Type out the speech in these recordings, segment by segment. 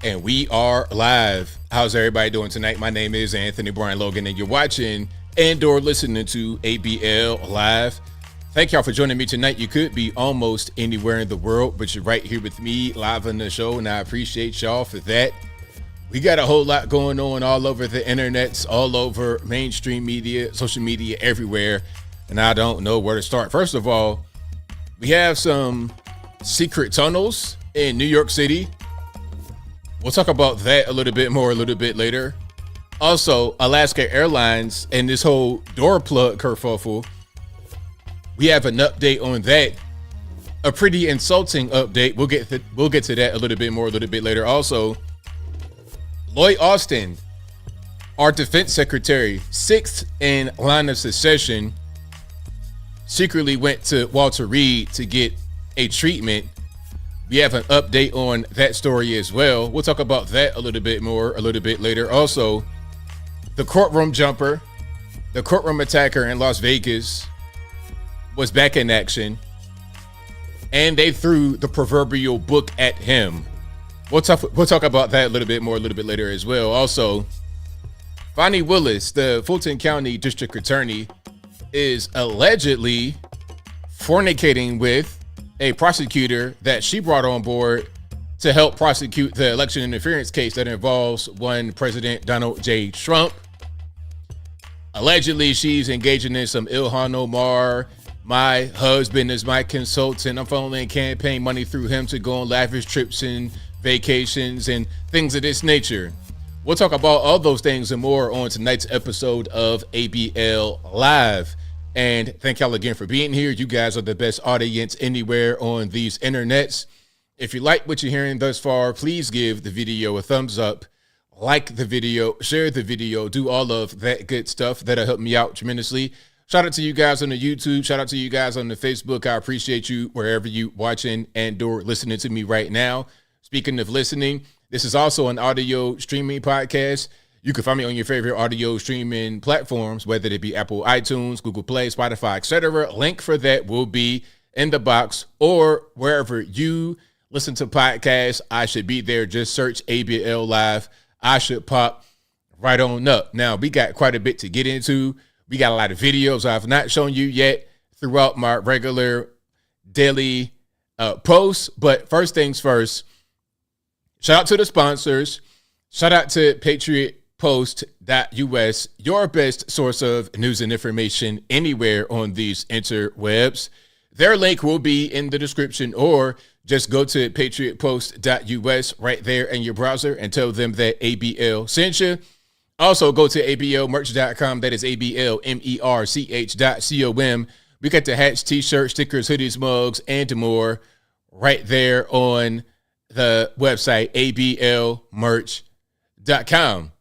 And we are live. How's everybody doing tonight? My name is Anthony Brian Logan, and you're watching and/or listening to ABL Live. Thank y'all for joining me tonight. You could be almost anywhere in the world, but you're right here with me live on the show, and I appreciate y'all for that. We got a whole lot going on all over the internets, all over mainstream media, social media, everywhere, and I don't know where to start. First of all, we have some secret tunnels in New York City. We'll talk about that a little bit more a little bit later. Also, Alaska Airlines and this whole door plug kerfuffle. We have an update on that. A pretty insulting update. We'll get to that a little bit more a little bit later. Also, Lloyd Austin, our defense secretary, sixth in line of succession, secretly went to Walter Reed to get a treatment. We have an update on that story as well. We'll talk about that a little bit more a little bit later. Also, the courtroom jumper, the courtroom attacker in Las Vegas was back in action, and they threw the proverbial book at him. We'll talk about that a little bit more a little bit later as well. Also, Fani Willis, the Fulton County District Attorney, is allegedly fornicating with a prosecutor that she brought on board to help prosecute the election interference case that involves one President Donald J. Trump. Allegedly, she's engaging in some Ilhan Omar. My husband is my consultant. I'm funneling campaign money through him to go on lavish trips and vacations and things of this nature. We'll talk about all those things and more on tonight's episode of ABL Live. And thank y'all again for being here. You guys are the best audience anywhere on these internets. If you like what you're hearing thus far, please give the video a thumbs up, like the video, share the video, do all of that good stuff. That'll help me out tremendously. Shout out to you guys on the YouTube. Shout out to you guys on the Facebook. I appreciate you wherever you watching and or listening to me right now. Speaking of listening, this is also an audio streaming podcast. You can find me on your favorite audio streaming platforms, whether it be Apple, iTunes, Google Play, Spotify, etc. Link for that will be in the box, or wherever you listen to podcasts. I should be there. Just search ABL Live. I should pop right on up. Now, we got quite a bit to get into. We got a lot of videos I've not shown you yet throughout my regular daily posts. But first things first, shout out to the sponsors. Shout out to PatriotPost.us, your best source of news and information anywhere on these interwebs. Their link will be in the description, or just go to PatriotPost.us right there in your browser and tell them that ABL sent you. Also, go to ablmerch.com. That is ABLMERCH.com. We got the hats, t-shirts, stickers, hoodies, mugs, and more right there on the website, ablmerch.com.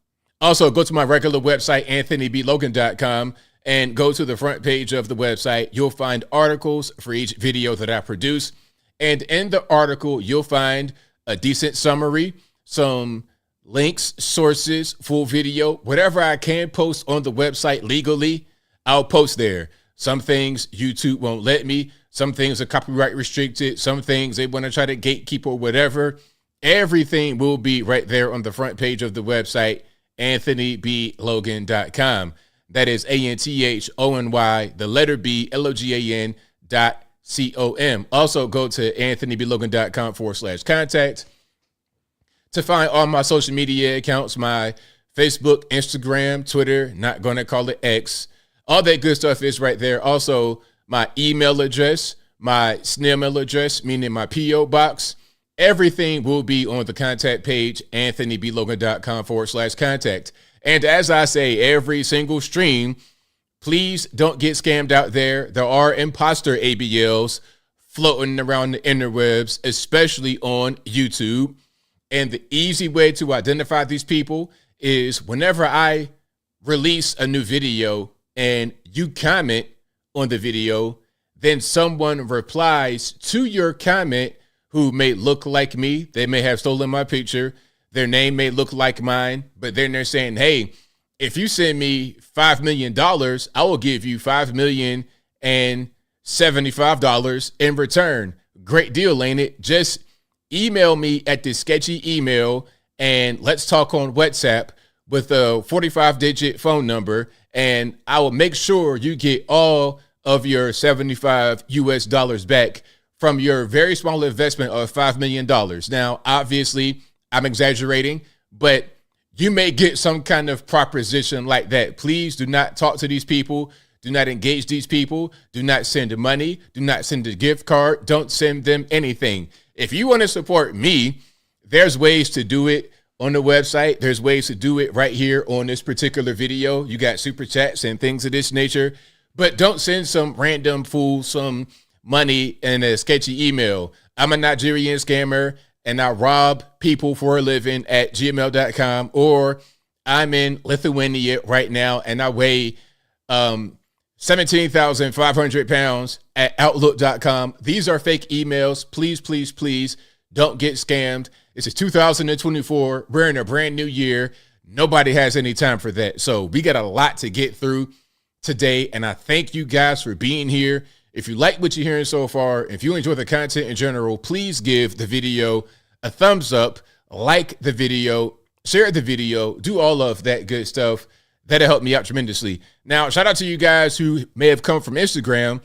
Also, go to my regular website, anthonyblogan.com, and go to the front page of the website. You'll find articles for each video that I produce. And in the article, you'll find a decent summary, some links, sources, full video, whatever I can post on the website legally, I'll post there. Some things YouTube won't let me. Some things are copyright restricted. Some things they want to try to gatekeep or whatever. Everything will be right there on the front page of the website, anthonyblogan.com. That is ANTHONY, the letter B, LOGAN.com. Also go to anthonyblogan.com/contact to find all my social media accounts, my Facebook, Instagram, Twitter, not going to call it X. All that good stuff is right there. Also, my email address, my snail mail address, meaning my P.O. box. Everything will be on the contact page, anthonyblogan.com/contact. And as I say every single stream, please don't get scammed out there. There are imposter ABLs floating around the interwebs, especially on YouTube. And the easy way to identify these people is whenever I release a new video and you comment on the video, then someone replies to your comment who may look like me. They may have stolen my picture. Their name may look like mine, but then they're saying, hey, if you send me $5 million, I will give you $5,075 in return. Great deal, ain't it? Just email me at this sketchy email and let's talk on WhatsApp with a 45-digit phone number, and I will make sure you get all of your $75 back from your very small investment of $5 million. Now, obviously, I'm exaggerating, but you may get some kind of proposition like that. Please do not talk to these people. Do not engage these people. Do not send money. Do not send a gift card. Don't send them anything. If you want to support me, there's ways to do it on the website. There's ways to do it right here on this particular video. You got super chats and things of this nature, but don't send some random fool some money in a sketchy email. I'm a Nigerian scammer and I rob people for a living at gmail.com, or I'm in Lithuania right now and I weigh 17,500 pounds at outlook.com. These are fake emails. Please, please, please don't get scammed. This is 2024. We're in a brand new year. Nobody has any time for that. So we got a lot to get through today. And I thank you guys for being here. If you like what you're hearing so far, if you enjoy the content in general, please give the video a thumbs up, like the video, share the video, do all of that good stuff. That'll help me out tremendously. Now, shout out to you guys who may have come from Instagram.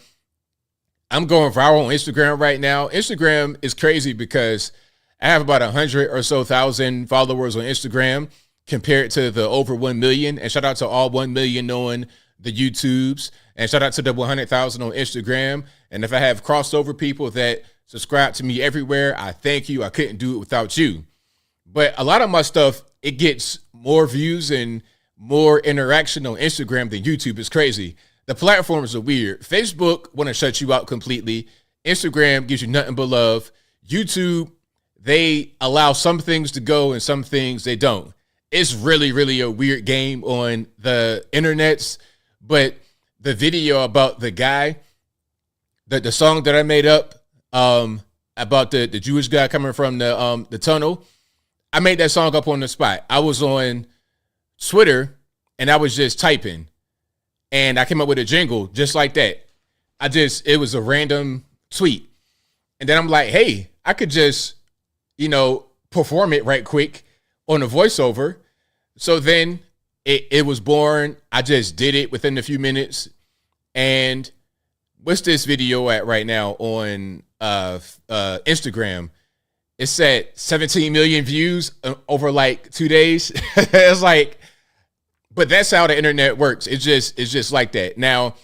I'm going viral on Instagram right now. Instagram is crazy because I have about 100 or so thousand followers on Instagram compared to the over 1 million. And shout out to all 1 million on the YouTubes. And shout out to the 100,000 on Instagram. And if I have crossover people that subscribe to me everywhere, I thank you. I couldn't do it without you. But a lot of my stuff, it gets more views and more interaction on Instagram than YouTube. Is crazy. The platforms are weird. Facebook want to shut you out completely. Instagram gives you nothing but love. YouTube, they allow some things to go and some things they don't. It's really, really a weird game on the internets. But the video about the guy, the song that I made up about the Jewish guy coming from the tunnel, I made that song up on the spot. I was on Twitter and I was just typing and I came up with a jingle just like that. It was a random tweet. And then I'm like, hey, I could just, perform it right quick on a voiceover. So then it was born. I just did it within a few minutes. And what's this video at right now on Instagram? It's at 17 million views over like 2 days. It's like, but that's how the internet works. It's just like that. Now,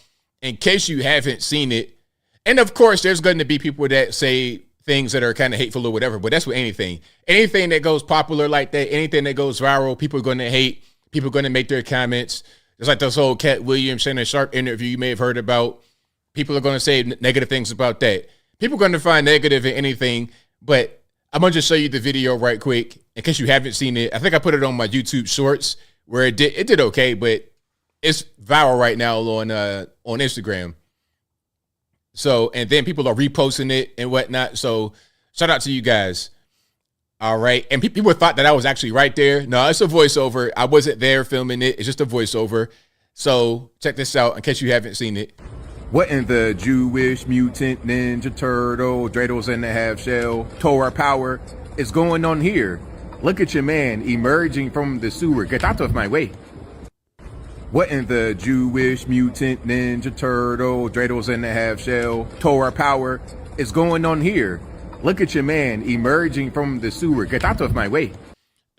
in case you haven't seen it, and of course, there's going to be people that say things that are kind of hateful or whatever, but that's with anything. Anything that goes popular like that, anything that goes viral, people are going to hate. People are going to make their comments. It's like this whole Cat Williams, Shannon Sharp interview you may have heard about. People are going to say negative things about that. People are going to find negative in anything, but I'm going to just show you the video right quick in case you haven't seen it. I think I put it on my YouTube shorts where it did okay, but it's viral right now on Instagram. So, and then people are reposting it and whatnot. So shout out to you guys. All right. And people thought that I was actually right there. No, it's a voiceover. I wasn't there filming it. It's just a voiceover. So check this out in case you haven't seen it. What in the Jewish mutant ninja turtle dreidels in the half shell Torah power is going on here? Look at your man emerging from the sewer. Get out of my way. What in the Jewish mutant ninja turtle dreidels in the half shell Torah power is going on here? Look at your man emerging from the sewer. Get out of my way.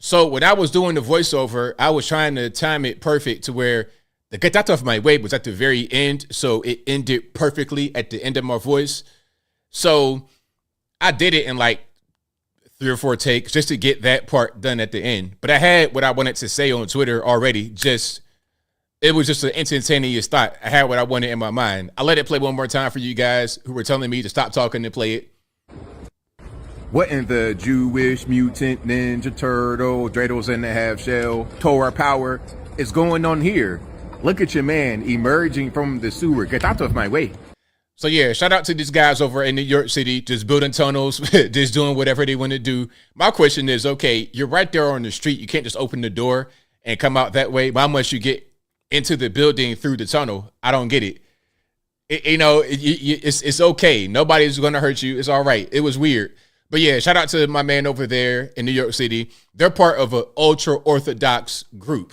So when I was doing the voiceover, I was trying to time it perfect to where the get out of my way was at the very end. So it ended perfectly at the end of my voice. So I did it in like 3 or 4 takes just to get that part done at the end. But I had what I wanted to say on Twitter already. It was just an instantaneous thought. I had what I wanted in my mind. I let it play one more time for you guys who were telling me to stop talking and play it. What in the Jewish mutant ninja turtle dreidels in the half shell Torah power is going on here? Look at your man emerging from the sewer. Get out of my way. So yeah, shout out to these guys over in New York City, just building tunnels, just doing whatever they want to do. My question is, okay, you're right there on the street. You can't just open the door and come out that way. How much you get into the building through the tunnel? I don't get it. It's okay. Nobody's going to hurt you. It's all right. It was weird. But yeah, shout out to my man over there in New York City. They're part of an ultra Orthodox group.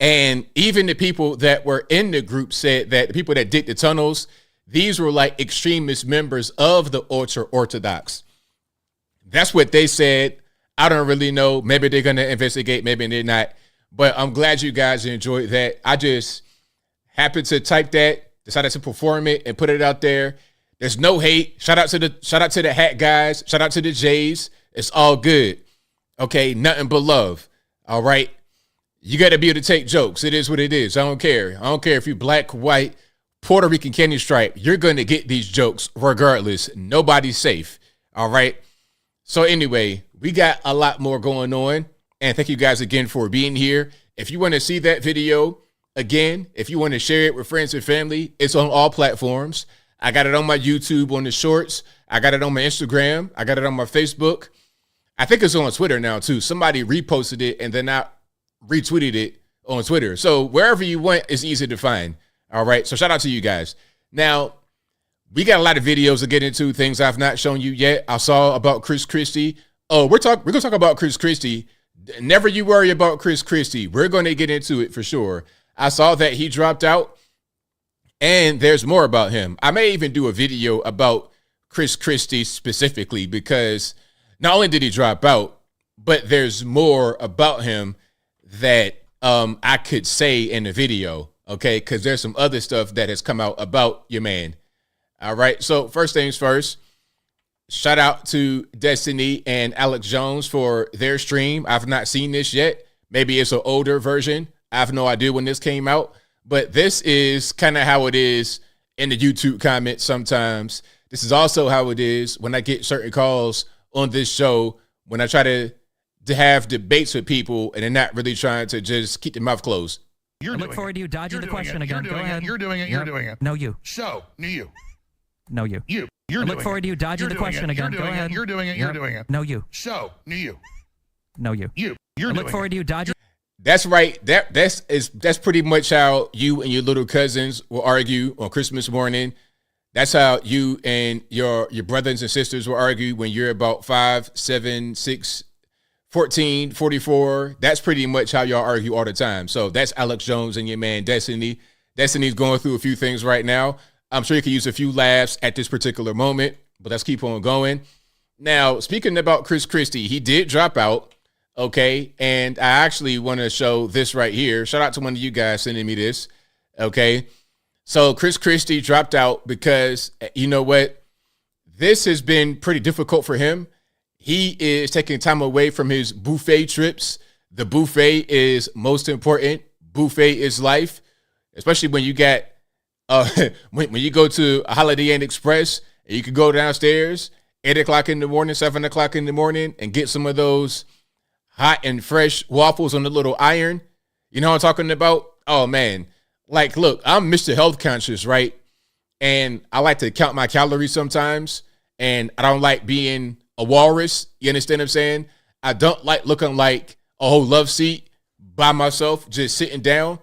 And even the people that were in the group said that the people that dig the tunnels, these were like extremist members of the ultra Orthodox. That's what they said. I don't really know. Maybe they're going to investigate. Maybe they're not. But I'm glad you guys enjoyed that. I just happened to type that, decided to perform it and put it out there. There's no hate. Shout out to the hat guys. Shout out to the Jays. It's all good. Okay, nothing but love. All right. You got to be able to take jokes. It is what it is. I don't care. I don't care if you're black, white, Puerto Rican, candy stripe. You're going to get these jokes regardless. Nobody's safe. All right. So anyway, we got a lot more going on. And thank you guys again for being here. If you want to see that video again, if you want to share it with friends and family, it's on all platforms. I got it on my YouTube on the shorts. I got it on my Instagram. I got it on my Facebook. I think it's on Twitter now too. Somebody reposted it and then I retweeted it on Twitter. So wherever you went, it's easy to find. All right. So shout out to you guys. Now, we got a lot of videos to get into, things I've not shown you yet. I saw about Christie. Oh, we're going to talk about Christie. Never you worry about Christie. We're going to get into it for sure. I saw that he dropped out. And there's more about him. I may even do a video about Christie specifically because not only did he drop out, but there's more about him that I could say in the video, okay? Because there's some other stuff that has come out about your man. All right, so first things first, shout out to Destiny and Alex Jones for their stream. I've not seen this yet. Maybe it's an older version. I have no idea when this came out. But this is kind of how it is in the YouTube comments sometimes. This is also how it is when I get certain calls on this show, when I try to have debates with people and they're not really trying to just keep their mouth closed. I look forward to you dodging the question again. Go ahead. You're doing it. You're doing it. No, you. So, you. No, you. You. I look forward to you dodging the question again. Go ahead. You're doing it. You're doing it. No, you. So, you. No, you. You. I look forward to you dodging. That's right. That's pretty much how you and your little cousins will argue on Christmas morning. That's how you and your brothers and sisters will argue when you're about 5, 7, 6, 14, 44. That's pretty much how y'all argue all the time. So that's Alex Jones and your man Destiny. Destiny's going through a few things right now. I'm sure you could use a few laughs at this particular moment, but let's keep on going. Now, speaking about Christie, he did drop out. Okay, and I actually want to show this right here. Shout out to one of you guys sending me this. Okay, so Christie dropped out because, you know what? This has been pretty difficult for him. He is taking time away from his buffet trips. The buffet is most important. Buffet is life, especially when you get when you go to a Holiday Inn Express and you can go downstairs 8 o'clock in the morning, 7 o'clock in the morning and get some of those hot and fresh waffles on the little iron. You know what I'm talking about? Oh, man. Like, look, I'm Mr. Health Conscious, right? And I like to count my calories sometimes. And I don't like being a walrus. You understand what I'm saying? I don't like looking like a whole love seat by myself, just sitting down.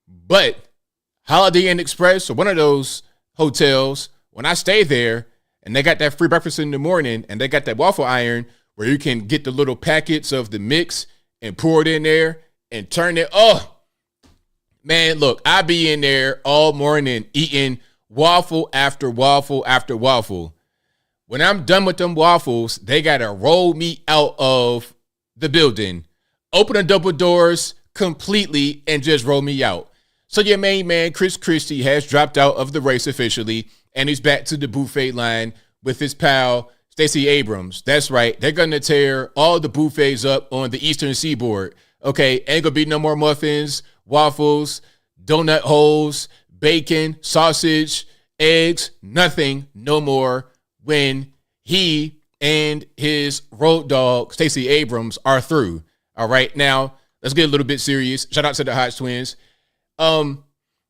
But Holiday Inn Express or one of those hotels, when I stay there and they got that free breakfast in the morning and they got that waffle iron, where you can get the little packets of the mix and pour it in there and turn it. Oh, man, look, I be in there all morning eating waffle after waffle after waffle. When I'm done with them waffles, they got to roll me out of the building, open the double doors completely, and just roll me out. So your main man, Christie, has dropped out of the race officially, and he's back to the buffet line with his pal, Stacey Abrams. That's right. They're going to tear all the buffets up on the Eastern Seaboard. Okay, ain't going to be no more muffins, waffles, donut holes, bacon, sausage, eggs, nothing, no more when he and his road dog, Stacey Abrams, are through. All right, now let's get a little bit serious. Shout out to the Hodge twins.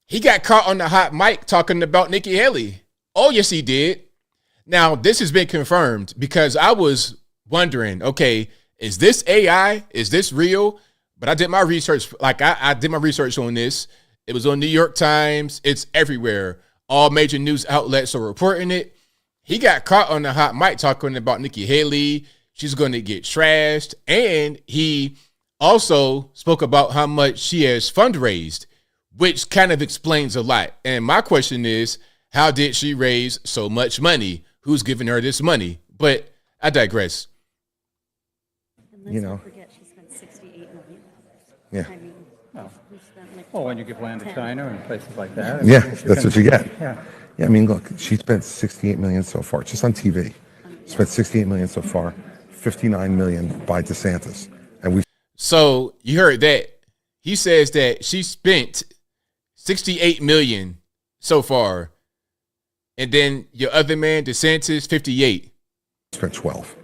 He got caught on the hot mic talking about Nikki Haley. Oh, yes, he did. Now, this has been confirmed because I was wondering, okay, is this AI? Is this real? But I did my research. Like I did my research on this. It was on New York Times. It's everywhere. All major news outlets are reporting it. he got caught on the hot mic talking about Nikki Haley. She's going to get trashed. And he also spoke about how much she has fundraised, which kind of explains a lot. And my question is, how did she raise so much money? Who's giving her this money? But I digress. You know, forget she spent $68 million. Yeah. I mean, we spent like Well, when you give land to China and places like that. Yeah, that's what you get. Yeah. Yeah, I mean, look, she spent $68 million so far, just on TV. Spent $68 million so far, $59 million by DeSantis. And we. So you heard that. He says that she spent $68 million so far. And then your other man, DeSantis, 58. Spent 12.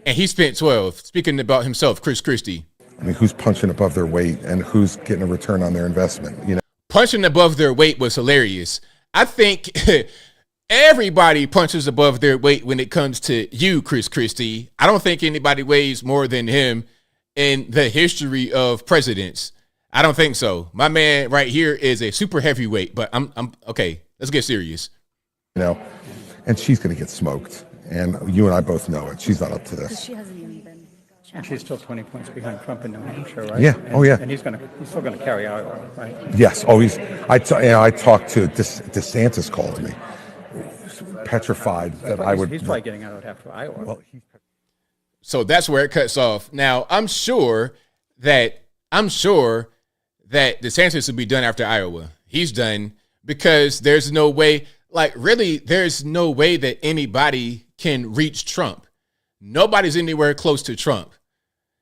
And he spent 12. Speaking about himself, Christie. I mean, who's punching above their weight and who's getting a return on their investment? You know, Punching above their weight was hilarious. I think everybody punches above their weight when it comes to you, Christie. I don't think anybody weighs more than him in the history of presidents. I don't think so. My man right here is a super heavyweight, but I'm okay. Let's get serious. you know, and she's going to get smoked. And you and I both know it. She's not up to this. she hasn't even been And challenged. she's still 20 points behind Trump in New Hampshire, right? Yeah. And, Oh, yeah. And he's still going to carry Iowa, right? Yes. Oh, I talked to DeSantis called me, petrified that I would. He's probably getting out after Iowa. Well, So that's where it cuts off. Now, I'm sure that DeSantis will be done after Iowa. He's done because there's no way, there's no way that anybody can reach Trump. Nobody's anywhere close to Trump.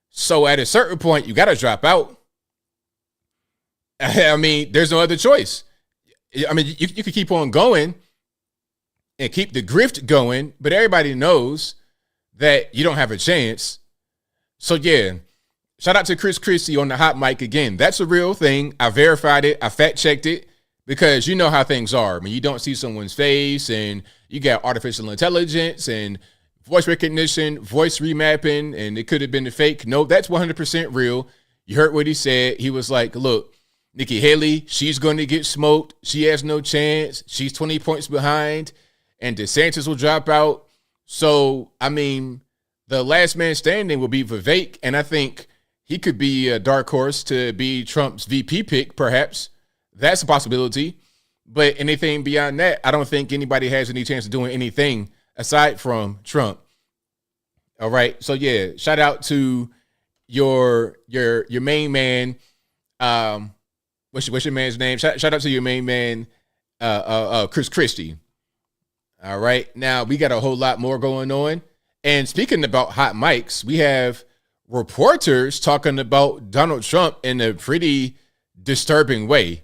So at a certain point, you got to drop out. I mean, there's no other choice. I mean, you could keep on going and keep the grift going, but everybody knows that you don't have a chance. So yeah, shout out to Christie on the hot mic again. That's a real thing. I verified it. I fact checked it because you know how things are. When you don't see someone's face and you got artificial intelligence and voice recognition, voice remapping, and it could have been a fake. No, that's 100% real. You heard what he said. He was like, look, Nikki Haley, she's going to get smoked. She has no chance. She's 20 points behind and DeSantis will drop out. So, I mean, the last man standing will be Vivek, and I think he could be a dark horse to be Trump's VP pick, perhaps. That's a possibility. But anything beyond that, I don't think anybody has any chance of doing anything aside from Trump. All right. So, yeah, shout out to your main man. What's your man's name? Shout out to your main man, Christie. All right. Now, we got a whole lot more going on. And speaking about hot mics, we have reporters talking about Donald Trump in a pretty disturbing way.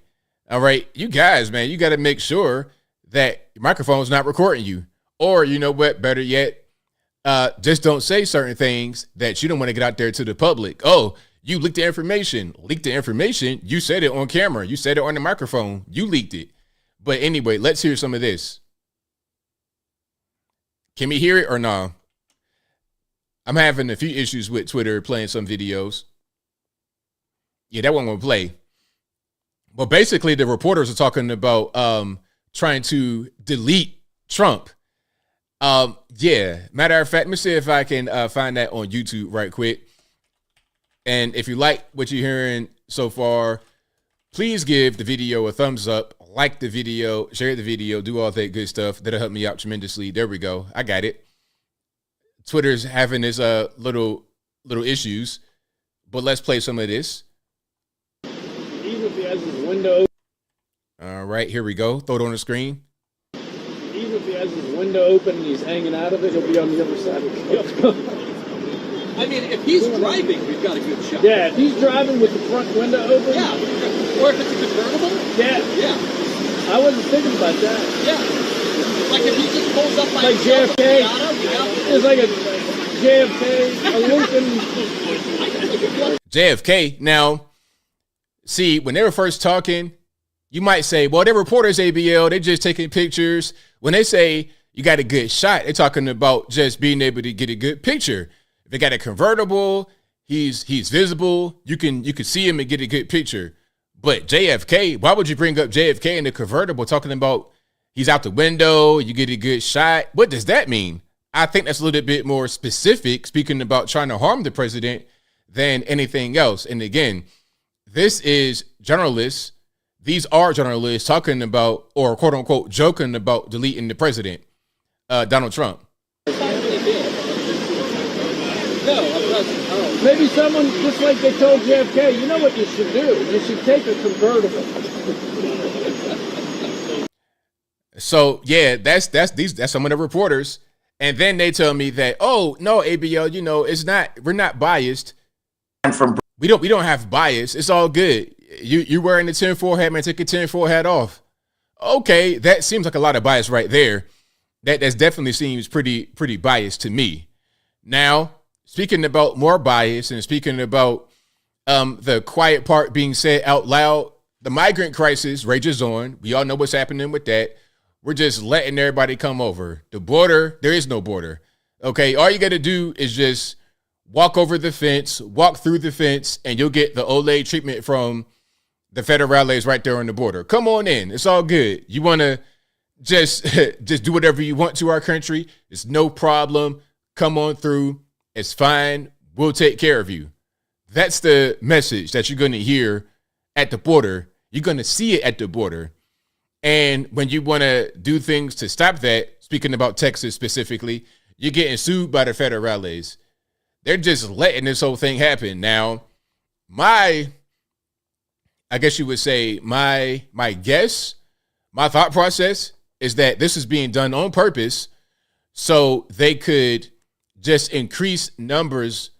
All right. You guys, man, you got to make sure that your microphone's not recording you. Or, you know what, better yet, just don't say certain things that you don't want to get out there to the public. Oh, you leaked the information. Leaked the information. You said it on camera. You said it on the microphone. You leaked it. But anyway, let's hear some of this. Can we hear it or no? I'm having a few issues with Twitter playing some videos. Yeah, that one will play. But basically, the reporters are talking about trying to delete Trump. Yeah, matter of fact, let me see if I can find that on YouTube right quick. And if you like what you're hearing so far, please give the video a thumbs up, like the video, share the video, do all that good stuff. That'll help me out tremendously. There we go. I got it. Twitter's having this little issues, but let's play some of this. Even if he has his window, All right, here we go. Throw it on the screen. even if he has his window open and he's hanging out of it, he'll be on the other side of the cliff. I mean, if he's driving, we've got a good shot. Yeah, if he's driving with the front window open. Yeah. Or if it's a convertible. Yeah. Yeah. I wasn't thinking about that. Yeah. Like if he just pulls up by Like himself with JFK. a Miata, yeah. It's like a JFK, a Lincoln. JFK. Now, see, when they were first talking, you might say, well, they're reporters, ABL. They're just taking pictures. When they say you got a good shot, they're talking about just being able to get a good picture. If they got a convertible, he's visible. You can see him and get a good picture. But JFK, why would you bring up JFK in the convertible talking about he's out the window, you get a good shot. What does that mean? I think that's a little bit more specific, speaking about trying to harm the president, than anything else. And again, this is journalists. These are journalists talking about, or quote unquote, joking about deleting the president, Donald Trump. Maybe someone, just like they told JFK, you know what you should do? You should take a convertible. So yeah, that's some of the reporters. And then they tell me that, oh no, ABL, you know, we're not biased. We don't have bias. It's all good. You're wearing the tinfoil hat, man. Take your tinfoil hat off. Okay, that seems like a lot of bias right there. That definitely seems pretty biased to me. Now, speaking about more bias and speaking about the quiet part being said out loud, the migrant crisis rages on. We all know what's happening with that. We're just letting everybody come over. The border, there is no border. Okay, all you got to do is just walk over the fence, walk through the fence, and you'll get the Olay treatment from the federales right there on the border. Come on in. It's all good. You want to just do whatever you want to our country. It's no problem. Come on through. It's fine. We'll take care of you. That's the message that you're going to hear at the border. You're going to see it at the border. And when you want to do things to stop that, speaking about Texas specifically, you're getting sued by the federales. They're just letting this whole thing happen. Now, I guess you would say my guess, my thought process is that this is being done on purpose so they could just increase numbers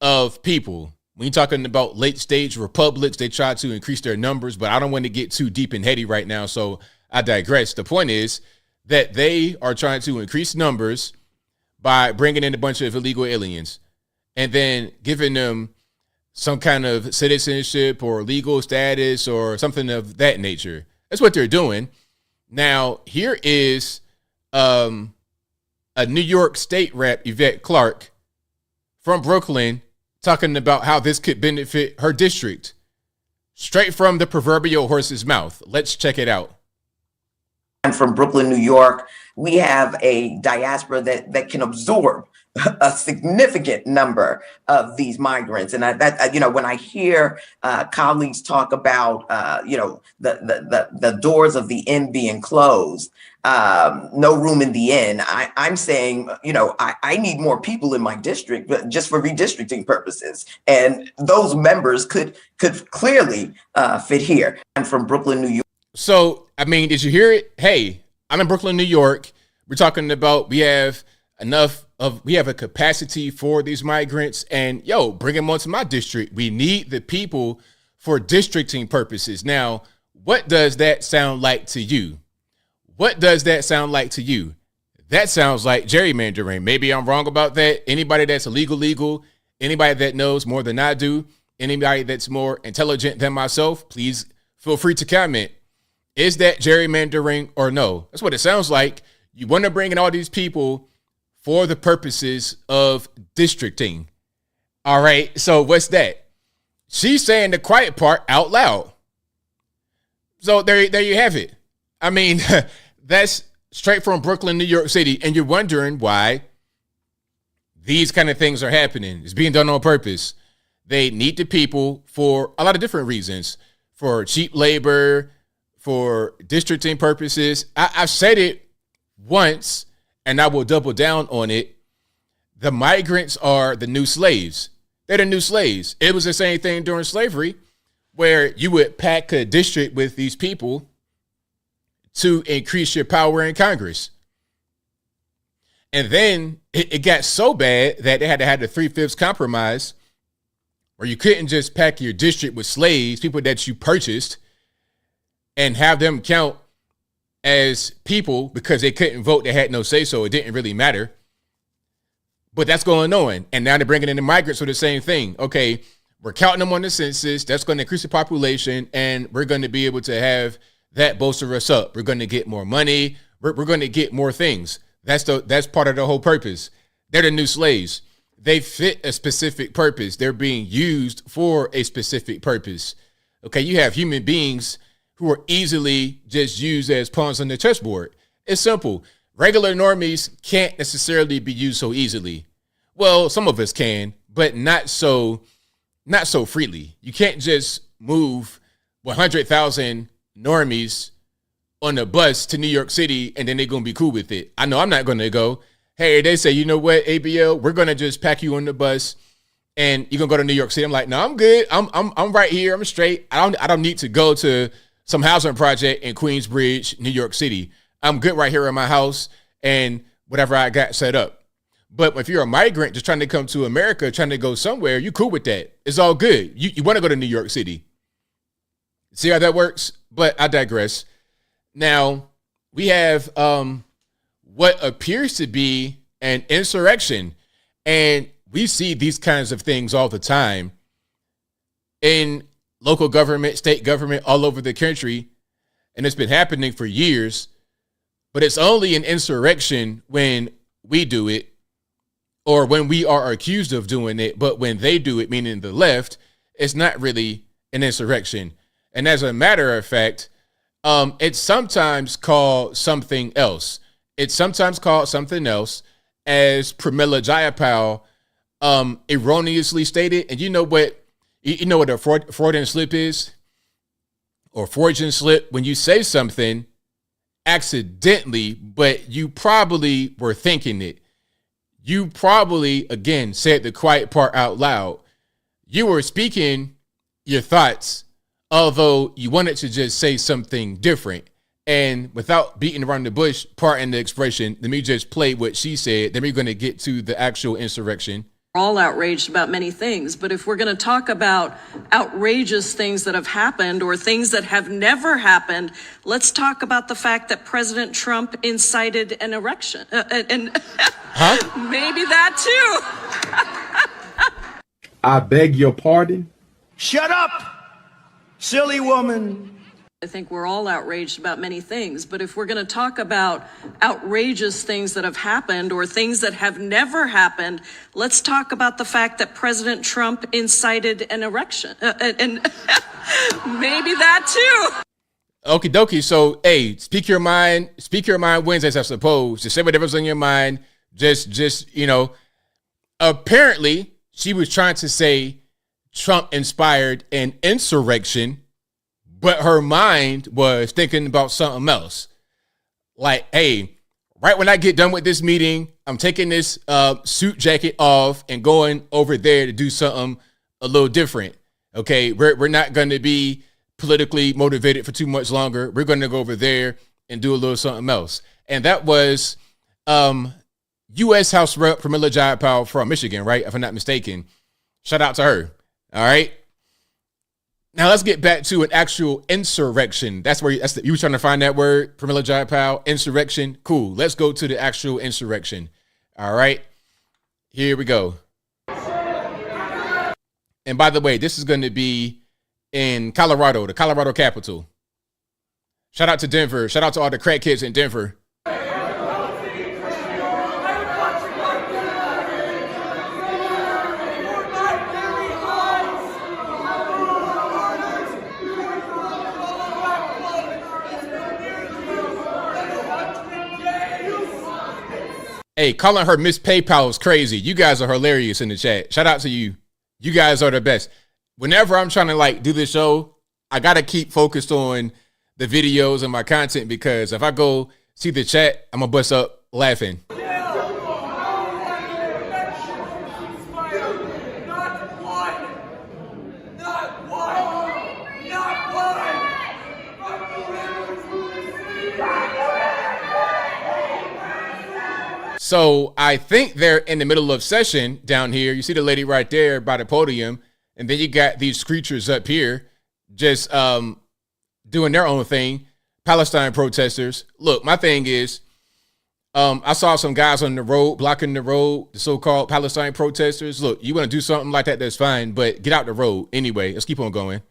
of people. When you're talking about late stage republics, they try to increase their numbers, but I don't want to get too deep and heady right now, so I digress. The point is that they are trying to increase numbers by bringing in a bunch of illegal aliens and then giving them some kind of citizenship or legal status or something of that nature. That's what they're doing. Now, here is a New York State Rep, Yvette Clarke, from Brooklyn, talking about how this could benefit her district. Straight from the proverbial horse's mouth. Let's check it out. I'm from Brooklyn, New York. We have a diaspora that can absorb a significant number of these migrants. And when I hear colleagues talk about, the doors of the inn being closed, no room in the inn, I'm saying, I need more people in my district, but just for redistricting purposes. And those members could clearly fit here. I'm from Brooklyn, New York. So, I mean, did you hear it? Hey, I'm in Brooklyn, New York. We're talking about we have a capacity for these migrants, and bring them onto my district. We need the people for districting purposes. Now, what does that sound like to you? What does that sound like to you? That sounds like gerrymandering. Maybe I'm wrong about that. Anybody that's legal, anybody that knows more than I do, anybody that's more intelligent than myself, please feel free to comment. Is that gerrymandering or no? That's what it sounds like. You want to bring in all these people for the purposes of districting. All right, so what's that? She's saying the quiet part out loud. So there you have it. I mean, that's straight from Brooklyn, New York City, and you're wondering why these kind of things are happening. It's being done on purpose. They need the people for a lot of different reasons, for cheap labor, for districting purposes. I've said it once, and I will double down on it. The migrants are the new slaves. They're the new slaves. It was the same thing during slavery, where you would pack a district with these people to increase your power in Congress. And then it got so bad that they had to have the 3/5 compromise, where you couldn't just pack your district with slaves, people that you purchased, and have them count as people because they couldn't vote. They had no say, so it didn't really matter. But that's going on. And now they're bringing in the migrants for the same thing. Okay, we're counting them on the census. That's going to increase the population, and we're going to be able to have that bolster us up. We're going to get more money. We're going to get more things. That's part of the whole purpose. They're the new slaves. They fit a specific purpose. They're being used for a specific purpose. Okay, you have human beings who are easily just used as pawns on the chessboard. It's simple. Regular normies can't necessarily be used so easily. Well, some of us can, but not so freely. You can't just move 100,000 normies on a bus to New York City and then they're going to be cool with it. I know I'm not going to go, hey, they say, you know what, ABL, we're going to just pack you on the bus and you're going to go to New York City. I'm like, no, I'm good. I'm right here. I'm straight. I don't need to go to some housing project in Queensbridge, New York City. I'm good right here in my house and whatever I got set up. But if you're a migrant just trying to come to America, trying to go somewhere, you cool with that. It's all good. You want to go to New York City. See how that works? But I digress. Now, we have what appears to be an insurrection. And we see these kinds of things all the time in local government, state government, all over the country. And it's been happening for years. But it's only an insurrection when we do it or when we are accused of doing it. But when they do it, meaning the left, it's not really an insurrection. And as a matter of fact, it's sometimes called something else. It's sometimes called something else, as Pramila Jayapal erroneously stated. And you know what a Freudian slip is? Or Freudian slip, when you say something accidentally, but you probably were thinking it. You probably, again, said the quiet part out loud. You were speaking your thoughts, although you wanted to just say something different. And without beating around the bush, pardon the expression, let me just play what she said. Then we're going to get to the actual insurrection. We're all outraged about many things, but if we're going to talk about outrageous things that have happened or things that have never happened, let's talk about the fact that President Trump incited an erection. Maybe that too. I beg your pardon? Shut up, silly woman. I think we're all outraged about many things, but if we're going to talk about outrageous things that have happened or things that have never happened, let's talk about the fact that President Trump incited an erection. Maybe that too. Okie dokie. So, hey, speak your mind Wednesdays, I suppose. Just say whatever's on your mind. Just, apparently she was trying to say Trump inspired an insurrection, but her mind was thinking about something else. Like, hey, right when I get done with this meeting, I'm taking this suit jacket off and going over there to do something a little different. Okay, we're not going to be politically motivated for too much longer. We're going to go over there and do a little something else. And that was U.S. House Rep Pramila Jayapal from Michigan, right? If I'm not mistaken. Shout out to her. All right. Now let's get back to an actual insurrection. You were trying to find that word, Pramila Jayapal, insurrection. Cool. Let's go to the actual insurrection. All right. Here we go. And by the way, this is going to be in Colorado, the Colorado capital. Shout out to Denver. Shout out to all the crack kids in Denver. Hey, calling her Miss PayPal is crazy. You guys are hilarious in the chat. Shout out to you. You guys are the best. Whenever I'm trying to do this show, I got to keep focused on the videos and my content, because if I go see the chat, I'm going to bust up laughing. So I think they're in the middle of session down here. You see the lady right there by the podium. And then you got these creatures up here just doing their own thing. Palestine protesters. Look, my thing is, I saw some guys on the road, blocking the road, the so-called Palestine protesters. Look, you want to do something like that, that's fine, but get out the road. Anyway, let's keep on going.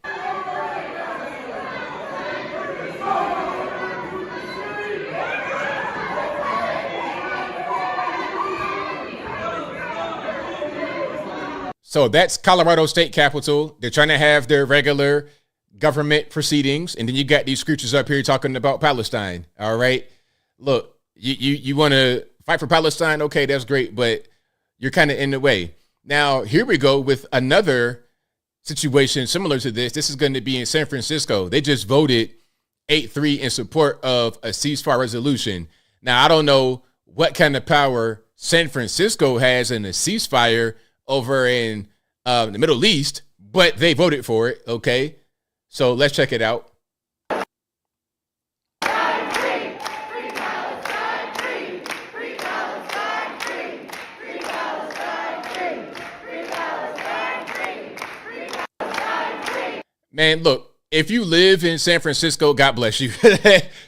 So that's Colorado State Capitol. They're trying to have their regular government proceedings, and then you got these screechers up here talking about Palestine. All right, look, you want to fight for Palestine? Okay, that's great, but you're kind of in the way. Now, here we go with another situation similar to this. This is going to be in San Francisco. They just voted 8-3 in support of a ceasefire resolution. Now, I don't know what kind of power San Francisco has in a ceasefire over in the Middle East, but they voted for it, okay? So let's check it out. Man, look, if you live in San Francisco, God bless you.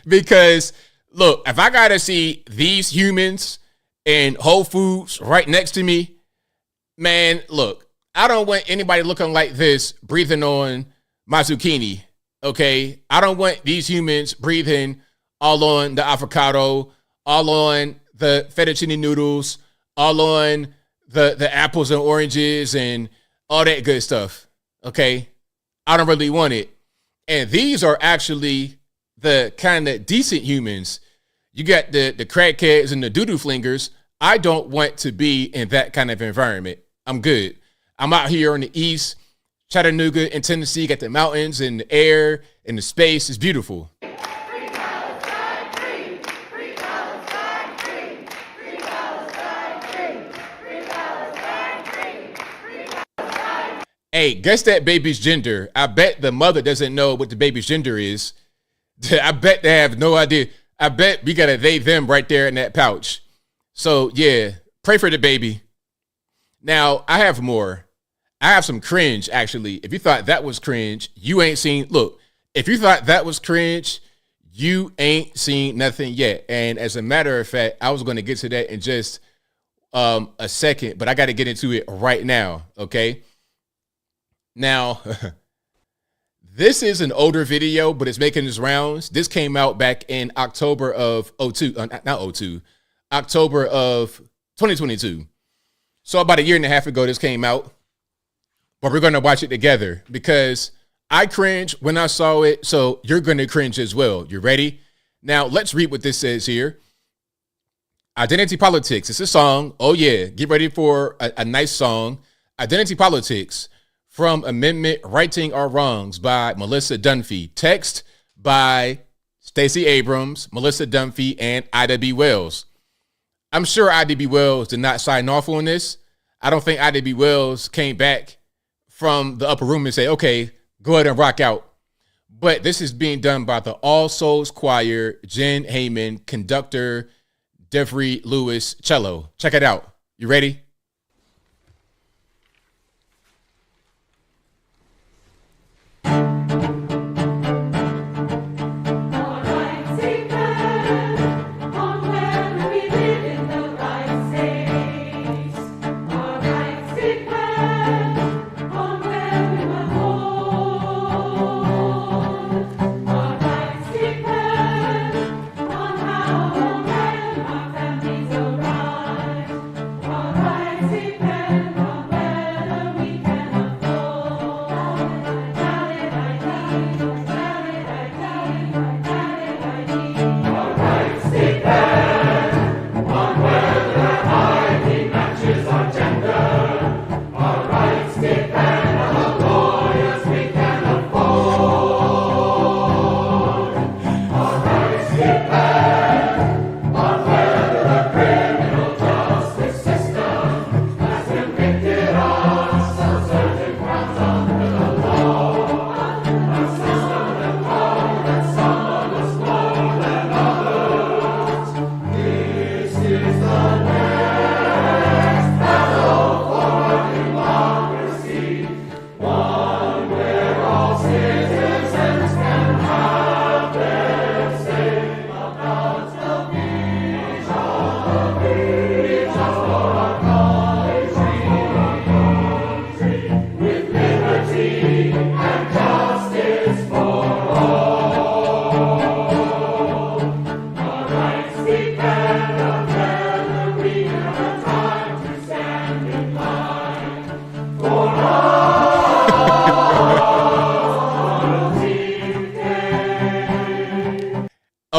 Because, look, if I got to see these humans in Whole Foods right next to me, man, look, I don't want anybody looking like this breathing on my zucchini, okay? I don't want these humans breathing all on the avocado, all on the fettuccine noodles, all on the apples and oranges and all that good stuff, okay? I don't really want it. And these are actually the kind of decent humans. You got the crackheads and the doo-doo flingers. I don't want to be in that kind of environment. I'm good. I'm out here on the East, Chattanooga in Tennessee, got the mountains and the air and the space. It's beautiful. Hey, guess that baby's gender. I bet the mother doesn't know what the baby's gender is. I bet they have no idea. I bet we got a they, them right there in that pouch. So, yeah, pray for the baby. Now, I have more. I have some cringe, actually. If you thought that was cringe, you ain't seen. Look, if you thought that was cringe, you ain't seen nothing yet. And as a matter of fact, I was going to get to that in just a second, but I got to get into it right now, okay? Now, this is an older video, but it's making its rounds. This came out back in October of October of 2022. So about a year and a half ago, this came out, but we're going to watch it together because I cringed when I saw it. So you're going to cringe as well. You ready? Now let's read what this says here. Identity Politics. It's a song. Oh yeah. Get ready for a nice song. Identity Politics. From Amendment Righting Our Wrongs by Melissa Dunphy. Text by Stacey Abrams, Melissa Dunphy, and Ida B. Wells. I'm sure Ida B. Wells did not sign off on this. I don't think Ida B. Wells came back from the upper room and say, okay, go ahead and rock out. But this is being done by the All Souls Choir, Jen Heyman, conductor, Devry Lewis, cello. Check it out. You ready?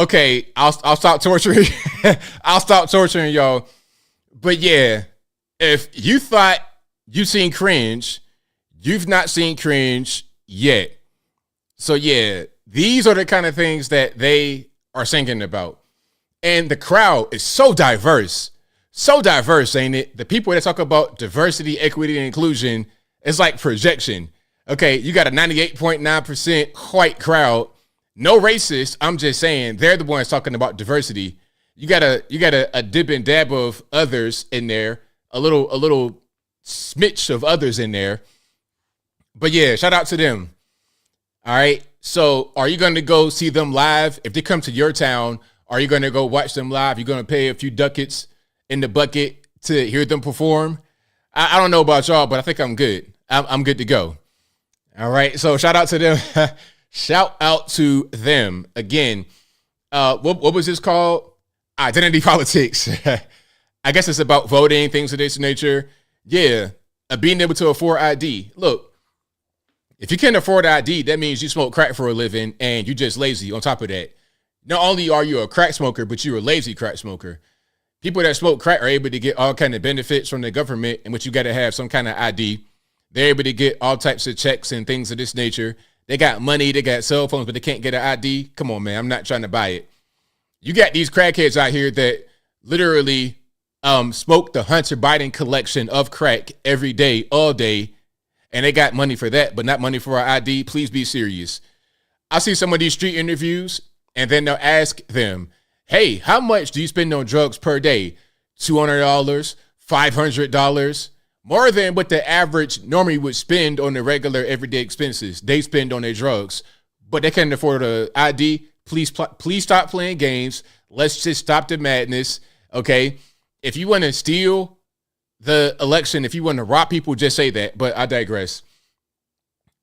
Okay, I'll stop torturing. I'll stop torturing y'all. But yeah, if you thought you've seen cringe, you've not seen cringe yet. So yeah, these are the kind of things that they are singing about. And the crowd is so diverse, ain't it? The people that talk about diversity, equity, and inclusion is like projection. Okay, you got a 98.9% white crowd. No racist. I'm just saying they're the ones talking about diversity. You got a dib and dab of others in there, a little smidge of others in there. But yeah, shout out to them. All right. So are you going to go see them live? If they come to your town, are you going to go watch them live? You're going to pay a few ducats in the bucket to hear them perform? I don't know about y'all, but I think I'm good. I'm good to go. All right. So shout out to them. Shout out to them. Again, what was this called? Identity politics. I guess it's about voting, things of this nature. Yeah. Being able to afford ID. Look, if you can't afford ID, that means you smoke crack for a living and you're just lazy on top of that. Not only are you a crack smoker, but you're a lazy crack smoker. People that smoke crack are able to get all kind of benefits from the government, in which you got to have some kind of ID. They're able to get all types of checks and things of this nature. They got money, they got cell phones, but they can't get an ID. Come on, man. I'm not trying to buy it. You got these crackheads out here that literally smoke the Hunter Biden collection of crack every day, all day, and they got money for that, but not money for our ID. Please be serious. I see some of these street interviews, and then they'll ask them, hey, how much do you spend on drugs per day? $200, $500, more than what the average normally would spend on the regular everyday expenses they spend on their drugs, but they can't afford an ID. Please stop playing games. Let's just stop the madness, okay? If you want to steal the election, if you want to rob people, just say that, but I digress.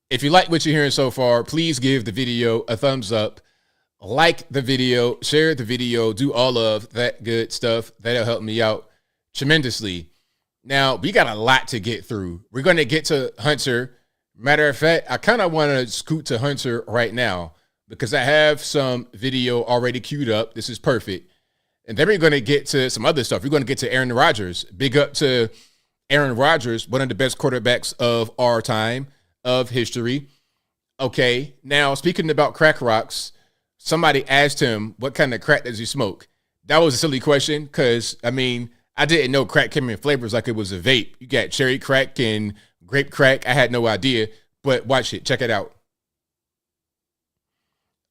If you like what you're hearing so far, please give the video a thumbs up, like the video, share the video, do all of that good stuff. That'll help me out tremendously. Now, we got a lot to get through. We're going to get to Hunter. Matter of fact, I kind of want to scoot to Hunter right now because I have some video already queued up. This is perfect. And then we're going to get to some other stuff. We're going to get to Aaron Rodgers. Big up to Aaron Rodgers, one of the best quarterbacks of our time, of history. Okay, now speaking about crack rocks, somebody asked him, what kind of crack does he smoke? That was a silly question because, I mean, I didn't know crack came in flavors like it was a vape. You got cherry crack and grape crack. I had no idea, but watch it. Check it out.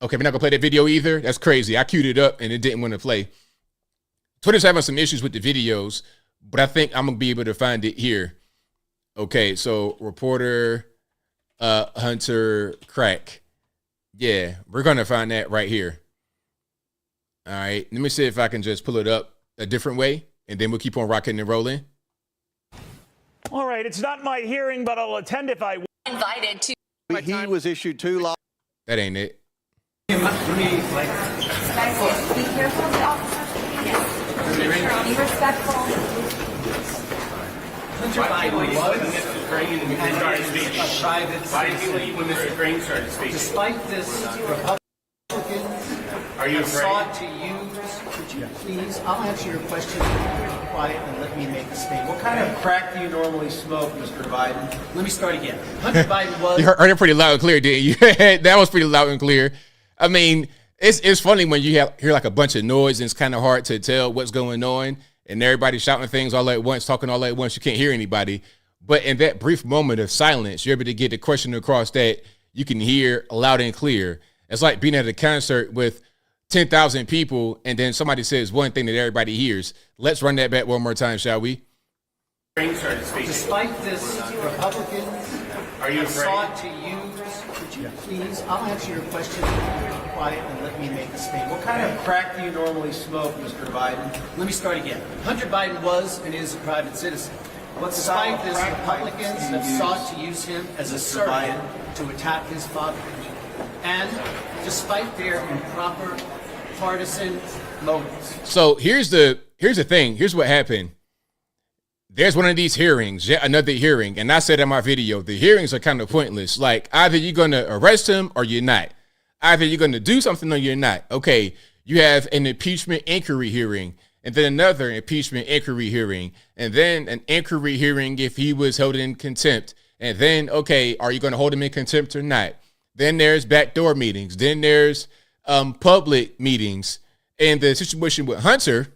Okay, we're not going to play that video either. That's crazy. I queued it up and it didn't want to play. Twitter's having some issues with the videos, but I think I'm going to be able to find it here. Okay, so reporter Hunter crack. Yeah, we're going to find that right here. All right, let me see if I can just pull it up a different way, and then we'll keep on rocking and rolling. All right, it's not my hearing, but I'll attend if I invited to. He was issued 2 laws. That ain't it. Be careful of the officers. Yes. Be respectful. Hunter Biden was when Mr. Crane started speaking. Why did you leave when Mr. Crane started speaking? Despite this, Republicans are you sought to use. Could you please? I'll answer your question. Be quiet and let me make a statement. What kind of crack do you normally smoke, Mr. Biden? Let me start again. Hunter Biden was. You heard it pretty loud and clear, didn't you? That was pretty loud and clear. I mean, it's funny when you hear like a bunch of noise and it's kind of hard to tell what's going on. And everybody's shouting things all at once, talking all at once. You can't hear anybody. But in that brief moment of silence, you're able to get the question across that you can hear loud and clear. It's like being at a concert with 10,000 people, and then somebody says one thing that everybody hears. Let's run that back one more time, shall we? Despite this, Republicans are sought to use. Could you please? I'll answer your question. Be quiet and let me make a statement. What kind of crack do you normally smoke, Mr. Biden? Let me start again. Hunter Biden was and is a private citizen. Despite this, Republicans have sought to use him as a surrogate to attack his father. And despite their improper partisan motives. So here's the thing. Here's what happened. There's one of these hearings, yet another hearing. And I said in my video, the hearings are kind of pointless. Like either you're going to arrest him or you're not. Either you're going to do something or you're not. Okay, You have an impeachment inquiry hearing, and then another impeachment inquiry hearing, and then an inquiry hearing if he was held in contempt. And then, okay, are you going to hold him in contempt or not? Then there's backdoor meetings. Then there's public meetings. And the situation with Hunter,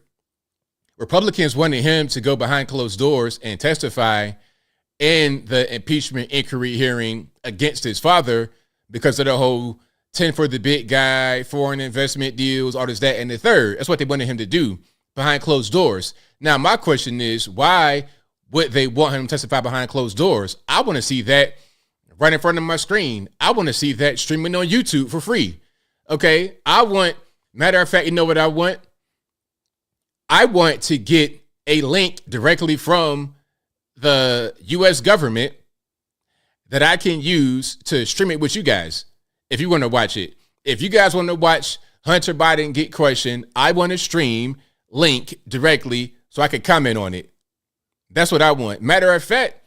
Republicans wanted him to go behind closed doors and testify in the impeachment inquiry hearing against his father because of the whole 10 for the big guy, foreign investment deals, all this, that, and the third. That's what they wanted him to do behind closed doors. Now, my question is, why would they want him to testify behind closed doors? I want to see that right in front of my screen. I want to see that streaming on YouTube for free. Okay, matter of fact, you know what I want? I want to get a link directly from the U.S. government that I can use to stream it with you guys if you want to watch it. If you guys want to watch Hunter Biden get questioned, I want to stream link directly so I can comment on it. That's what I want. Matter of fact,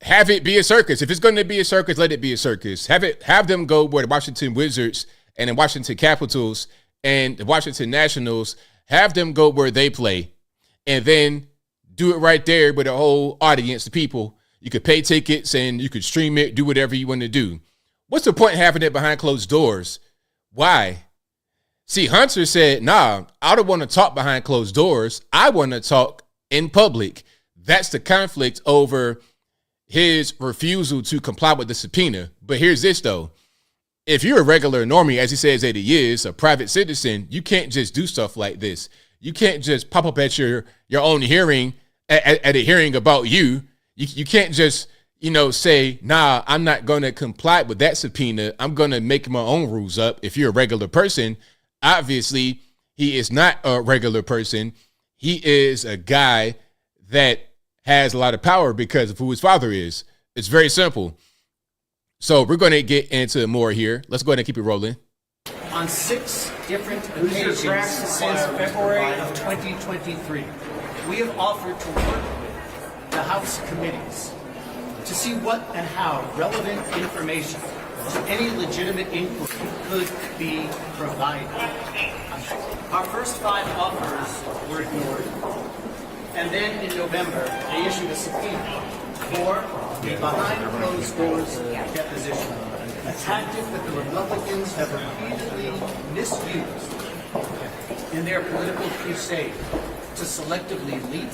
have it be a circus. If it's going to be a circus, let it be a circus. Have them go where the Washington Wizards and the Washington Capitals and the Washington Nationals, have them go where they play, and then do it right there with a whole audience of people. You could pay tickets and you could stream it, do whatever you want to do. What's the point of having it behind closed doors? Why? See, Hunter said, nah, I don't want to talk behind closed doors. I want to talk in public. That's the conflict over his refusal to comply with the subpoena. But here's this, though. If you're a regular normie, as he says that he is, a private citizen, you can't just do stuff like this. You can't just pop up at your own hearing, at a hearing about you. You can't just, say, nah, I'm not going to comply with that subpoena. I'm going to make my own rules up. If you're a regular person, obviously he is not a regular person. He is a guy that has a lot of power because of who his father is. It's very simple. So we're going to get into more here. Let's go ahead and keep it rolling. On 6 different occasions since February of 2023, we have offered to work with the House committees to see what and how relevant information to any legitimate inquiry could be provided. Our first 5 offers were ignored, and then in November, they issued a subpoena for a behind-closed-doors deposition, a tactic that the Republicans have repeatedly misused in their political crusade to selectively leak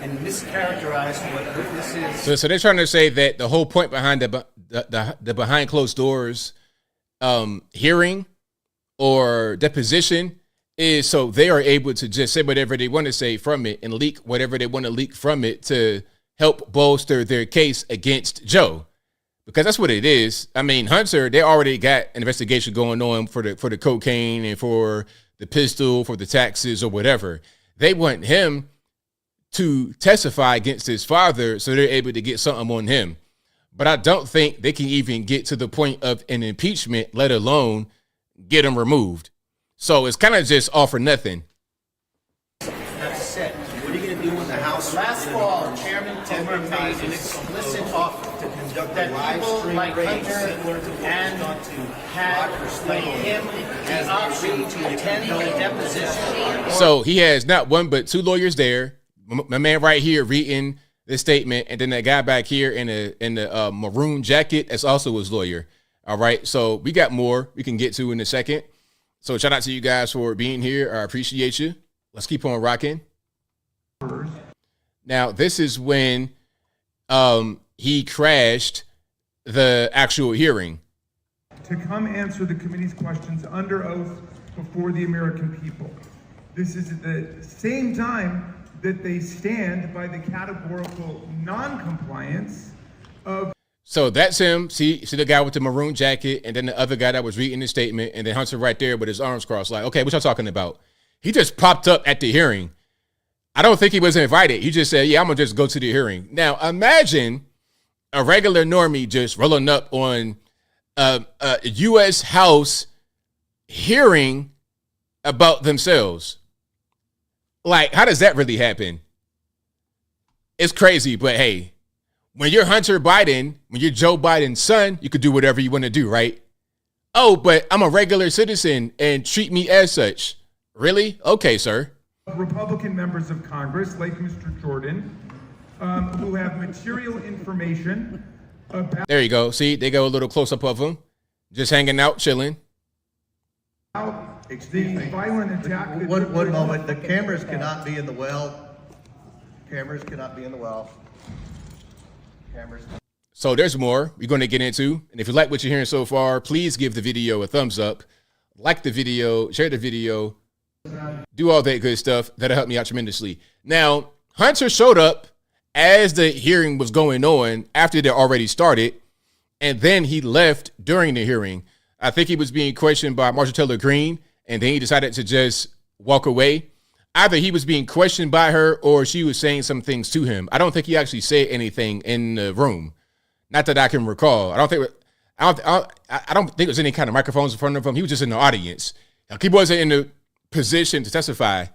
and mischaracterize what witnesses. So they're trying to say that the whole point behind the behind closed doors hearing or deposition is so they are able to just say whatever they want to say from it and leak whatever they want to leak from it to help bolster their case against Joe, because that's what it is. I mean, Hunter, they already got an investigation going on for the cocaine and for the pistol, for the taxes or whatever. They want him to testify against his father so they're able to get something on him. But I don't think they can even get to the point of an impeachment, let alone get him removed. So it's kind of just all for nothing. That's said. What are you going to do when the House? Last fall, Chairman Comer made an explicit offer to conduct that people like Hunter and had like him the option to attend the deposition. So he has not one but 2 lawyers there. My man right here reading this statement, and then that guy back here in the maroon jacket that's also his lawyer. All right, so we got more we can get to in a second. So shout out to you guys for being here. I appreciate you. Let's keep on rocking. Now, this is when he crashed the actual hearing. To come answer the committee's questions under oath before the American people. This is at the same time that they stand by the categorical non-compliance of. So that's him. See the guy with the maroon jacket, and then the other guy that was reading his statement, and then Hunter right there with his arms crossed. Like, okay, what y'all talking about? He just popped up at the hearing. I don't think he was invited. He just said, yeah, I'm going to just go to the hearing. Now, imagine a regular normie just rolling up on a U.S. House hearing about themselves. Like, how does that really happen? It's crazy, but hey, when you're Hunter Biden, when you're Joe Biden's son, you could do whatever you want to do, right? Oh, but I'm a regular citizen and treat me as such. Really? Okay, sir. Republican members of Congress, like Mr. Jordan, who have material information about... There you go. See, they go a little close-up of him. Just hanging out, chilling. The violent attack... One moment. The cameras cannot be in the well. Cameras cannot be in the well. Cameras... So there's more we're going to get into. And if you like what you're hearing so far, please give the video a thumbs up. Like the video, share the video, do all that good stuff. That'll help me out tremendously. Now, Hunter showed up as the hearing was going on after they already started, and then he left during the hearing. I think he was being questioned by Marjorie Taylor Greene, and then he decided to just walk away. Either he was being questioned by her or she was saying some things to him. I don't think he actually said anything in the room. Not that I can recall. I don't think there's any kind of microphones in front of him. He was just in the audience. Like, he wasn't in the position to testify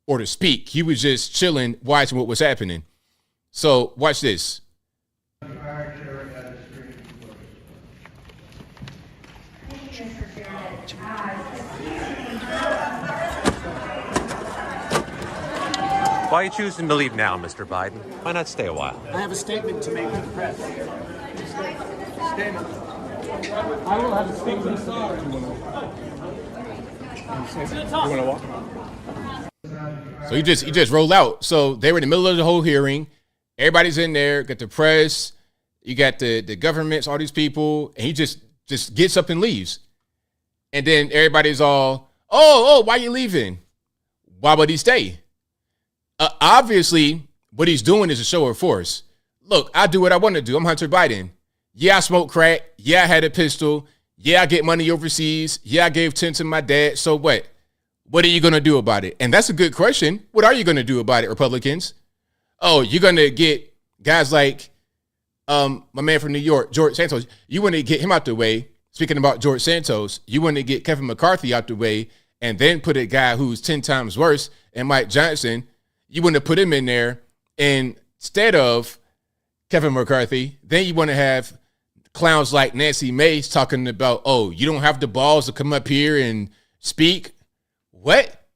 or to speak. He was just chilling, watching what was happening. So watch this. Why are you choosing to leave now, Mr. Biden? Why not stay a while? I have a statement to make to the press. Statement. I will have a statement. So he just rolled out. So they were in the middle of the whole hearing. Everybody's in there. Got the press. You got the governments, all these people, and he just gets up and leaves. And then everybody's all, oh, why are you leaving? Why would he stay? Obviously, what he's doing is a show of force. Look, I do what I want to do. I'm Hunter Biden. Yeah, I smoke crack. Yeah, I had a pistol. Yeah, I get money overseas. Yeah, I gave 10 to my dad. So what? What are you going to do about it? And that's a good question. What are you going to do about it, Republicans? Oh, you're going to get guys like my man from New York, George Santos. You want to get him out the way. Speaking about George Santos, you want to get Kevin McCarthy out the way and then put a guy who's 10 times worse, and Mike Johnson. You want to put him in there instead of Kevin McCarthy. Then you want to have clowns like Nancy Mace talking about, oh, you don't have the balls to come up here and speak. What?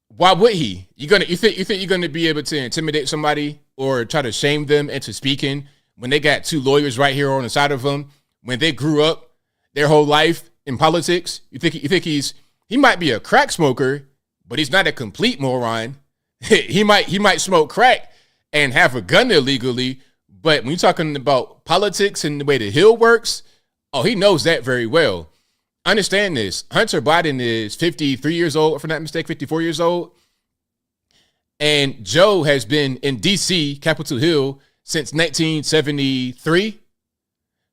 Why would he? You think you're gonna be able to intimidate somebody or try to shame them into speaking when they got two lawyers right here on the side of them, when they grew up their whole life in politics? You think he might be a crack smoker, but he's not a complete moron. He might smoke crack and have a gun illegally, but when you're talking about politics and the way the Hill works, oh, he knows that very well. Understand this. Hunter Biden is 53 years old, if I'm not mistaken, 54 years old. And Joe has been in D.C., Capitol Hill, since 1973.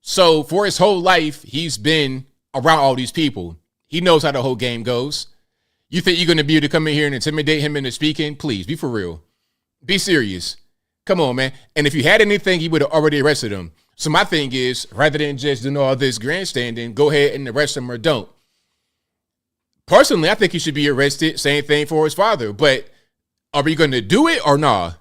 So for his whole life, he's been around all these people. He knows how the whole game goes. You think you're going to be able to come in here and intimidate him into speaking? Please, be for real. Be serious. Come on, man. And if you had anything, he would have already arrested him. So my thing is, rather than just doing all this grandstanding, go ahead and arrest him or don't. Personally, I think he should be arrested. Same thing for his father. But are we going to do it or not?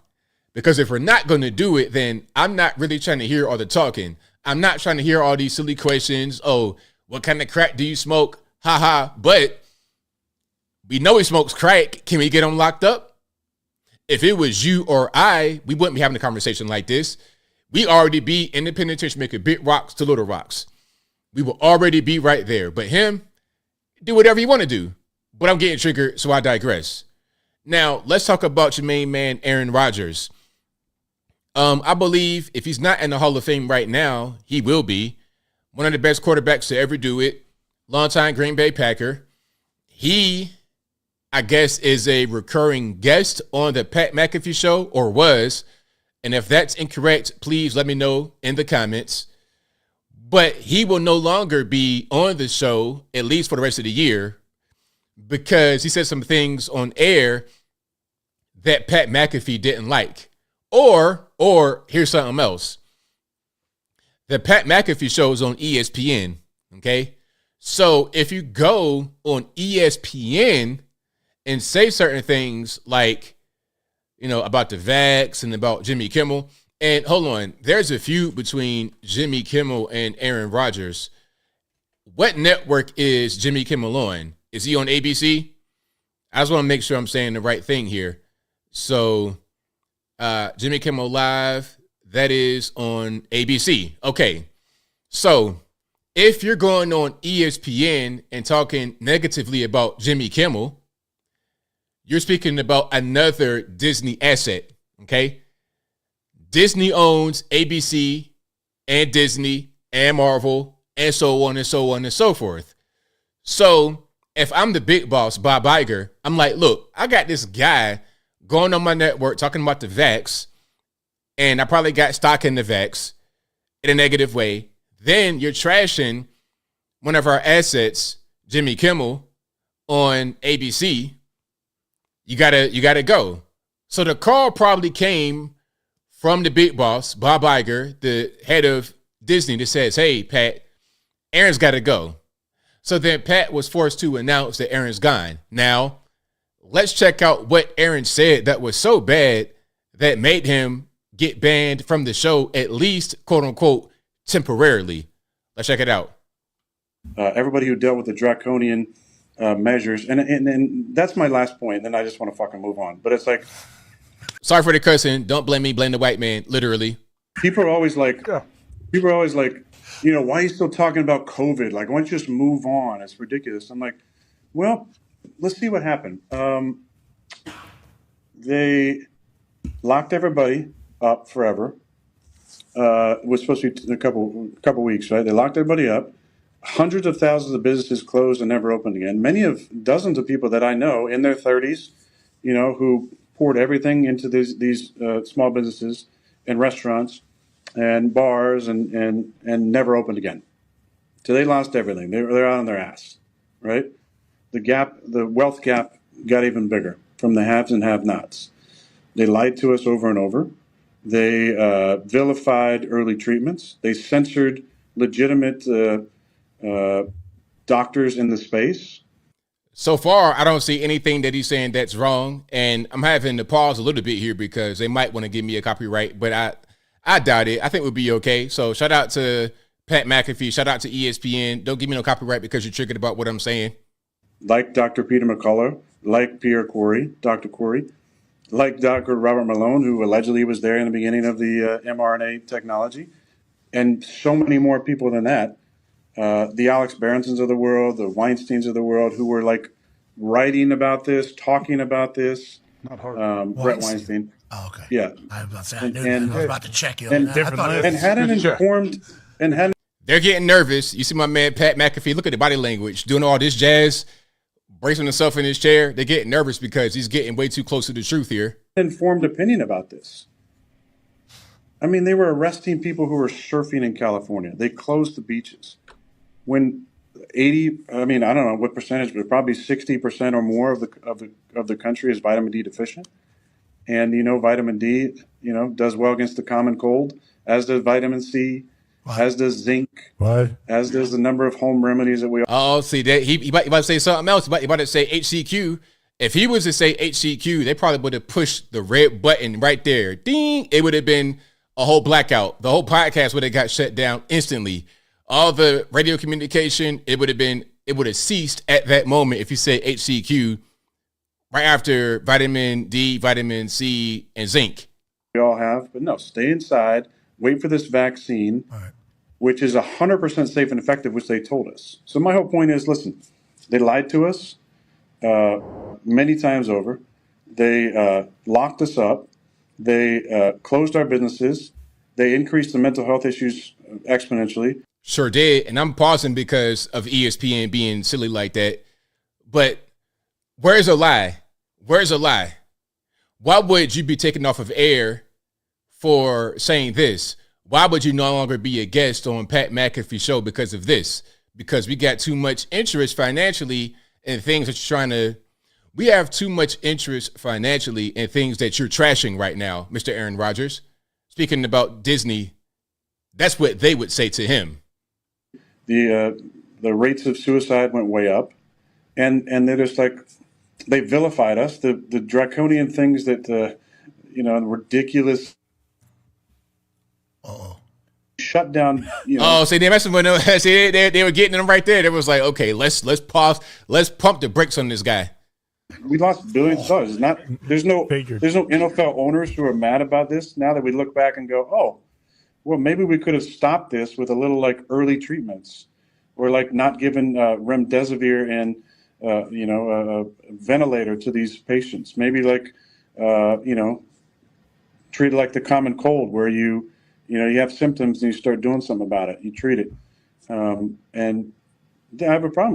Because if we're not going to do it, then I'm not really trying to hear all the talking. I'm not trying to hear all these silly questions. Oh, what kind of crack do you smoke? Ha ha. But we know he smokes crack. Can we get him locked up? If it was you or I, we wouldn't be having a conversation like this. We already be in the penitentiary making big rocks to little rocks. We will already be right there. But him, do whatever you want to do. But I'm getting triggered, so I digress. Now, let's talk about your main man, Aaron Rodgers. I believe if he's not in the Hall of Fame right now, he will be. One of the best quarterbacks to ever do it. Longtime Green Bay Packer. He, I guess, is a recurring guest on the Pat McAfee show, or was. And if that's incorrect, please let me know in the comments. But he will no longer be on the show, at least for the rest of the year, because he said some things on air that Pat McAfee didn't like. Or here's something else. The Pat McAfee show is on ESPN, okay? So if you go on ESPN and say certain things like, you know, about the vax and about Jimmy Kimmel, and hold on, there's a feud between Jimmy Kimmel and Aaron Rodgers. What network is Jimmy Kimmel on? Is he on ABC? I just want to make sure I'm saying the right thing here. So, Jimmy Kimmel Live, that is on ABC. Okay. So, if you're going on ESPN and talking negatively about Jimmy Kimmel, you're speaking about another Disney asset. Okay. Disney owns ABC and Disney and Marvel and so on and so on and so forth. So if I'm the big boss, Bob Iger, I'm like, look, I got this guy going on my network talking about the vax, and I probably got stock in the vax in a negative way. Then you're trashing one of our assets, Jimmy Kimmel, on ABC. You gotta go. So the call probably came from the big boss, Bob Iger, the head of Disney, that says, hey, Pat, Aaron's got to go. So then Pat was forced to announce that Aaron's gone. Now, let's check out what Aaron said that was so bad that made him get banned from the show, at least, quote unquote, temporarily. Let's check it out. Everybody who dealt with the draconian measures, and that's my last point, then I just want to fucking move on. But it's like, sorry for the cussing. Don't blame me. Blame the white man. Literally. People are always like, you know, why are you still talking about COVID? Like, why don't you just move on? It's ridiculous. I'm like, well, let's see what happened. They locked everybody up forever. It was supposed to be a couple weeks, right? They locked everybody up. Hundreds of thousands of businesses closed and never opened again. Many of dozens of people that I know in their 30s, you know, who poured everything into these small businesses and restaurants and bars and never opened again. So they lost everything. They're out on their ass, right? The wealth gap got even bigger from the haves and have-nots. They lied to us over and over. They vilified early treatments. They censored legitimate doctors in the space. So far, I don't see anything that he's saying that's wrong. And I'm having to pause a little bit here because they might want to give me a copyright, but I doubt it. I think we'll be okay. So shout out to Pat McAfee. Shout out to ESPN. Don't give me no copyright because you're triggered about what I'm saying. Like Dr. Peter McCullough, like Pierre Corey, Dr. Corey, like Dr. Robert Malone, who allegedly was there in the beginning of the mRNA technology, and so many more people than that. The Alex Berensons of the world, the Weinsteins of the world, who were like writing about this, talking about this. Not hard. Brett Weinstein. Oh, okay. Yeah. I was about to say, I was about to check you. They're getting nervous. You see my man Pat McAfee. Look at the body language, doing all this jazz, bracing himself in his chair. They're getting nervous because he's getting way too close to the truth here. Informed opinion about this. I mean, they were arresting people who were surfing in California. They closed the beaches. When I don't know what percentage, but probably 60% or more of the country is vitamin D deficient. And, you know, vitamin D, you know, does well against the common cold, as does vitamin C, as does zinc, as does the number of home remedies that we. Oh, see that he about to say something else. He about to say HCQ. If he was to say HCQ, they probably would have pushed the red button right there. Ding! It would have been a whole blackout. The whole podcast would have got shut down instantly. All the radio communication, it would have ceased at that moment if you say HCQ right after vitamin D, vitamin C, and zinc. We all have, but no, stay inside, wait for this vaccine, which is 100% safe and effective, which they told us. So my whole point is, listen, they lied to us many times over. They locked us up. They closed our businesses. They increased the mental health issues exponentially. Sure did. And I'm pausing because of ESPN being silly like that. But where's a lie? Where's a lie? Why would you be taken off of air for saying this? Why would you no longer be a guest on Pat McAfee's show because of this? Because we got too much interest financially in things that you're trying to. We have too much interest financially in things that you're trashing right now, Mr. Aaron Rodgers. Speaking about Disney, that's what they would say to him. The rates of suicide went way up, and they're just like, they vilified us. The draconian things that ridiculous. Shut down. You know. Oh, see, they messing with them. See, they were getting them right there. They was like, okay, let's pause, let's pump the brakes on this guy. We lost billions of dollars. It's not, there's no NFL owners who are mad about this now that we look back and go, oh, well, maybe we could have stopped this with a little like early treatments, or like not giving remdesivir and a ventilator to these patients. Maybe like treat it like the common cold, where you have symptoms and you start doing something about it. You treat it, and yeah, I have a problem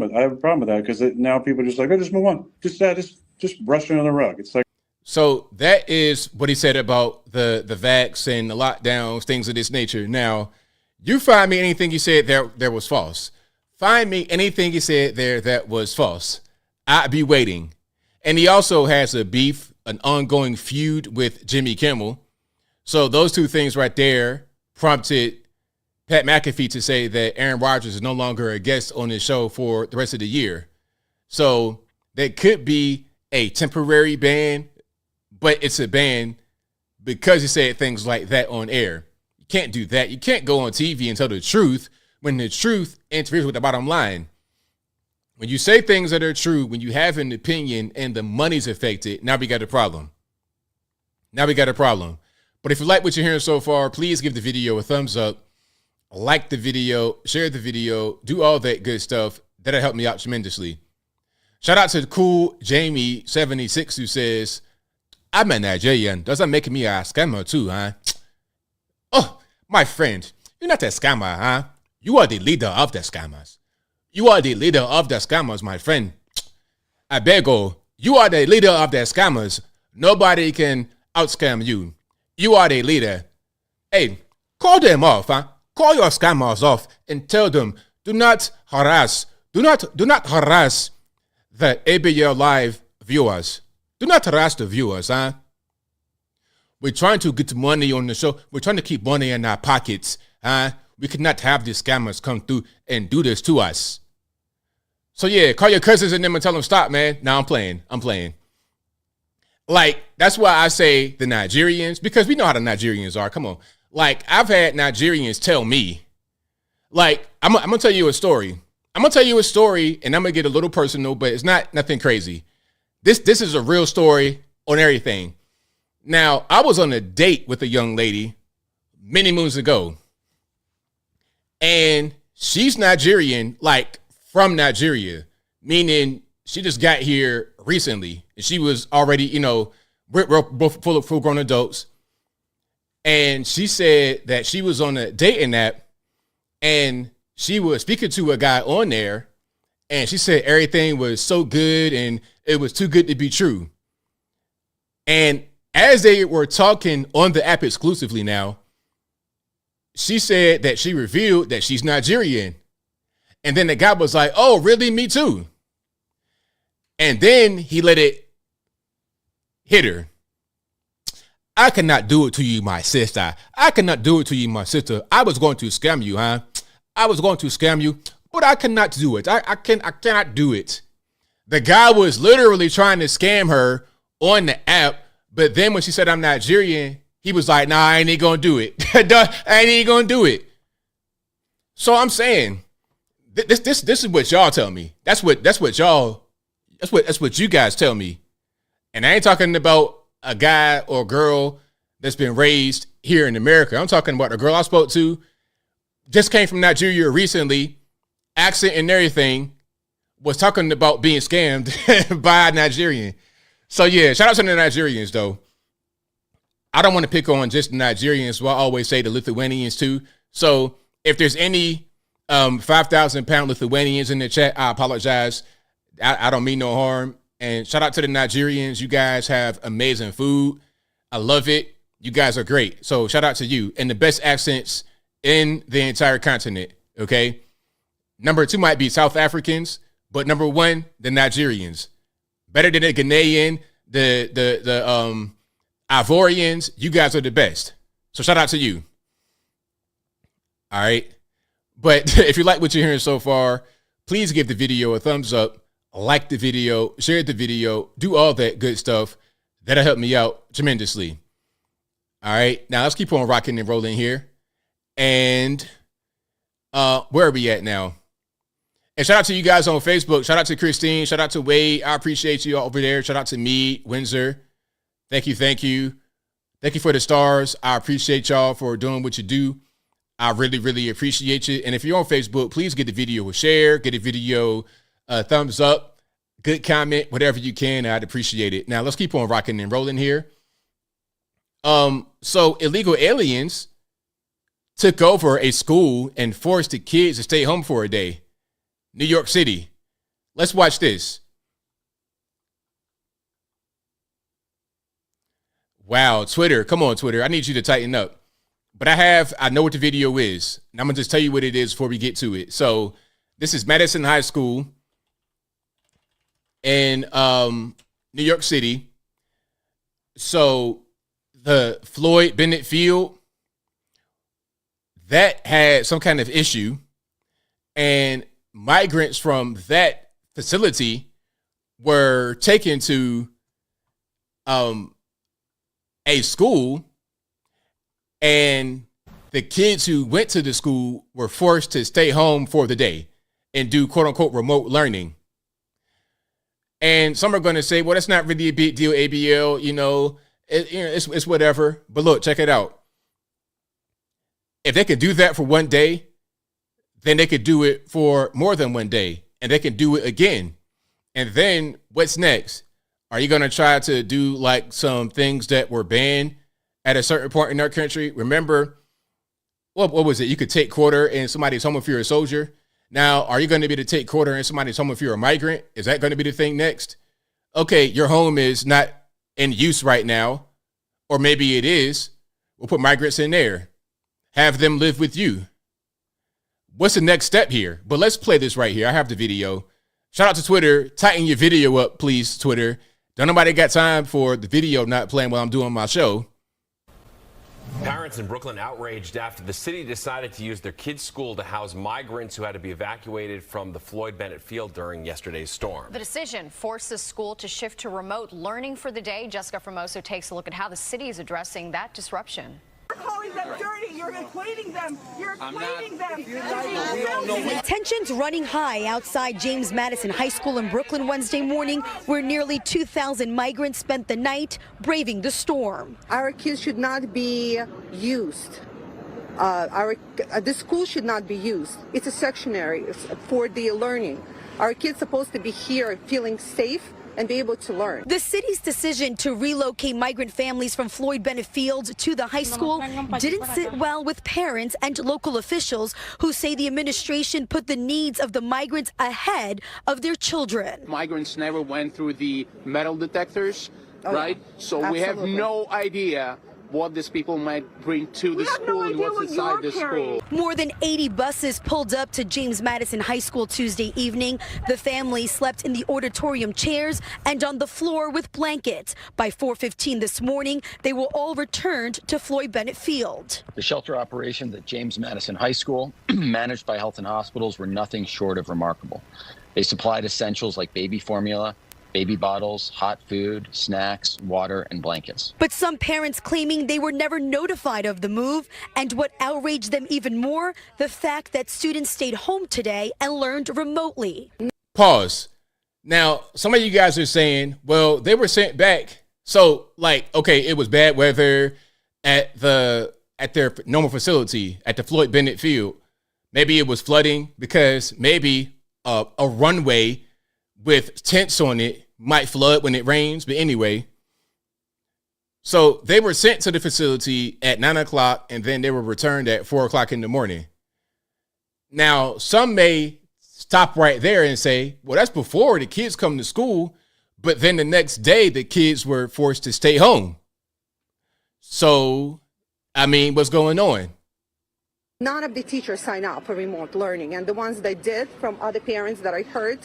with that because now people are just like, oh, just move on, just brush it on the rug. It's like. So that is what he said about the vax and the lockdowns, things of this nature. Now, you find me anything he said there was false. Find me anything he said there that was false. I'd be waiting. And he also has a beef, an ongoing feud with Jimmy Kimmel. So those two things right there prompted Pat McAfee to say that Aaron Rodgers is no longer a guest on his show for the rest of the year. So there could be a temporary ban, but it's a ban because he said things like that on air. You can't do that. You can't go on TV and tell the truth when the truth interferes with the bottom line. When you say things that are true, when you have an opinion and the money's affected, now we got a problem. But if you like what you're hearing so far, please give the video a thumbs up, like the video, share the video, do all that good stuff. That'll help me out tremendously. Shout out to Cool Jamie76 who says, I'm a Nigerian. Does that make me a scammer too, huh? Oh, my friend, you're not a scammer, huh? You are the leader of the scammers. My friend. I beg you are the leader of the scammers. Nobody can outscam you. You are the leader. Hey, call them off, huh? Call your scammers off and tell them, do not harass the ABL Live viewers. Do not harass the viewers, huh? We're trying to get money on the show. We're trying to keep money in our pockets, huh? We cannot have these scammers come through and do this to us. So yeah, call your cousins and them and tell them stop, man. Now I'm playing. Like, that's why I say the Nigerians, because we know how the Nigerians are. Come on. Like, I've had Nigerians tell me, like, I'm going to tell you a story. And I'm going to get a little personal, but it's nothing crazy. This is a real story on everything. Now, I was on a date with a young lady many moons ago. And she's Nigerian, like from Nigeria, meaning she just got here recently. And she was already, we're both full grown adults. And she said that she was on a dating app and she was speaking to a guy on there. And she said everything was so good and it was too good to be true. And as they were talking on the app exclusively now, she said that she revealed that she's Nigerian. And then the guy was like, oh, really? Me too. And then he let it hit her. I cannot do it to you, my sister. I was going to scam you, huh? But I cannot do it. I cannot do it. The guy was literally trying to scam her on the app. But then when she said I'm Nigerian, he was like, nah, I ain't gonna do it. So I'm saying, this is what y'all tell me. That's what you guys tell me. And I ain't talking about a guy or girl that's been raised here in America. I'm talking about a girl I spoke to, just came from Nigeria recently, accent and everything, was talking about being scammed by a Nigerian. So yeah, shout out to the Nigerians though. I don't want to pick on just the Nigerians. Well, I always say the Lithuanians too. So if there's any 5,000-pound Lithuanians in the chat, I apologize. I don't mean no harm. And shout out to the Nigerians. You guys have amazing food. I love it. You guys are great. So shout out to you. And the best accents in the entire continent, okay? Number 2 might be South Africans, but number 1, the Nigerians. Better than the Ghanaian, the Ivorians. You guys are the best. So shout out to you. All right. But if you like what you're hearing so far, please give the video a thumbs up, like the video, share the video, do all that good stuff. That'll help me out tremendously. All right. Now let's keep on rocking and rolling here. And where are we at now? And shout out to you guys on Facebook. Shout out to Christine. Shout out to Wade. I appreciate you all over there. Shout out to me, Windsor. Thank you. Thank you. Thank you for the stars. I appreciate y'all for doing what you do. I really, really appreciate you. And if you're on Facebook, please get the video a share, get the video a thumbs up, good comment, whatever you can. I'd appreciate it. Now let's keep on rocking and rolling here. So illegal aliens took over a school and forced the kids to stay home for a day. New York City. Let's watch this. Wow, Twitter. Come on, Twitter. I need you to tighten up. But I know what the video is. And I'm going to just tell you what it is before we get to it. So this is Madison High School in New York City. So the Floyd Bennett Field, that had some kind of issue. And migrants from that facility were taken to a school, and the kids who went to the school were forced to stay home for the day and do quote unquote remote learning. And some are going to say, well, that's not really a big deal, ABL, it's whatever. But look, check it out. If they could do that for one day, then they could do it for more than one day, and they can do it again. And then what's next? Are you going to try to do like some things that were banned at a certain point in our country? Remember, what was it? You could take quarter in somebody's home if you're a soldier. Now, are you going to be able to take quarter in somebody's home if you're a migrant? Is that going to be the thing next? Okay, your home is not in use right now, or maybe it is. We'll put migrants in there. Have them live with you. What's the next step here? But let's play this right here. I have the video. Shout out to Twitter. Tighten your video up, please, Twitter. Don't nobody got time for the video not playing while I'm doing my show. Parents in Brooklyn outraged after the city decided to use their kids' school to house migrants who had to be evacuated from the Floyd Bennett Field during yesterday's storm. The decision forced the school to shift to remote learning for the day. Jessica Formoso takes a look at how the city is addressing that disruption. You're calling them dirty. You're equating them. You're equating them. Tensions running high outside James Madison High School in Brooklyn Wednesday morning, where nearly 2,000 migrants spent the night braving the storm. Our kids should not be used. The school should not be used. It's a sectionary for the learning. Our kids supposed to be here feeling safe and be able to learn. The city's decision to relocate migrant families from Floyd Bennett Field to the high school didn't sit well with parents and local officials who say the administration put the needs of the migrants ahead of their children. Migrants never went through the metal detectors, right? So absolutely. We have no idea what these people might bring to the school and what's inside the school. More than 80 buses pulled up to James Madison High School Tuesday evening. The family slept in the auditorium chairs and on the floor with blankets. By 4:15 this morning, they were all returned to Floyd Bennett Field. The shelter operations at James Madison High School, managed by Health and Hospitals, were nothing short of remarkable. They supplied essentials like baby formula, baby bottles, hot food, snacks, water, and blankets. But some parents claiming they were never notified of the move, and what outraged them even more, the fact that students stayed home today and learned remotely. Pause. Now, some of you guys are saying, well, they were sent back. So, like, okay, it was bad weather at their normal facility at the Floyd Bennett Field. Maybe it was flooding because maybe a runway with tents on it might flood when it rains. But anyway, so they were sent to the facility at 9 o'clock and then they were returned at 4 o'clock in the morning. Now, some may stop right there and say, well, that's before the kids come to school. But then the next day, the kids were forced to stay home. So, I mean, what's going on? None of the teachers sign up for remote learning, and the ones that did, from other parents that I heard,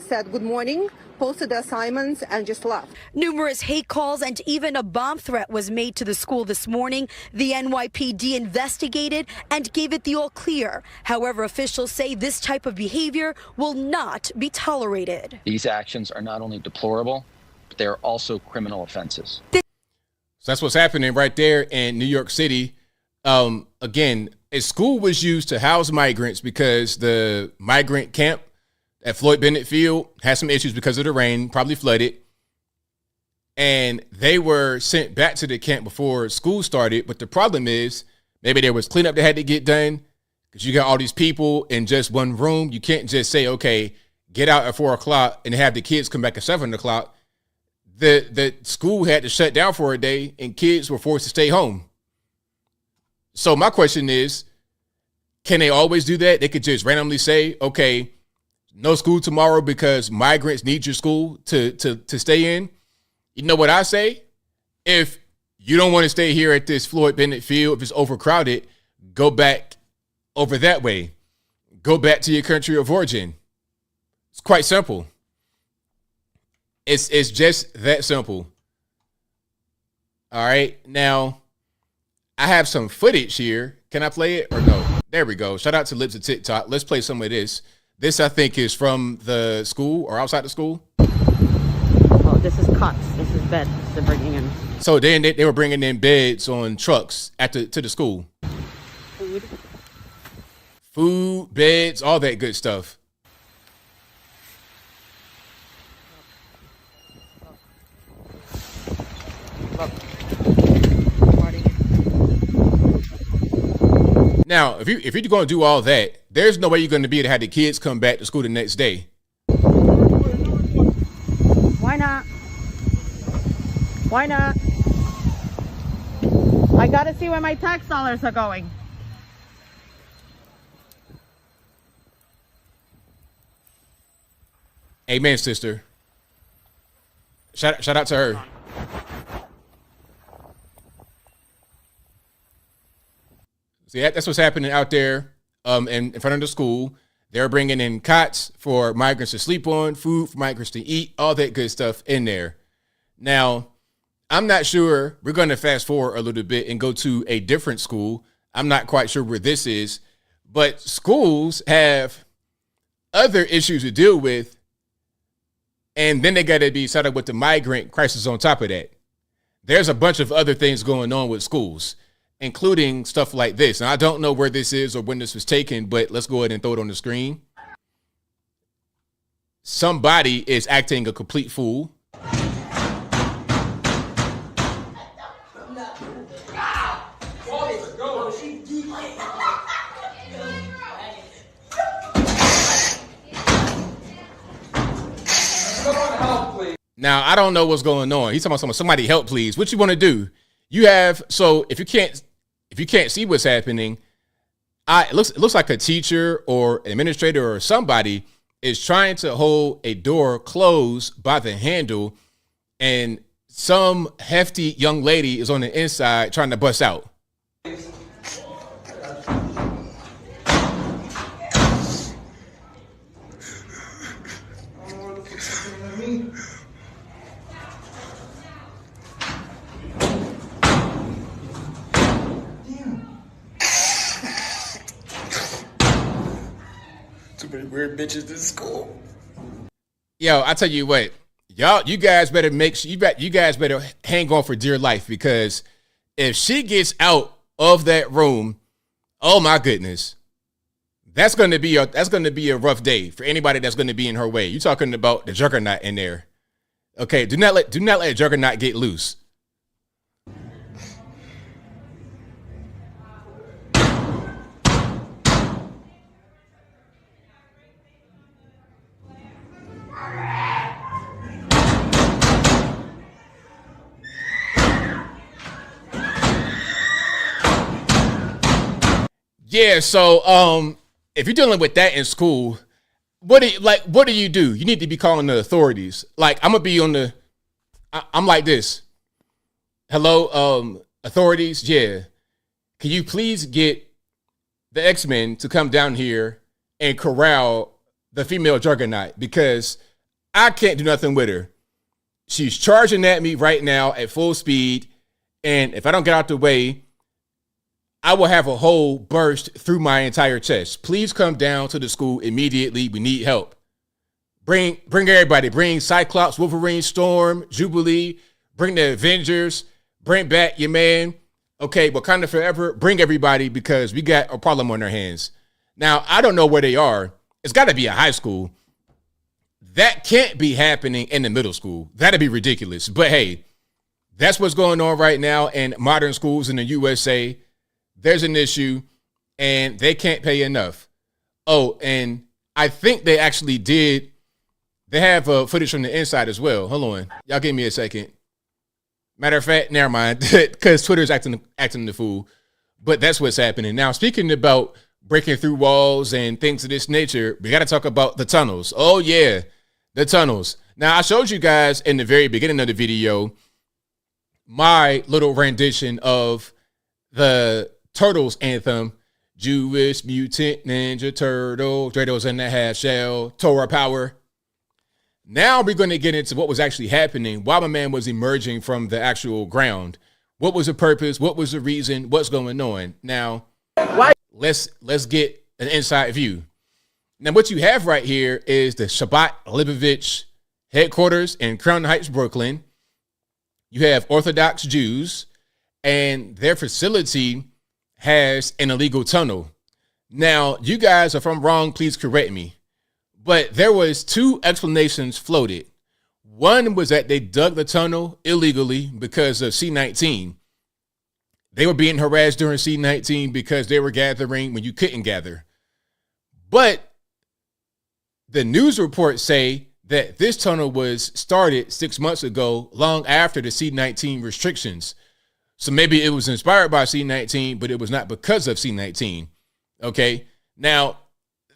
said good morning, posted the assignments, and just left. Numerous hate calls and even a bomb threat was made to the school this morning. The NYPD investigated and gave it the all clear. However, officials say this type of behavior will not be tolerated. These actions are not only deplorable, but they are also criminal offenses. So that's what's happening right there in New York City. Again, a school was used to house migrants because the migrant camp at Floyd Bennett Field, had some issues because of the rain, probably flooded. And they were sent back to the camp before school started. But the problem is maybe there was cleanup that had to get done because you got all these people in just one room. You can't just say, okay, get out at 4 o'clock and have the kids come back at 7 o'clock. The school had to shut down for a day and kids were forced to stay home. So my question is, can they always do that? They could just randomly say, okay, no school tomorrow because migrants need your school to stay in. You know what I say? If you don't want to stay here at this Floyd Bennett Field, if it's overcrowded, go back over that way. Go back to your country of origin. It's quite simple. It's just that simple. All right. Now, I have some footage here. Can I play it or no? There we go. Shout out to Lips of TikTok. Let's play some of this. This, I think, is from the school or outside the school. Oh, this is cots. This is beds they're bringing in. So then they were bringing in beds on trucks to the school. Food, beds, all that good stuff. Now, if you're going to do all that, there's no way you're going to be able to have the kids come back to school the next day. Why not? Why not? I got to see where my tax dollars are going. Amen, sister. Shout out to her. See, that's what's happening out there in front of the school. They're bringing in cots for migrants to sleep on, food for migrants to eat, all that good stuff in there. Now, I'm not sure. We're going to fast forward a little bit and go to a different school. I'm not quite sure where this is, but schools have other issues to deal with, and then they got to be set up with the migrant crisis on top of that. There's a bunch of other things going on with schools, including stuff like this. And I don't know where this is or when this was taken, but let's go ahead and throw it on the screen. Somebody is acting a complete fool. Now, I don't know what's going on. He's talking about somebody help, please. What you want to do? You have, so if you can't see what's happening, it looks like a teacher or an administrator or somebody is trying to hold a door closed by the handle, and some hefty young lady is on the inside trying to bust out. Weird bitches in school. Yo, I tell you what, you guys better you guys better hang on for dear life, because if she gets out of that room, oh my goodness, that's gonna be a rough day for anybody that's gonna be in her way. You're talking about the juggernaut in there. Okay, do not let a juggernaut get loose. Yeah, so if you're dealing with that in school, what do you do? You need to be calling the authorities. Like, I'm gonna be I'm like this. Hello, authorities, yeah. Can you please get the X-Men to come down here and corral the female juggernaut, because I can't do nothing with her. She's charging at me right now at full speed, and if I don't get out the way, I will have a hole burst through my entire chest. Please come down to the school immediately. We need help. Bring everybody. Bring Cyclops, Wolverine, Storm, Jubilee. Bring the Avengers. Bring back your man. Okay, Wakanda Forever. Bring everybody, because we got a problem on our hands. Now, I don't know where they are. It's got to be a high school. That can't be happening in the middle school. That'd be ridiculous. But hey, that's what's going on right now in modern schools in the USA. There's an issue and they can't pay enough. Oh, and I think they actually did. They have footage from the inside as well. Hold on. Y'all give me a second. Matter of fact, never mind, because Twitter's acting the fool. But that's what's happening. Now, speaking about breaking through walls and things of this nature, we got to talk about the tunnels. Oh, yeah, the tunnels. Now, I showed you guys in the very beginning of the video my little rendition of the Turtles anthem. Jewish mutant ninja turtle, Drados in the half shell, Torah power. Now we're going to get into what was actually happening while my man was emerging from the actual ground. What was the purpose? What was the reason? What's going on? Now, let's get an inside view. Now, what you have right here is the Shabbat Leibovitch headquarters in Crown Heights, Brooklyn. You have Orthodox Jews, and their facility has an illegal tunnel. Now, you guys, if I'm wrong, please correct me. But there was two explanations floated. One was that they dug the tunnel illegally because of C-19. They were being harassed during C-19 because they were gathering when you couldn't gather. But the news reports say that this tunnel was started 6 months ago, long after the C-19 restrictions. So maybe it was inspired by C-19, but it was not because of C-19. Okay. Now,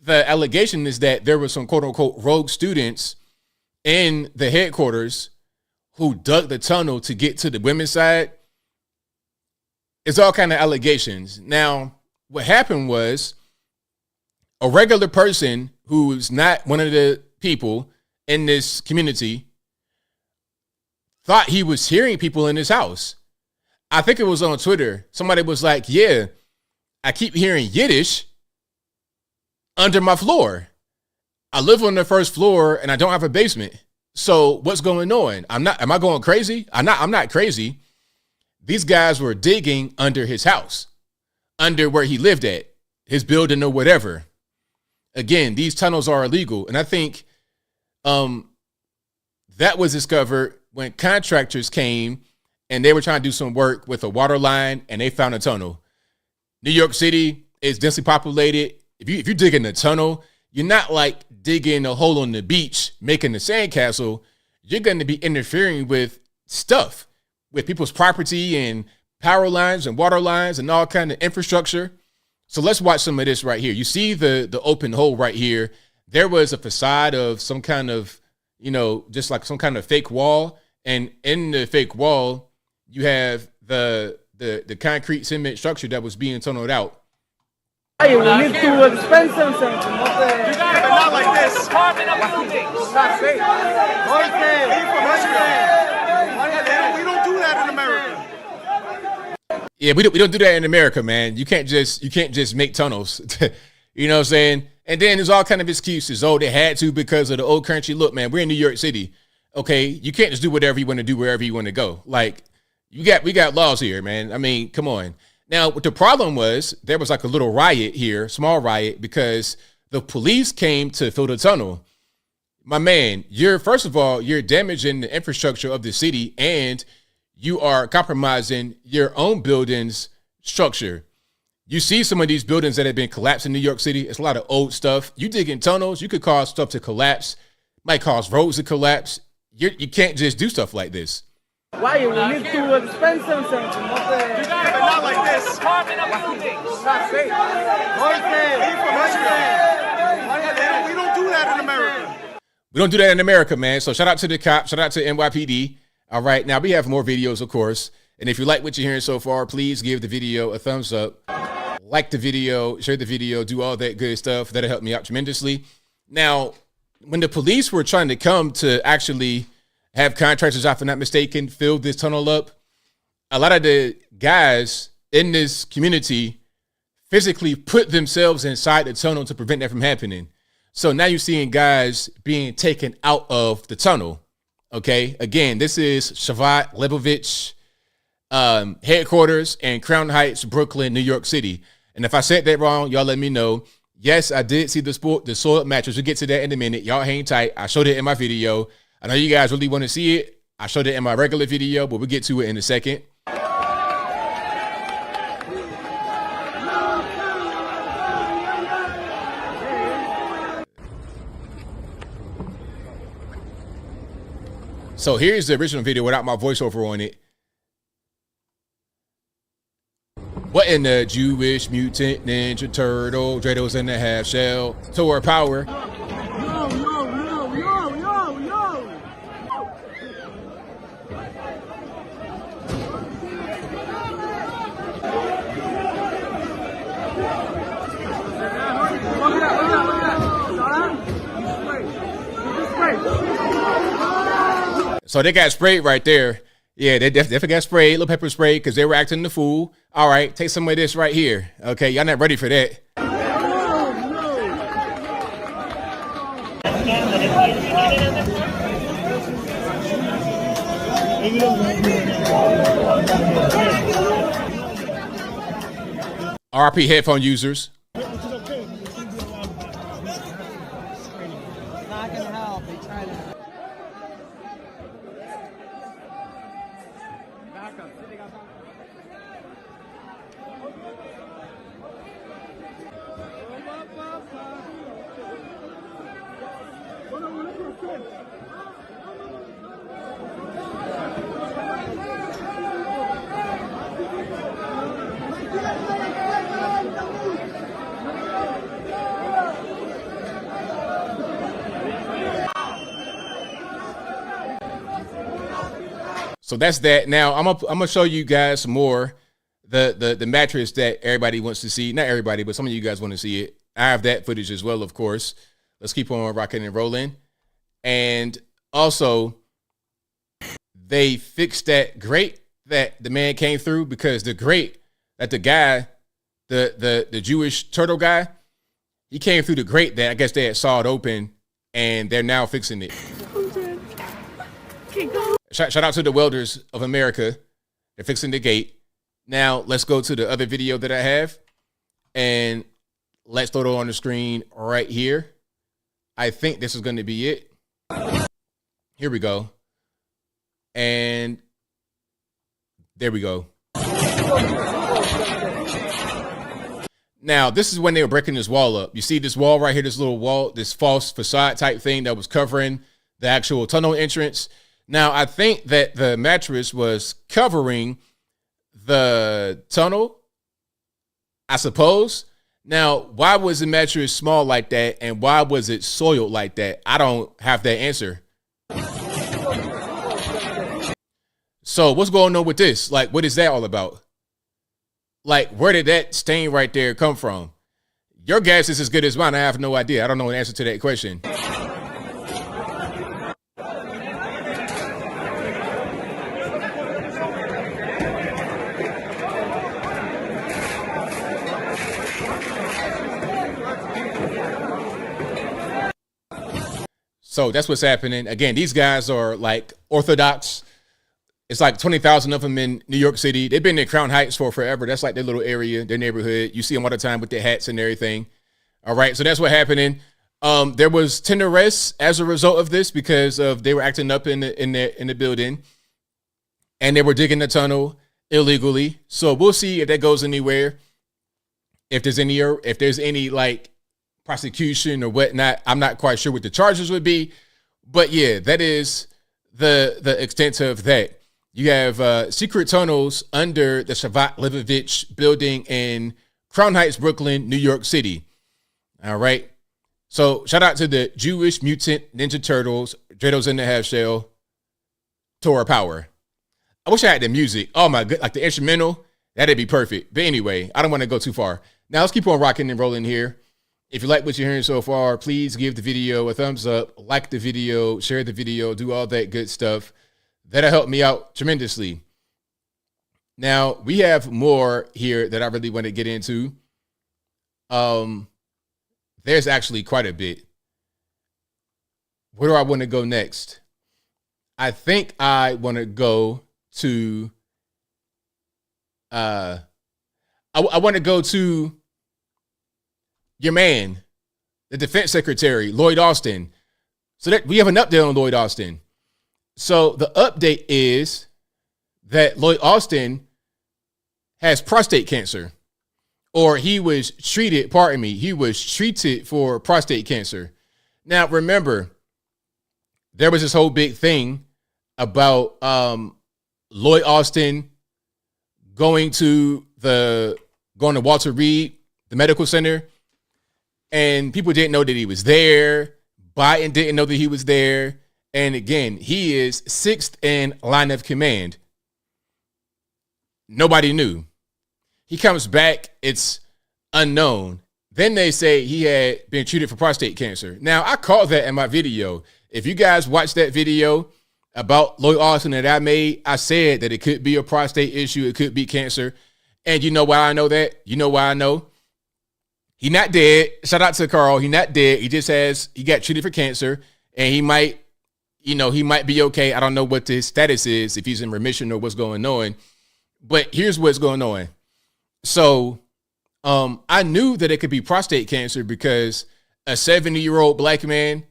the allegation is that there were some quote unquote rogue students in the headquarters who dug the tunnel to get to the women's side. It's all kind of allegations. Now, what happened was a regular person who's not one of the people in this community thought he was hearing people in his house. I think it was on Twitter. Somebody was like, yeah, I keep hearing Yiddish under my floor. I live on the first floor and I don't have a basement. So what's going on? Am I going crazy? I'm not crazy. These guys were digging under his house, under where he lived at, his building or whatever. Again, these tunnels are illegal. And I think that was discovered when contractors came and they were trying to do some work with a water line and they found a tunnel. New York City is densely populated. If you dig in a tunnel, you're not like digging a hole on the beach, making a sandcastle. You're going to be interfering with stuff, with people's property and power lines and water lines and all kind of infrastructure. So let's watch some of this right here. You see the open hole right here. There was a facade of some kind of, just like some kind of fake wall. And in the fake wall, you have the concrete cement structure that was being tunneled out. Hey, we need to expand something. Not like this. Apartment of buildings. Not safe. We don't do that in America. Yeah, we don't do that in America, man. You can't just make tunnels. You know what I'm saying? And then there's all kind of excuses. Oh, they had to because of the old country. Look, man, we're in New York City. Okay, you can't just do whatever you want to do wherever you want to go. Like, we got laws here, man. I mean, come on. Now, what the problem was, there was like a little riot here, small riot, because the police came to fill the tunnel. My man, first of all, you're damaging the infrastructure of the city and you are compromising your own building's structure. You see some of these buildings that have been collapsed in New York City. It's a lot of old stuff. You dig in tunnels, you could cause stuff to collapse, might cause roads to collapse. You can't just do stuff like this. Why? We need to expand something. Not like this. Apartment of buildings. Not safe. We don't do that in America. We don't do that in America, man. So shout out to the cops. Shout out to NYPD. All right. Now, we have more videos, of course. And if you like what you're hearing so far, please give the video a thumbs up. Like the video, share the video, do all that good stuff. That'll help me out tremendously. Now, when the police were trying to come to actually have contractors, if I'm not mistaken, fill this tunnel up, a lot of the guys in this community physically put themselves inside the tunnel to prevent that from happening. So now you're seeing guys being taken out of the tunnel. Okay. Again, this is Shabbat Leibovitch headquarters in Crown Heights, Brooklyn, New York City. And if I said that wrong, y'all let me know. Yes, I did see the soiled mattress. We'll get to that in a minute. Y'all hang tight. I showed it in my video. I know you guys really want to see it. I showed it in my regular video, but we'll get to it in a second. So here's the original video without my voiceover on it. What in the Jewish mutant ninja turtle, dreidels in the half shell, Tower power. So they got sprayed right there. Yeah, they definitely got sprayed, little pepper spray, because they were acting the fool. All right, take some of this right here. Okay, y'all not ready for that. RP headphone users. So that's that. Now I'm gonna show you guys some more the mattress that everybody wants to see. Not everybody, but some of you guys want to see it. I have that footage as well, of course. Let's keep on rocking and rolling. And also, they fixed that grate that the man came through, because the grate that the guy, the Jewish turtle guy, he came through the grate that I guess they had sawed open, and they're now fixing it. Shout out to the welders of America. They're fixing the gate. Now let's go to the other video that I have, and let's throw it on the screen right here. I think this is going to be it. Here we go. And there we go. Now, this is when they were breaking this wall up. You see this wall right here, this little wall, this false facade type thing that was covering the actual tunnel entrance. Now, I think that the mattress was covering the tunnel, I suppose. Now, why was the mattress small like that, and why was it soiled like that? I don't have that answer. So what's going on with this? Like, what is that all about? Like, where did that stain right there come from? Your guess is as good as mine. I have no idea. I don't know the answer to that question. So that's what's happening. Again, these guys are like Orthodox. It's like 20,000 of them in New York City. They've been in Crown Heights for forever. That's like their little area, their neighborhood. You see them all the time with their hats and everything. All right, so that's what's happening. There was 10 arrests as a result of this, because of they were acting up in the building, and they were digging the tunnel illegally. So we'll see if that goes anywhere. If there's any like prosecution or whatnot. I'm not quite sure what the charges would be, but yeah, that is the extent of that. You have secret tunnels under the Shabbat Levovich building in Crown Heights, Brooklyn, New York City. All right. So shout out to the Jewish Mutant Ninja Turtles, dreidels in the half shell, Torah power. I wish I had the music. Oh my god, like the instrumental, that'd be perfect. But anyway, I don't want to go too far. Now let's keep on rocking and rolling here. If you like what you're hearing so far, please give the video a thumbs up, like the video, share the video, do all that good stuff. That'll help me out tremendously. Now, we have more here that I really want to get into. There's actually quite a bit. Where do I want to go next? I think I want to go to I want to go to your man, the defense secretary, Lloyd Austin. So that we have an update on Lloyd Austin. So the update is that Lloyd Austin has prostate cancer, or he was treated for prostate cancer. Now, remember, there was this whole big thing about Lloyd Austin going to Walter Reed, the medical center, and people didn't know that he was there. Biden didn't know that he was there. And again, he is sixth in line of command. Nobody knew. He comes back, it's unknown. Then they say he had been treated for prostate cancer. Now, I called that in my video. If you guys watched that video about Lloyd Austin that I made, I said that it could be a prostate issue, it could be cancer. And you know why I know that? You know why I know? He not dead. Shout out to Carl. He not dead. He got treated for cancer, and he might be okay. I don't know what his status is, if he's in remission or what's going on. But here's what's going on. So I knew that it could be prostate cancer because a 70-year-old black man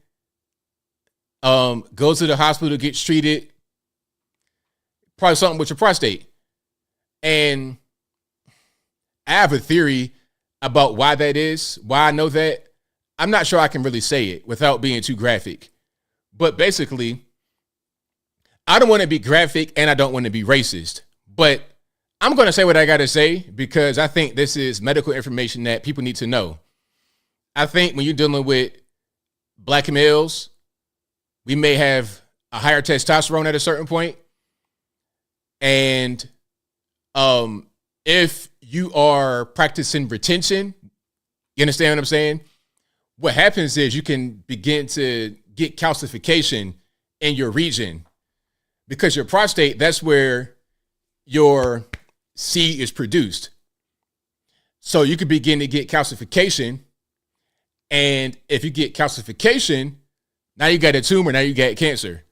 goes to the hospital, gets treated, probably something with your prostate. And I have a theory about why that is, why I know that. I'm not sure I can really say it without being too graphic. But basically, I don't want to be graphic and I don't want to be racist. But I'm going to say what I got to say because I think this is medical information that people need to know. I think when you're dealing with black males, we may have a higher testosterone at a certain point. And if you are practicing retention, you understand what I'm saying? What happens is you can begin to get calcification in your region because your prostate, that's where your seed is produced. So you could begin to get calcification. And if you get calcification, now you got a tumor, now you got cancer.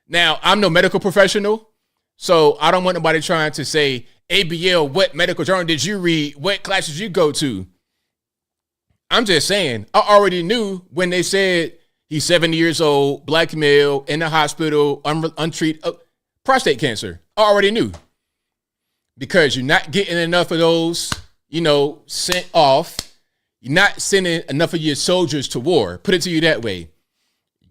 Now, I'm no medical professional, so I don't want nobody trying to say, ABL, what medical journal did you read? What classes you go to? I'm just saying, I already knew when they said he's 70 years old, black male, in the hospital, untreated, prostate cancer. I already knew. Because you're not getting enough of those, sent off. You're not sending enough of your soldiers to war. Put it to you that way.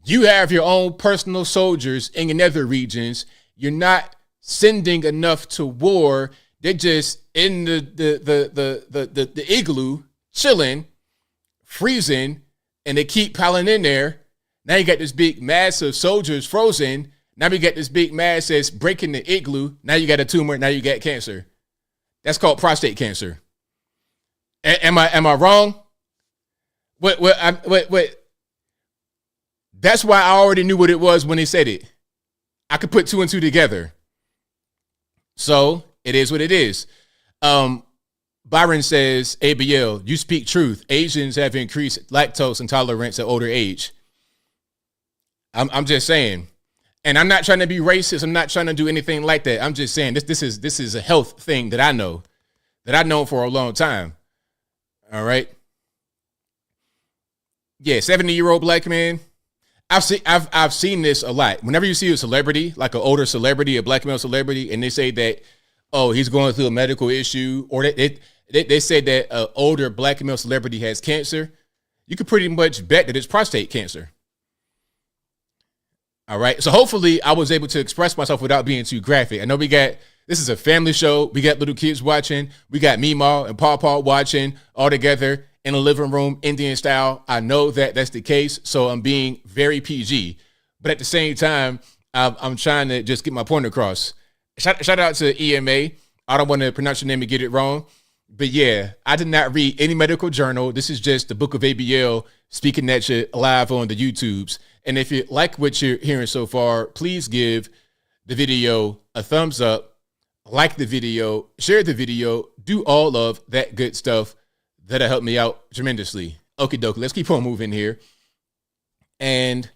You have your own personal soldiers in your nether regions. You're not sending enough to war. They're just in the igloo, chilling, freezing, and they keep piling in there. Now you got this big mass of soldiers frozen. Now we got this big mass that's breaking the igloo. Now you got a tumor. Now you got cancer. That's called prostate cancer. Am I wrong? What? That's why I already knew what it was when they said it. I could put two and two together. So it is what it is. Byron says, ABL, you speak truth. Asians have increased lactose intolerance at older age. I'm just saying. And I'm not trying to be racist. I'm not trying to do anything like that. I'm just saying this is a health thing that I know, that I've known for a long time. All right. Yeah, 70-year-old black man. I've seen this a lot. Whenever you see a celebrity, like an older celebrity, a black male celebrity, and they say that, oh, he's going through a medical issue, or they say that an older black male celebrity has cancer, you could pretty much bet that it's prostate cancer. All right. So hopefully I was able to express myself without being too graphic. I know this is a family show. We got little kids watching. We got Meemaw and Paw watching all together in a living room, Indian style. I know that that's the case. So I'm being very PG, but at the same time, I'm trying to just get my point across. Shout out to EMA. I don't want to pronounce your name and get it wrong, but yeah, I did not read any medical journal. This is just the book of ABL speaking at you live on the YouTubes. And if you like what you're hearing so far, please give the video a thumbs up, like the video, share the video, do all of that good stuff. That'll help me out tremendously. Okie dokie, let's keep on moving here. And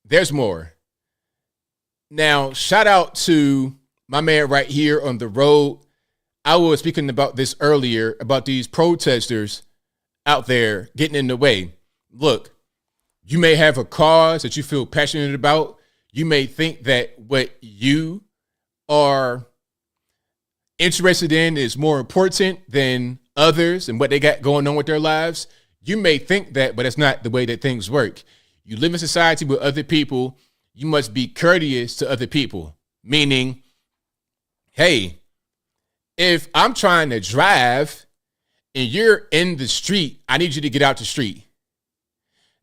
there's more. Now, shout out to my man right here on the road. I was speaking about this earlier about these protesters out there getting in the way. Look, you may have a cause that you feel passionate about. You may think that what you are interested in is more important than others and what they got going on with their lives. You may think that, but it's not the way that things work. You live in society with other people. You must be courteous to other people, meaning, hey, if I'm trying to drive and you're in the street, I need you to get out the street.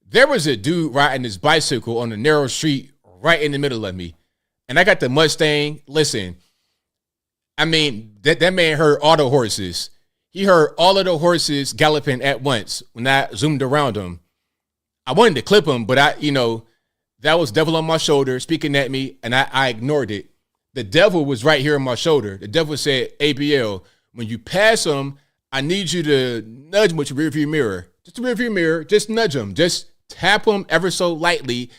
There was a dude riding his bicycle on a narrow street right in the middle of me. And I got the Mustang. Listen, I mean, that man heard all the horses. He heard all of the horses galloping at once when I zoomed around him. I wanted to clip him, but that was devil on my shoulder speaking at me, and I ignored it. The devil was right here on my shoulder. The devil said, ABL, when you pass him, I need you to nudge him with your rearview mirror. Just the rearview mirror, just nudge him. Just tap him ever so lightly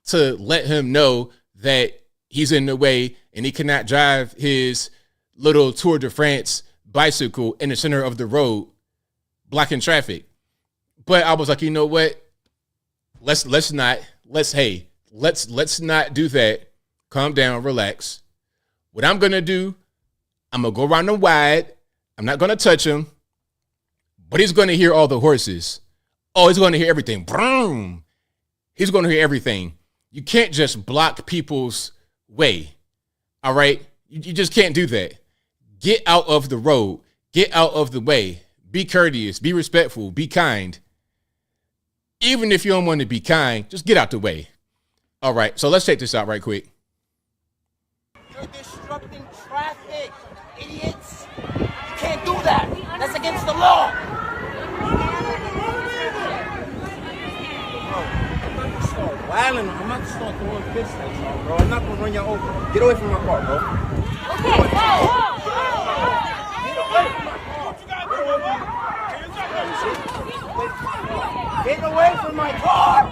to let him know that he's in the way and he cannot drive his little Tour de France bicycle in the center of the road, blocking traffic. But I was like, you know what? Let's not do that. Calm down, relax. What I'm going to do, I'm going to go around him wide. I'm not going to touch him, but he's going to hear all the horses. Oh, he's going to hear everything. Vroom. He's going to hear everything. You can't just block people's way. All right? You just can't do that. Get out of the road. Get out of the way. Be courteous. Be respectful. Be kind. Even if you don't want to be kind, just get out the way. All right, so let's check this out right quick. You're disrupting traffic, idiots. You can't do that. That's against the law. I'm not just start throwing fists at y'all, bro. I'm not gonna run y'all over. Get away from my car, bro. Okay, whoa. Get away from my car.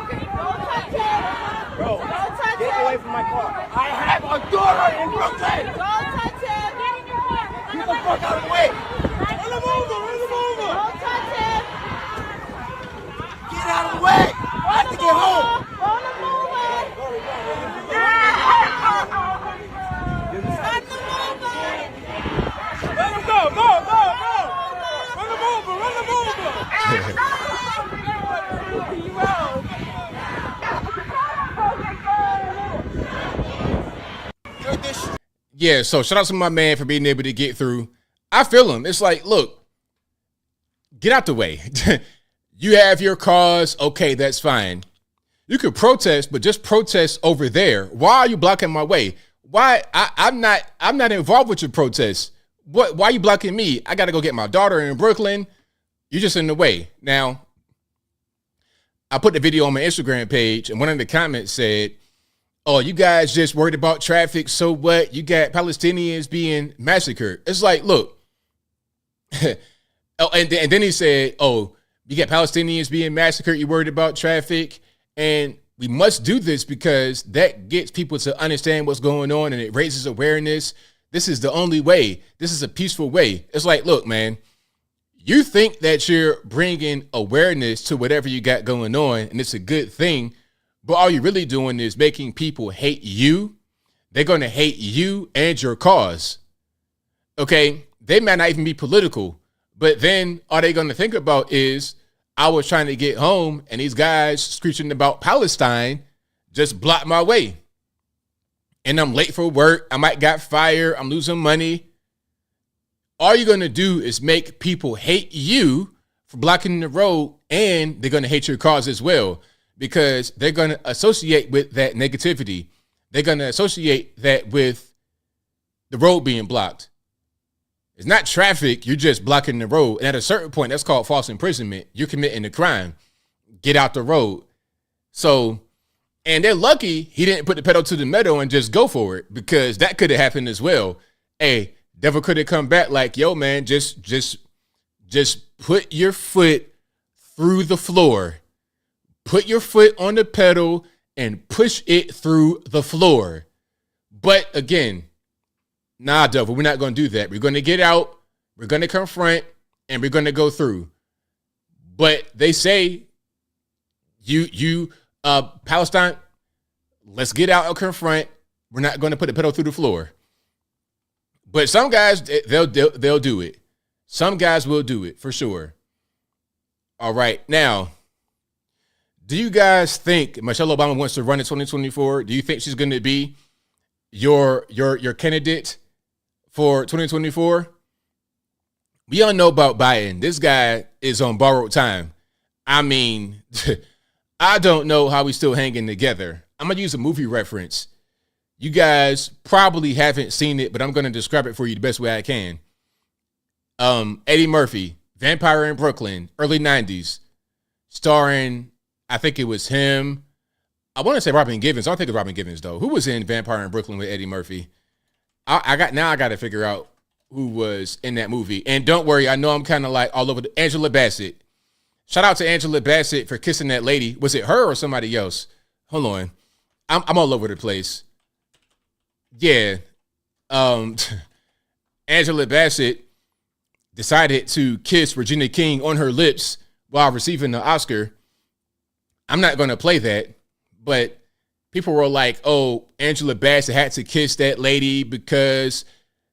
Get away from my car. Bro, get away from my car. I have a daughter in Brooklyn. Don't touch him. Get in your car. Get the fuck out of the way. Run him over. Don't touch him. Get out of the way. I have to get home. Run him over. Let him go. Run him over. Yeah, so shout out to my man for being able to get through. I feel him. It's like, look, get out the way. You have your cause. Okay, that's fine. You could protest, but just protest over there. Why are you blocking my way? Why? I'm not involved with your protests. Why are you blocking me? I got to go get my daughter in Brooklyn. You're just in the way. Now, I put the video on my Instagram page, and one of the comments said, oh, you guys just worried about traffic, so what? You got Palestinians being massacred. It's like, look. Oh, and then he said, oh, you got Palestinians being massacred, you worried about traffic, and we must do this because that gets people to understand what's going on, and it raises awareness. This is the only way. This is a peaceful way. It's like, look, man, you think that you're bringing awareness to whatever you got going on, and it's a good thing, but all you're really doing is making people hate you. They're going to hate you and your cause. Okay? They might not even be political, but then all they're going to think about is, I was trying to get home, and these guys screeching about Palestine just blocked my way. And I'm late for work. I might got fired. I'm losing money. All you're going to do is make people hate you for blocking the road, and they're going to hate your cause as well, because they're going to associate with that negativity. They're going to associate that with the road being blocked. It's not traffic. You're just blocking the road. And at a certain point, that's called false imprisonment. You're committing a crime. Get out the road. So, and they're lucky he didn't put the pedal to the metal and just go for it, because that could have happened as well. Hey, devil could have come back like, yo, man, just put your foot through the floor. Put your foot on the pedal and push it through the floor. But again, Nah, Dover, we're not going to do that. We're going to get out, we're going to confront, and we're going to go through. But they say, Palestine, let's get out and confront. We're not going to put the pedal through the floor. But some guys, they'll do it. Some guys will do it for sure. All right. Now, do you guys think Michelle Obama wants to run in 2024? Do you think she's going to be your candidate for 2024? We all know about Biden. This guy is on borrowed time. I mean, I don't know how we still hanging together. I'm going to use a movie reference. You guys probably haven't seen it, but I'm going to describe it for you the best way I can. Eddie Murphy, Vampire in Brooklyn, early 90s, starring, I think it was him. I want to say Robin Givens. I don't think it's Robin Givens, though. Who was in Vampire in Brooklyn with Eddie Murphy? I got to figure out who was in that movie. And don't worry, I know I'm kind of like all over Angela Bassett. Shout out to Angela Bassett for kissing that lady. Was it her or somebody else? Hold on. I'm all over the place. Yeah. Angela Bassett decided to kiss Regina King on her lips while receiving the Oscar. I'm not going to play that, but people were like, oh, Angela Bassett had to kiss that lady because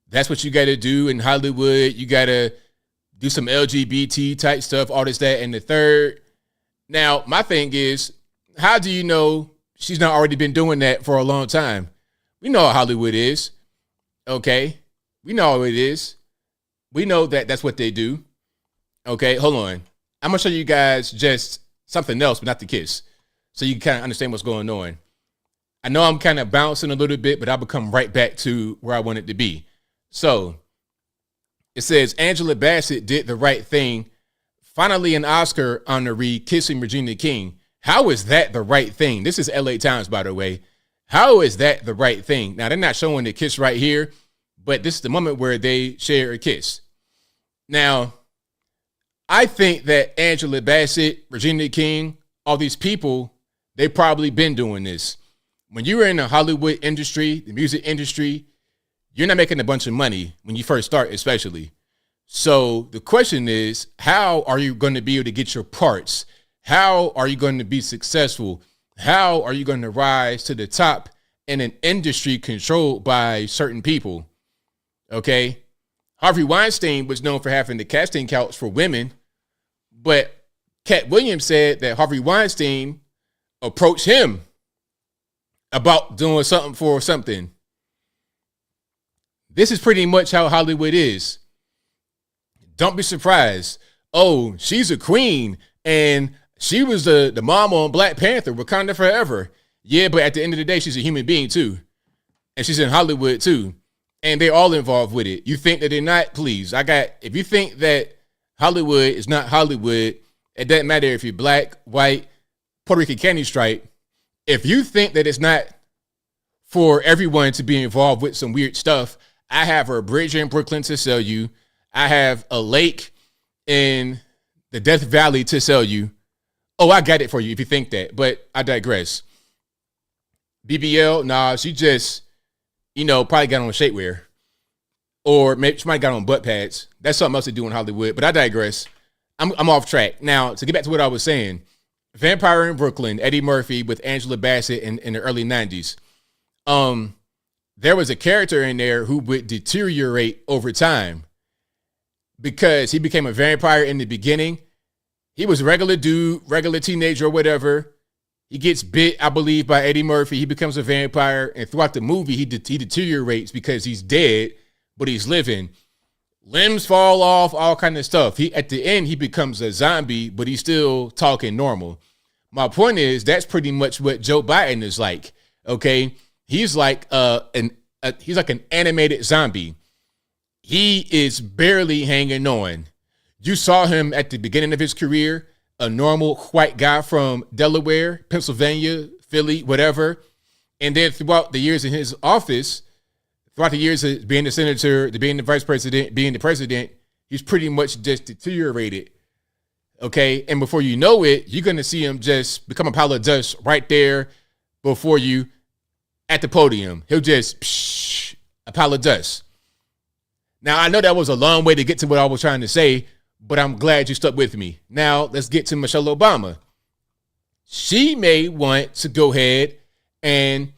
that's what you got to do in Hollywood. You got to do some LGBT type stuff, all this, that, and the third. Now, my thing is, how do you know she's not already been doing that for a long time? We know how Hollywood is, okay? We know how it is. We know that that's what they do, okay? Hold on. I'm going to show you guys just something else, but not the kiss, so you can kind of understand what's going on. I know I'm kind of bouncing a little bit, but I'll come right back to where I want it to be. So it says Angela Bassett did the right thing. Finally, an Oscar honoree kissing Regina King. How is that the right thing? This is LA Times, by the way. How is that the right thing? Now, they're not showing the kiss right here, but this is the moment where they share a kiss. Now, I think that Angela Bassett, Regina King, all these people, they probably been doing this. When you were in the Hollywood industry, the music industry, you're not making a bunch of money when you first start, especially. So the question is, how are you going to be able to get your parts? How are you going to be successful? How are you going to rise to the top in an industry controlled by certain people? Okay. Harvey Weinstein was known for having the casting couch for women, but Cat Williams said that Harvey Weinstein approached him about doing something for something. This is pretty much how Hollywood is. Don't be surprised. Oh, she's a queen and she was the mom on Black Panther, Wakanda Forever. Yeah, but at the end of the day, she's a human being too. And she's in Hollywood too. And they're all involved with it. You think that they're not? Please. If you think that Hollywood is not Hollywood, it doesn't matter if you're black, white, Puerto Rican candy stripe. If you think that it's not for everyone to be involved with some weird stuff, I have a bridge in Brooklyn to sell you. I have a lake in the Death Valley to sell you. Oh, I got it for you if you think that, but I digress. BBL, nah, she just, probably got on shapewear. Or maybe she might have got on butt pads. That's something else to do in Hollywood, but I digress. I'm off track. Now, to get back to what I was saying, Vampire in Brooklyn, Eddie Murphy with Angela Bassett in the early 90s. There was a character in there who would deteriorate over time because he became a vampire in the beginning. He was a regular dude, regular teenager or whatever. He gets bit, I believe, by Eddie Murphy. He becomes a vampire. And throughout the movie, he deteriorates because he's dead, but he's living. Limbs fall off, all kind of stuff. At the end, he becomes a zombie, but he's still talking normal. My point is, that's pretty much what Joe Biden is like. Okay, he's like he's like an animated zombie. He is barely hanging on. You saw him at the beginning of his career, a normal white guy from Delaware, Pennsylvania, Philly, whatever. And then throughout the years in his office, throughout the years of being the senator, to being the vice president, being the president, he's pretty much just deteriorated. Okay. And before you know it, you're going to see him just become a pile of dust right there before you at the podium. He'll just a pile of dust. Now, I know that was a long way to get to what I was trying to say, but I'm glad you stuck with me. Now, let's get to Michelle Obama. She may want to go ahead and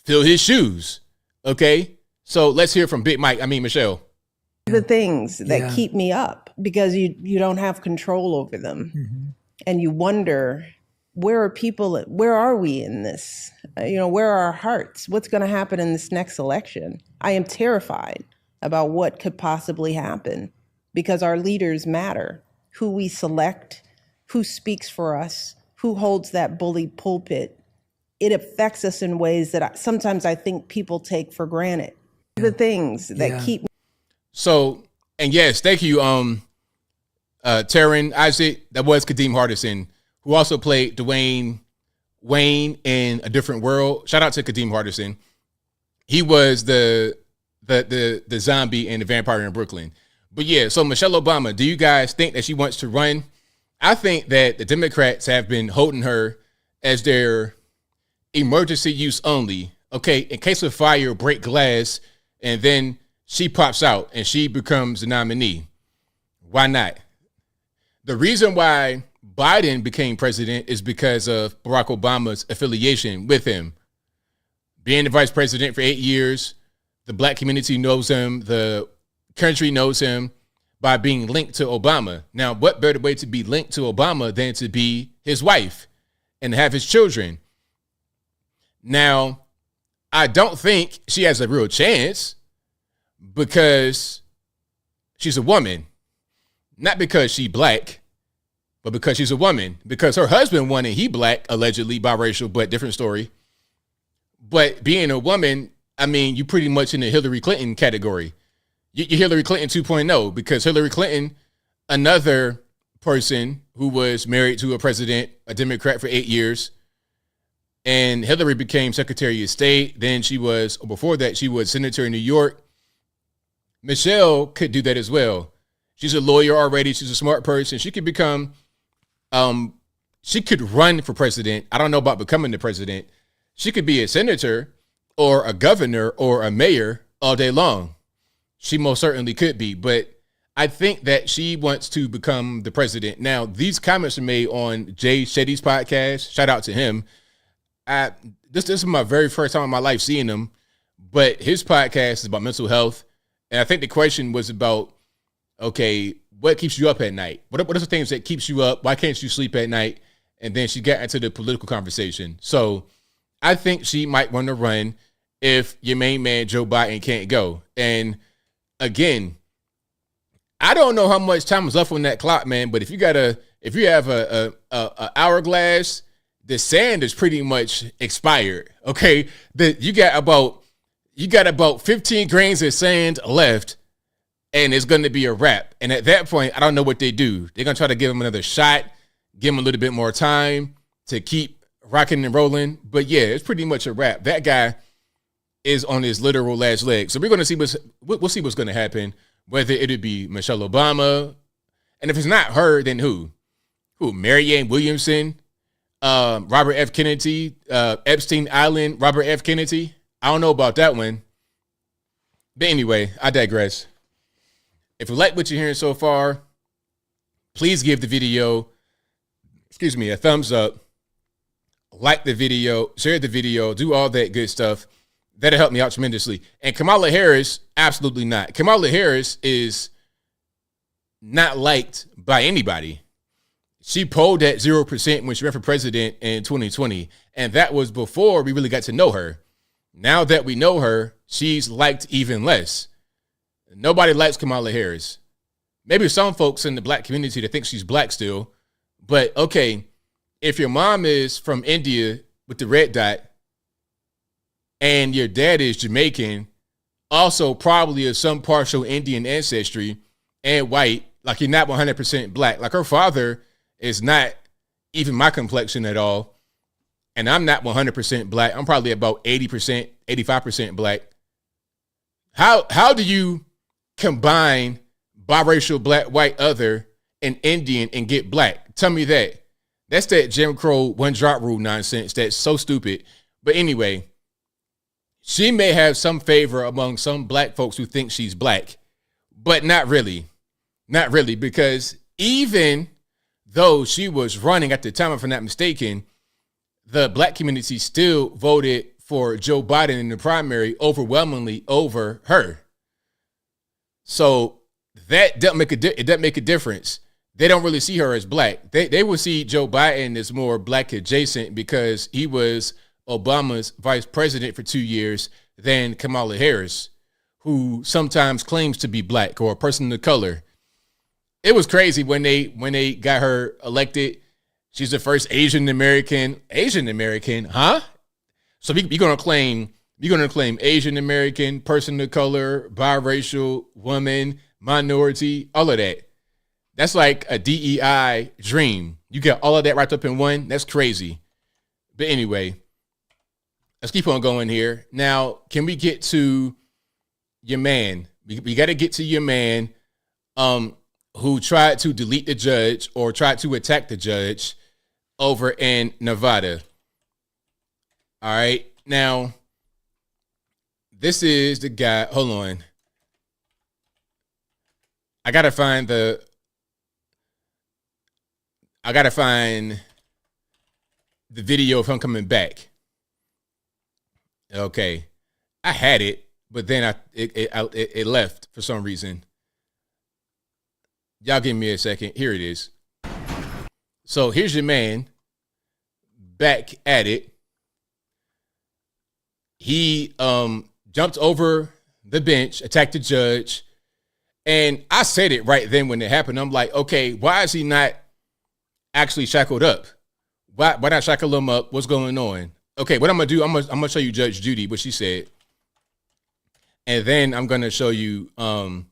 fill his shoes. Okay? So let's hear from Michelle. The things that keep me up, because you don't have control over them. Mm-hmm. And you wonder, where are we in this? Where are our hearts? What's going to happen in this next election? I am terrified about what could possibly happen, because our leaders matter. Who we select, who speaks for us, who holds that bully pulpit. It affects us in ways that sometimes I think people take for granted. The things that keep me. So, and yes, thank you, Taryn Isaac. That was Kadeem Hardison, who also played Dwayne Wayne in A Different World. Shout out to Kadeem Hardison. He was the zombie and the vampire in Brooklyn. But yeah, so Michelle Obama, do you guys think that she wants to run? I think that the Democrats have been holding her as their emergency use only. Okay, in case of fire, break glass, and then she pops out and she becomes the nominee. Why not? The reason why Biden became president is because of Barack Obama's affiliation with him. Being the vice president for 8 years, the black community knows him, the country knows him by being linked to Obama. Now, what better way to be linked to Obama than to be his wife and have his children? Now, I don't think she has a real chance because she's a woman. Not because she's black, but because she's a woman. Because her husband won and he black, allegedly biracial, but different story. But being a woman, I mean, you pretty much in the Hillary Clinton category. You're Hillary Clinton 2.0, because Hillary Clinton, another person who was married to a president, a Democrat for 8 years, and Hillary became Secretary of State. Then before that, she was Senator in New York. Michelle could do that as well. She's a lawyer already. She's a smart person. She could become, she could run for president. I don't know about becoming the president. She could be a senator or a governor or a mayor all day long. She most certainly could be, but I think that she wants to become the president. Now, these comments are made on Jay Shetty's podcast. Shout out to him. This is my very first time in my life seeing him, but his podcast is about mental health. And I think the question was about, okay, what keeps you up at night? What are the things that keeps you up? Why can't you sleep at night? And then she got into the political conversation. So I think she might want to run if your main man, Joe Biden, can't go. And again, I don't know how much time is left on that clock, man. But if you have a hourglass, the sand is pretty much expired. Okay, you got about 15 grains of sand left, and it's going to be a wrap. And at that point, I don't know what they do. They're going to try to give him another shot, give him a little bit more time to keep rocking and rolling. But yeah, it's pretty much a wrap. That guy is on his literal last leg. So we're going to see we'll see what's going to happen, whether it'll be Michelle Obama. And if it's not her, then who? Marianne Williamson, Robert F. Kennedy, Epstein Island, Robert F. Kennedy. I don't know about that one. But anyway, I digress. If you like what you're hearing so far, please give the video, a thumbs up. Like the video, share the video, do all that good stuff. That'll help me out tremendously. And Kamala Harris, absolutely not. Kamala Harris is not liked by anybody. She polled at 0% when she ran for president in 2020. And that was before we really got to know her. Now that we know her, she's liked even less. Nobody likes Kamala Harris. Maybe some folks in the black community that think she's black still. But okay, if your mom is from India with the red dot, and your dad is Jamaican, also probably of some partial Indian ancestry and white, like you're not 100% black. Like her father is not even my complexion at all. And I'm not 100% black. I'm probably about 80%, 85% black. How do you combine biracial black, white, other, and Indian and get black? Tell me that. That's that Jim Crow one drop rule nonsense. That's so stupid. But anyway, she may have some favor among some black folks who think she's black, But not really. Not really, because even though she was running at the time, if I'm not mistaken, the black community still voted for Joe Biden in the primary overwhelmingly over her. So that doesn't make a difference. They don't really see her as black. They will see Joe Biden as more black adjacent because he was Obama's vice president for 2 years than Kamala Harris, who sometimes claims to be black or a person of color. It was crazy when they got her elected. She's the first Asian American, huh? So you're gonna claim Asian American, person of color, biracial, woman, minority, all of that. That's like a DEI dream. You get all of that wrapped up in one. That's crazy. But anyway, let's keep on going here. Now, can we get to your man? We got to get to your man who tried to delete the judge or tried to attack the judge over in Nevada. All right. Now, this is the guy. Hold on. I got to find the video of him coming back. Okay. I had it, but then it left for some reason. Y'all give me a second. Here it is. So here's your man back at it. He jumped over the bench, attacked the judge. And I said it right then when it happened. I'm like, okay, why is he not actually shackled up? Why not shackle him up? What's going on? Okay, what I'm gonna do, I'm gonna show you Judge Judy, what she said. And then I'm gonna show you pardon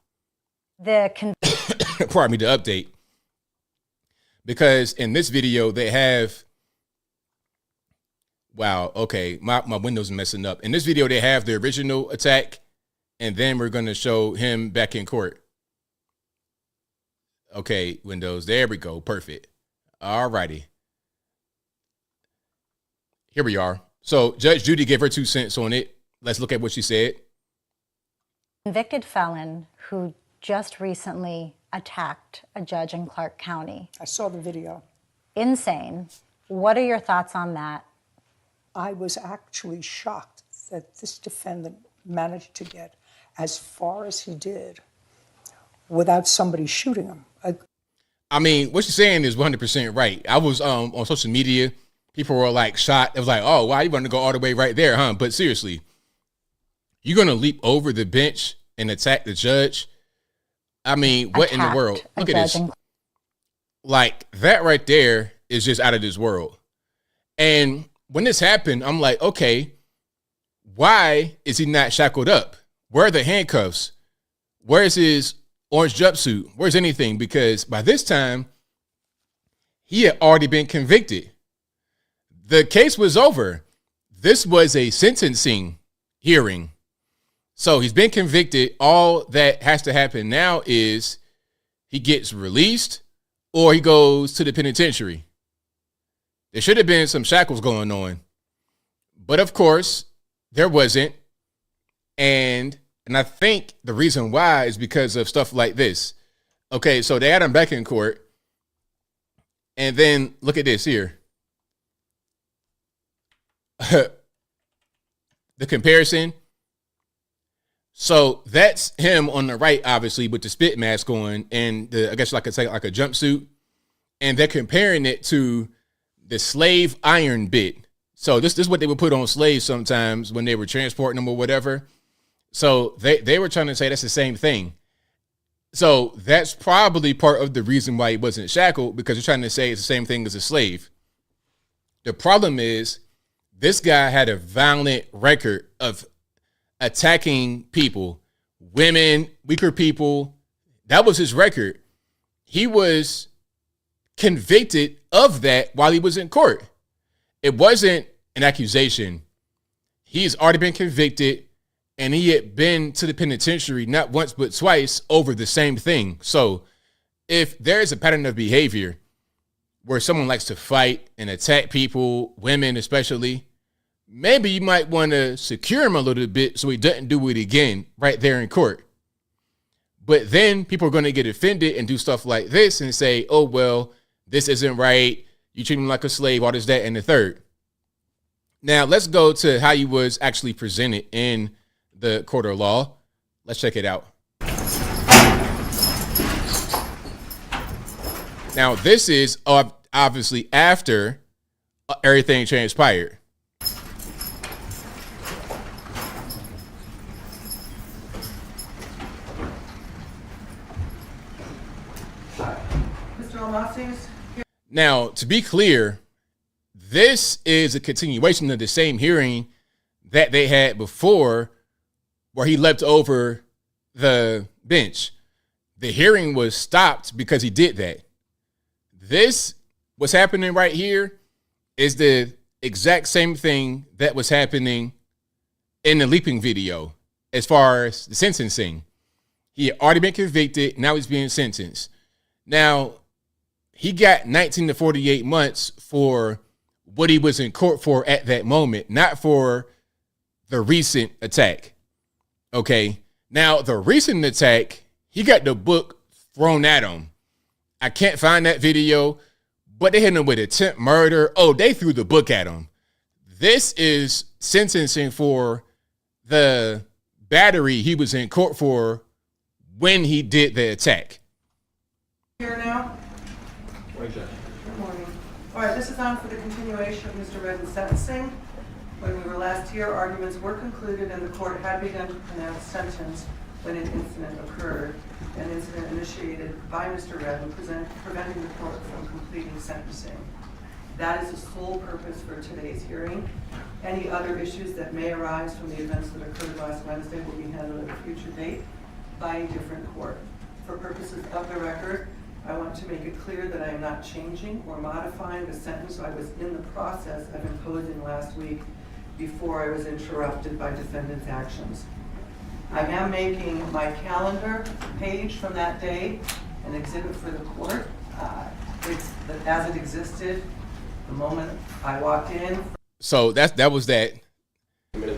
me, the update. Because in this video they have, wow, okay, my window's messing up. In this video they have the original attack, and then we're gonna show him back in court. Okay, Windows, there we go, perfect. All righty. Here we are. So Judge Judy gave her 2 cents on it. Let's look at what she said. Convicted felon who just recently attacked a judge in Clark County. I saw the video. Insane. What are your thoughts on that? I was actually shocked that this defendant managed to get as far as he did without somebody shooting him. I mean, what she's saying is 100% right. I was on social media. People were like shocked. It was like, oh, why you want to go all the way right there, huh? But seriously, you're going to leap over the bench and attack the judge? I mean, what in the world? Look at this. Like, that right there is just out of this world. And when this happened, I'm like, okay, why is he not shackled up? Where are the handcuffs? Where's his orange jumpsuit? Where's anything? Because by this time, he had already been convicted. The case was over. This was a sentencing hearing. So he's been convicted. All that has to happen now is he gets released or he goes to the penitentiary. There should have been some shackles going on. But of course, there wasn't. And I think the reason why is because of stuff like this. Okay, so they had him back in court. And then look at this here. The comparison. So that's him on the right, obviously, with the spit mask on and I guess like a jumpsuit. And they're comparing it to the slave iron bit. So this is what they would put on slaves sometimes when they were transporting them or whatever. So they were trying to say that's the same thing. So that's probably part of the reason why he wasn't shackled, because they're trying to say it's the same thing as a slave. The problem is this guy had a violent record of attacking people, women, weaker people. That was his record. He was convicted of that while he was in court. It wasn't an accusation. He's already been convicted, and he had been to the penitentiary not once but twice over the same thing. So if there is a pattern of behavior where someone likes to fight and attack people, women especially, maybe you might want to secure him a little bit so he doesn't do it again right there in court. But then people are going to get offended and do stuff like this and say, oh, well, this isn't right. You treat him like a slave, all this, that, and the third. Now, let's go to how he was actually presented in the court of law. Let's check it out. Now, this is obviously after everything transpired. Now, to be clear, this is a continuation of the same hearing that they had before where he leapt over the bench. The hearing was stopped because he did that. This, what's happening right here, is the exact same thing that was happening in the leaping video as far as the sentencing. He had already been convicted. Now he's being sentenced. Now, he got 19 to 48 months for what he was in court for at that moment, not for the recent attack. Okay. Now, the recent attack, he got the book thrown at him. I can't find that video, but they hit him with attempt murder. Oh, they threw the book at him. This is sentencing for the battery he was in court for when he did the attack. Here now. Good morning. All right, this is on for the continuation of Mr. Redden's sentencing. When we were last here, arguments were concluded and the court had begun to pronounce sentence when an incident occurred, an incident initiated by Mr. Redden, preventing the court from completing sentencing. That is the sole purpose for today's hearing. Any other issues that may arise from the events that occurred last Wednesday will be handled at a future date by a different court. For purposes of the record, I want to make it clear that I am not changing or modifying the sentence I was in the process of imposing last week before I was interrupted by defendant's actions. I am making my calendar page from that day an exhibit for the court. It's as it existed the moment I walked in. So that was that.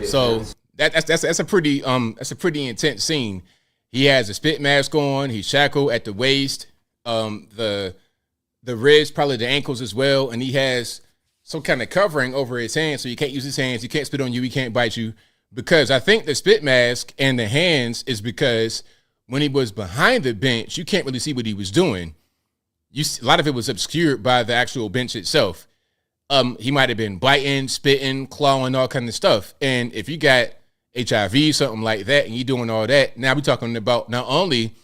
So that's a pretty intense scene. He has a spit mask on. He's shackled at the waist, the wrist, probably the ankles as well, and he has some kind of covering over his hands, so you can't use his hands. He can't spit on you. He can't bite you. Because I think the spit mask and the hands is because when he was behind the bench, you can't really see what he was doing. A lot of it was obscured by the actual bench itself. He might have been biting, spitting, clawing, all kind of stuff. And if you got HIV, something like that, and you're doing all that, now we're talking about not only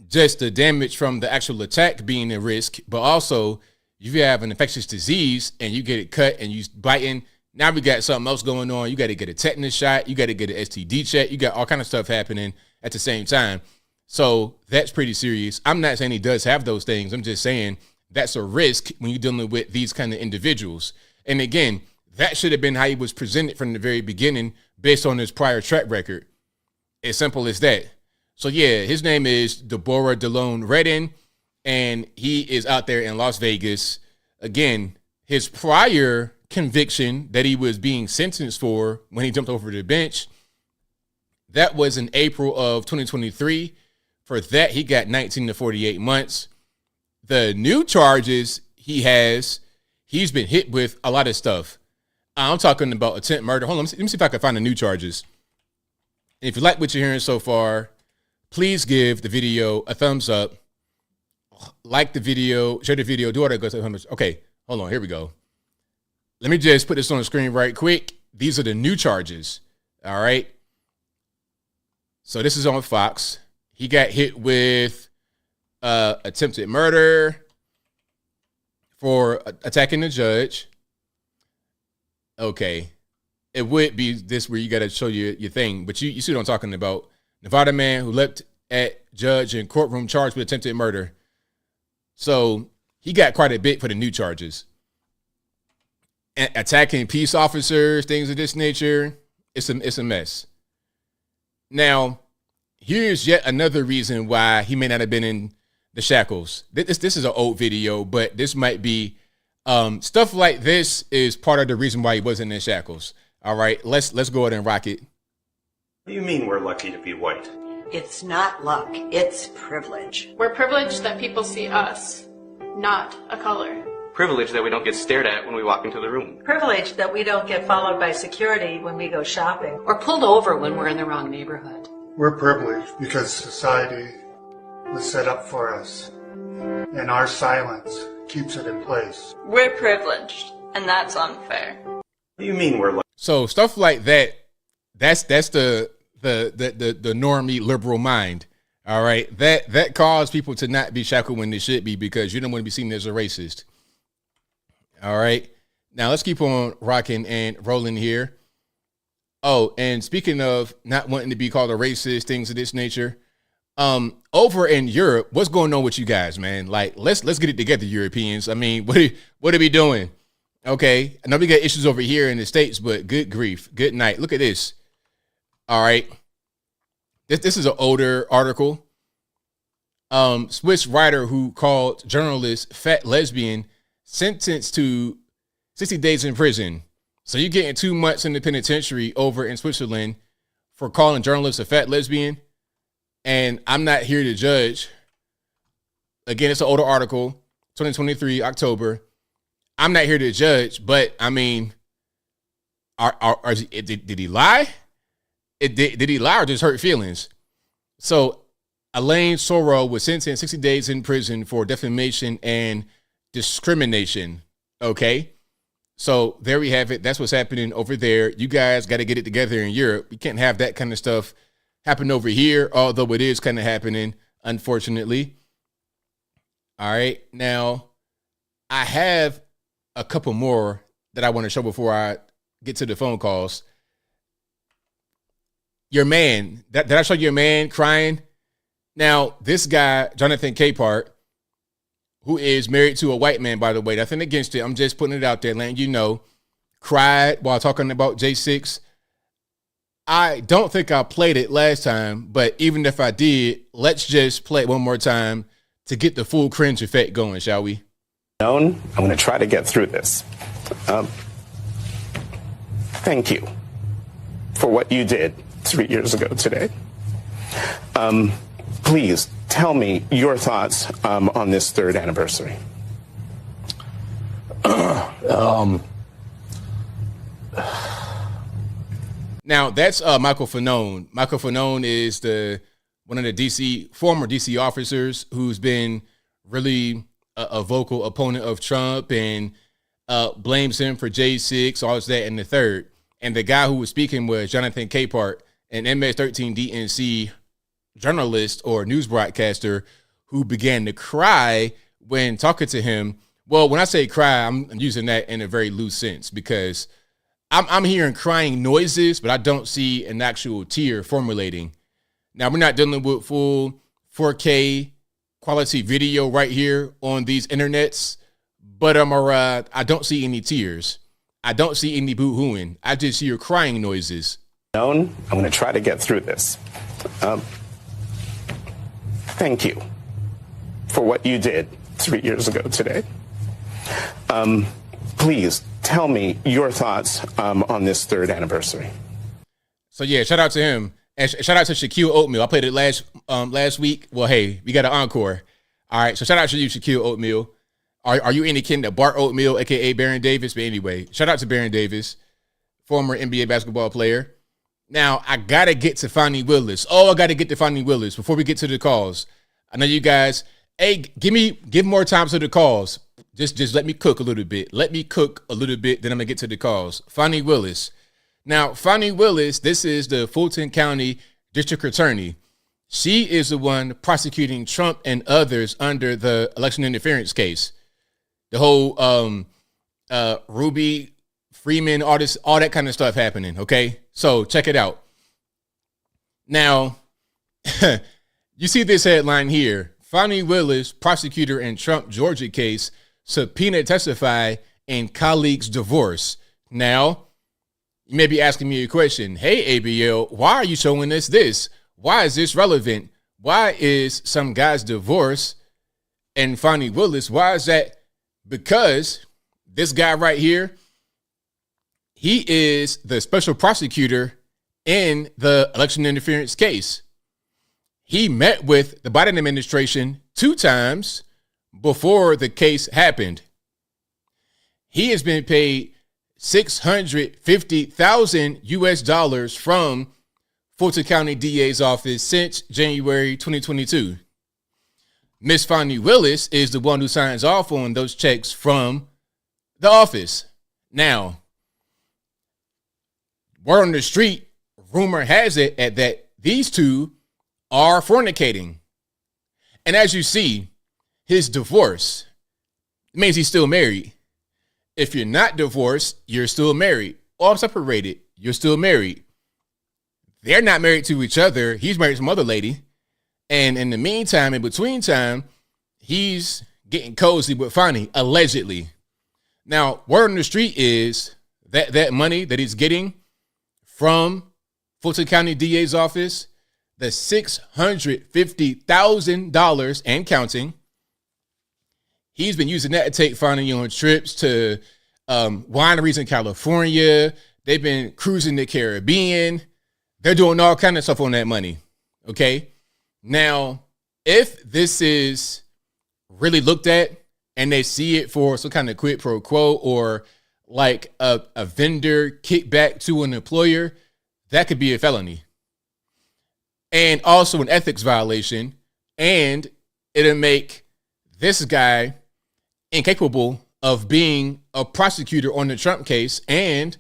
just the damage from the actual attack being a risk, but also if you have an infectious disease and you get it cut and you biting, now we got something else going on. You got to get a tetanus shot. You got to get an STD check. You got all kind of stuff happening at the same time. So that's pretty serious. I'm not saying he does have those things. I'm just saying that's a risk when you're dealing with these kind of individuals. And again, that should have been how he was presented from the very beginning based on his prior track record. As simple as that. So yeah, his name is Deborah DeLone Redden, and he is out there in Las Vegas. Again, his prior conviction that he was being sentenced for when he jumped over the bench, that was in April of 2023. For that, he got 19 to 48 months. The new charges he's been hit with a lot of stuff. I'm talking about attempt murder. Hold on, let me see if I can find the new charges. And if you like what you're hearing so far, please give the video a thumbs up. Like the video, share the video, do all that good stuff. Okay, hold on, here we go. Let me just put this on the screen right quick. These are the new charges. All right. So this is on Fox. He got hit with attempted murder for attacking the judge. Okay. It would be this where you got to show your thing. But you see what I'm talking about. Nevada man who leapt at judge in courtroom charged with attempted murder. So he got quite a bit for the new charges. Attacking peace officers, things of this nature, it's a mess. Now, here's yet another reason why he may not have been in the shackles. This is an old video, but this might be stuff like this is part of the reason why he wasn't in shackles. All right, let's go ahead and rock it. What do you mean we're lucky to be white? It's not luck, it's privilege. We're privileged that people see us, not a color. Privilege that we don't get stared at when we walk into the room. Privilege that we don't get followed by security when we go shopping or pulled over when we're in the wrong neighborhood. We're privileged because society was set up for us, and our silence keeps it in place. We're privileged, and that's unfair. What do you mean we're So stuff like that, that's the normie liberal mind. All right. That caused people to not be shackled when they should be, because you don't want to be seen as a racist. All right. Now let's keep on rocking and rolling here. Oh, and speaking of not wanting to be called a racist, things of this nature, over in Europe, what's going on with you guys, man? Like, let's get it together, Europeans. I mean, what are we doing? Okay, I know we got issues over here in the States, but good grief, good night. Look at this. All right, this is an older article. Swiss writer who called journalist fat lesbian sentenced to 60 days in prison. So you're getting 2 months in the penitentiary over in Switzerland for calling journalists a fat lesbian. And I'm not here to judge. Again, it's an older article, 2023, October. I'm not here to judge, but I mean, did he lie? Did he lie or just hurt feelings? So Elaine Soro was sentenced 60 days in prison for defamation and discrimination. Okay. So there we have it. That's what's happening over there. You guys got to get it together in Europe. You can't have that kind of stuff happen over here, although it is kind of happening, unfortunately. All right. Now, I have a couple more that I want to show before I get to the phone calls. Your man, did I show your man crying? Now, this guy, Jonathan Capehart, who is married to a white man, by the way, nothing against it. I'm just putting it out there, letting you know, cried while talking about J6. I don't think I played it last time, but even if I did, let's just play it one more time to get the full cringe effect going, shall we? I'm going to try to get through this. Thank you for what you did 3 years ago today. Please tell me your thoughts on this third anniversary. Now, that's Michael Fanone. Michael Fanone is one of the former DC officers who's been really a vocal opponent of Trump and blames him for J6, all this, that, and the third. And the guy who was speaking was Jonathan Capehart, an MS-13 DNC journalist or news broadcaster who began to cry when talking to him. Well, when I say cry, I'm using that in a very loose sense, because I'm hearing crying noises, but I don't see an actual tear formulating. Now, we're not dealing with full 4K quality video right here on these internets, but I don't see any tears. I don't see any boo-hooing. I just hear crying noises. I'm going to try to get through this. Thank you for what you did 3 years ago today. Please tell me your thoughts on this third anniversary. So yeah, shout out to him, and shout out to Shaquille Oatmeal. I played it last week. Well, hey, we got an encore. All right, so shout out to you, Shaquille Oatmeal. Are you any kin to Bart Oatmeal, aka Baron Davis? But anyway, shout out to Baron Davis, former NBA basketball player. Now, I got to get to Fani Willis. I got to get to Fani Willis before we get to the calls. I know you guys, hey, give more time to the calls. Just let me cook a little bit. Let me cook a little bit, then I'm going to get to the calls. Fani Willis. Now, Fani Willis, this is the Fulton County District Attorney. She is the one prosecuting Trump and others under the election interference case. The whole Ruby Freeman, all that kind of stuff happening, okay? So check it out. Now, you see this headline here. Fani Willis, prosecutor in Trump Georgia case, subpoena testify in colleague's divorce. Now, you may be asking me a question. Hey, ABL, why are you showing us this? Why is this relevant? Why is some guy's divorce and Fani Willis? Why is that? Because this guy right here, he is the special prosecutor in the election interference case. he met with the Biden administration 2 times before the case happened. He has been paid $650,000 US from Fulton County DA's office since January 2022. Miss Fani Willis is the one who signs off on those checks from the office. Now, word on the street, rumor has it that these two are fornicating. And as you see, his divorce means he's still married. If you're not divorced, you're still married. Or separated, you're still married. They're not married to each other. He's married to some other lady. And in the meantime, in between time, he's getting cozy with Fani, allegedly. Now, word on the street is that money that he's getting from Fulton County DA's office, the $650,000 and counting, he's been using that to take Fani on trips to wineries in California. They've been cruising the Caribbean. They're doing all kind of stuff on that money, okay? Now, if this is really looked at and they see it for some kind of quid pro quo or like a vendor kickback to an employer, that could be a felony. And also an ethics violation. And it'll make this guy incapable of being a prosecutor on the Trump case. And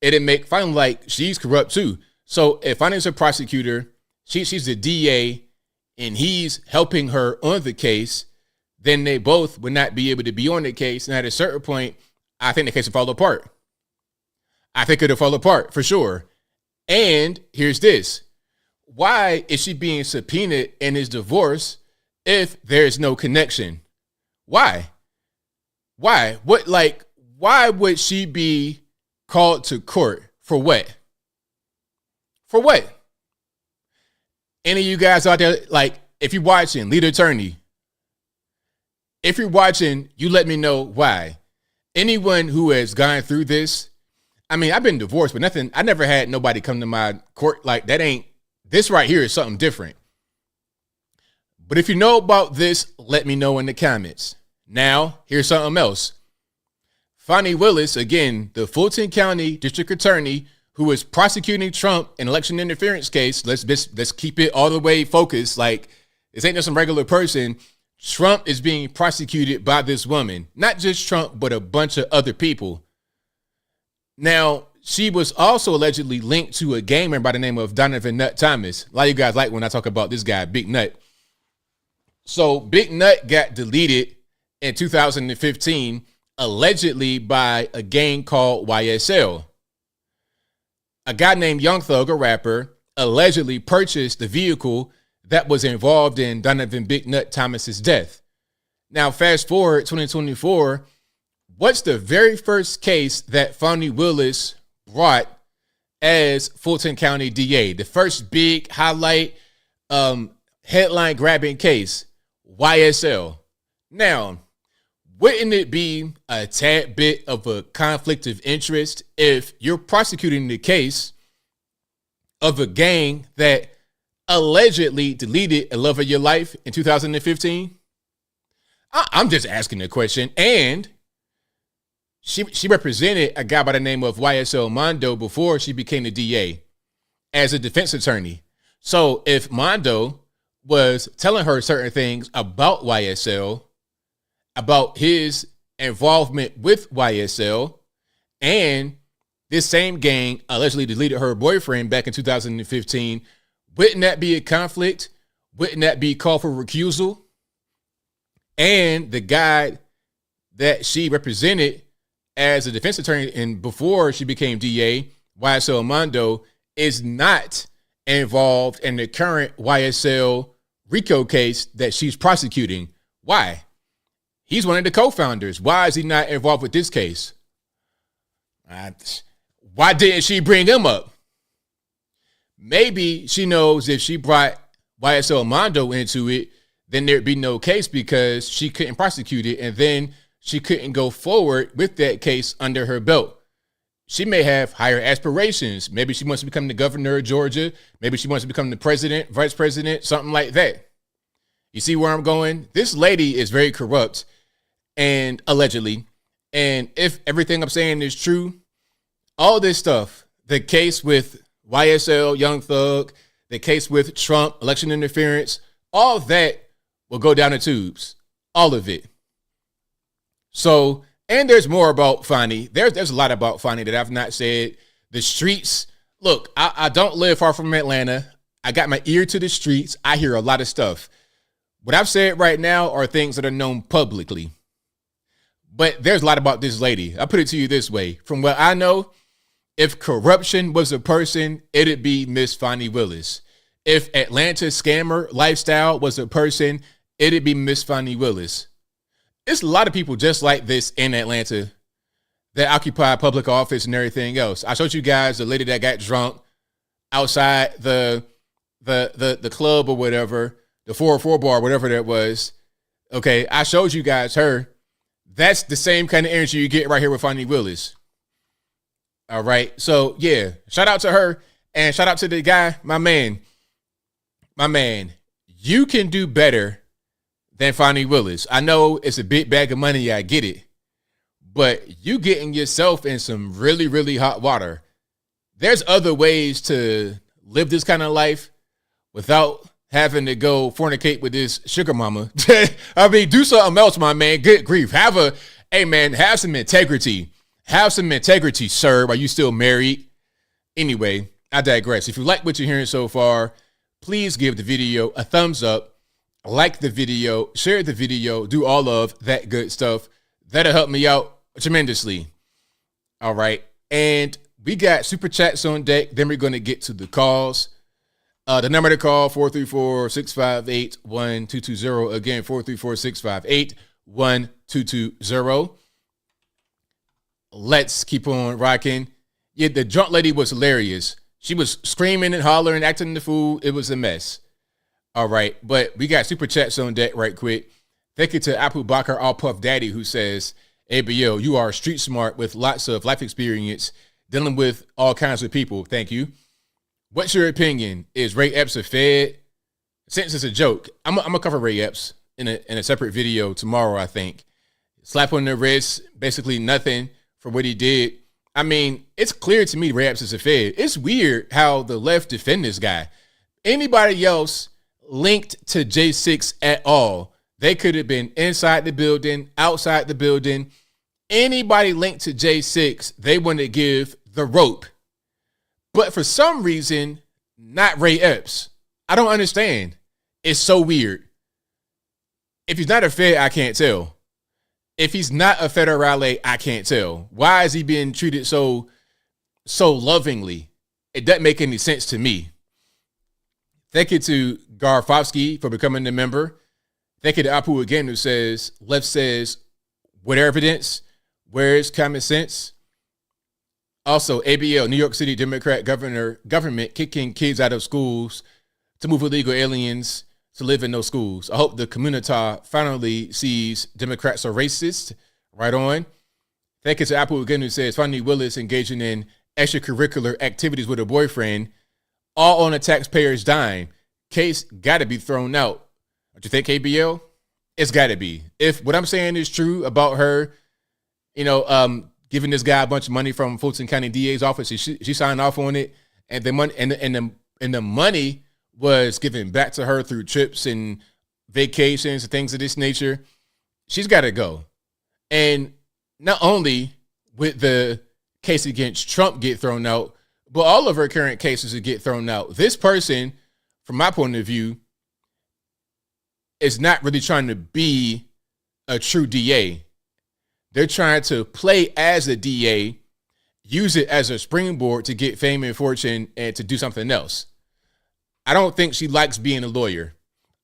it'll make Fani like she's corrupt too. So if Fani's a prosecutor, she's the DA, and he's helping her on the case, then they both would not be able to be on the case. And at a certain point, I think the case will fall apart. I think it'll fall apart for sure. And here's this. Why is she being subpoenaed in his divorce if there's no connection? Why? Why? Why would she be called to court? For what? For what? Any of you guys out there, like, if you're watching, lead attorney. If you're watching, you let me know why. Anyone who has gone through this, I mean, I've been divorced, but nothing, I never had nobody come to my court. Like, this right here is something different. But if you know about this, let me know in the comments. Now, here's something else. Fani Willis, again, the Fulton County District Attorney, who is prosecuting Trump in election interference case. Let's keep it all the way focused. Like, this ain't just some regular person. Trump is being prosecuted by this woman. Not just Trump, but a bunch of other people. Now, she was also allegedly linked to a gamer by the name of Donovan Nut Thomas. A lot of you guys like when I talk about this guy, Big Nut. So Big Nut got deleted in 2015, allegedly by a gang called YSL. A guy named Young Thug, a rapper, allegedly purchased the vehicle that was involved in Donovan Big Nut Thomas's death. Now, fast forward 2024, what's the very first case that Fani Willis brought as Fulton County DA? The first big highlight, headline grabbing case, YSL. Now, wouldn't it be a tad bit of a conflict of interest if you're prosecuting the case of a gang that allegedly deleted a love of your life in 2015? I'm just asking the question. And she represented a guy by the name of YSL Mondo before she became the DA as a defense attorney. So if Mondo was telling her certain things about YSL, about his involvement with YSL, and this same gang allegedly deleted her boyfriend back in 2015, wouldn't that be a conflict? Wouldn't that be called for recusal? And the guy that she represented as a defense attorney and before she became DA, YSL Mondo, is not involved in the current YSL RICO case that she's prosecuting. Why? He's one of the co-founders. Why is he not involved with this case? Why didn't she bring him up? Maybe she knows if she brought YSL Mondo into it, then there'd be no case because she couldn't prosecute it, and then she couldn't go forward with that case under her belt. she may have higher aspirations. Maybe she wants to become the governor of Georgia. Maybe she wants to become the president, vice president, something like that. You see where I'm going? This lady is very corrupt, and allegedly. And if everything I'm saying is true, all this stuff, the case with YSL, Young Thug, the case with Trump, election interference, all that will go down the tubes. All of it. So, and there's more about Fani. There's a lot about Fani that I've not said. The streets. Look, I don't live far from Atlanta. I got my ear to the streets. I hear a lot of stuff. What I've said right now are things that are known publicly. But there's a lot about this lady. I'll put it to you this way. From what I know, if corruption was a person, it'd be Miss Fani Willis. If Atlanta scammer lifestyle was a person, it'd be Miss Fani Willis. It's a lot of people just like this in Atlanta that occupy public office and everything else. I showed you guys the lady that got drunk outside the club or whatever, the 404 bar, whatever that was. Okay, I showed you guys her. That's the same kind of energy you get right here with Fani Willis. All right, so yeah, shout out to her and shout out to the guy, my man. You can do better than Fani Willis. I know it's a big bag of money, I get it. But you getting yourself in some really, really hot water. There's other ways to live this kind of life without having to go fornicate with this sugar mama. I mean, do something else, my man. Good grief. Have some integrity. Have some integrity, sir. Are you still married? Anyway, I digress. If you like what you're hearing so far, please give the video a thumbs up. Like the video, share the video, do all of that good stuff. That'll help me out tremendously. All right. And we got super chats on deck. Then we're going to get to the calls. The number to call, 434-658-1220. Again, 434-658-1220. Let's keep on rocking. Yeah, the drunk lady was hilarious. She was screaming and hollering, acting the fool. It was a mess. All right, but we got super chats on deck right quick. Thank you to Apu Bakar All Puff Daddy, who says, ABL, you are street smart with lots of life experience dealing with all kinds of people. Thank you. What's your opinion? Is Ray Epps a fed? Since it's a joke, I'm gonna cover Ray Epps in a separate video tomorrow, I think. Slap on the wrist, basically nothing for what he did. I mean, it's clear to me Ray Epps is a fed. It's weird how the left defend this guy. Anybody else linked to J6 at all, they could have been inside the building, outside the building. Anybody linked to J6, they want to give the rope. But for some reason, not Ray Epps. I don't understand. It's so weird. If he's not a Fed, I can't tell. If he's not a federale, I can't tell. Why is he being treated so lovingly? It doesn't make any sense to me. Thank you to Garfowski for becoming a member. Thank you to Apu again, who says, left says, what evidence? Where's common sense? Also, ABL, New York City Democrat government kicking kids out of schools to move illegal aliens to live in those schools. I hope the community finally sees Democrats are racist. Right on. Thank you to Apu again, who says, Fani Willis engaging in extracurricular activities with a boyfriend, all on a taxpayer's dime. Case got to be thrown out. Don't you think, ABL? It's got to be. If what I'm saying is true about her, giving this guy a bunch of money from Fulton County DA's office, she signed off on it, and the money and the money was given back to her through trips and vacations and things of this nature. She's got to go. And not only would the case against Trump get thrown out, but all of her current cases would get thrown out. This person, from my point of view, is not really trying to be a true DA. They're trying to play as a DA, use it as a springboard to get fame and fortune and to do something else. I don't think she likes being a lawyer.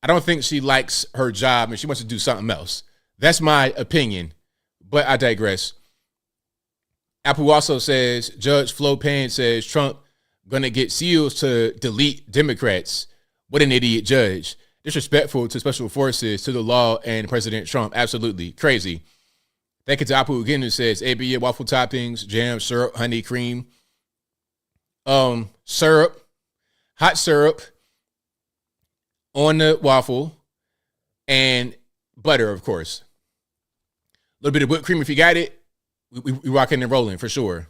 I don't think she likes her job and she wants to do something else. That's my opinion, but I digress. Apple also says, Judge Flo Pan says Trump going to get SEALs to delete Democrats. What an idiot judge. Disrespectful to special forces, to the law, and President Trump. Absolutely crazy. Thank you to Apu again, who says ABL waffle toppings, jam, syrup, honey, cream, syrup, hot syrup on the waffle, and butter, of course. A little bit of whipped cream if you got it. We rocking and rolling for sure.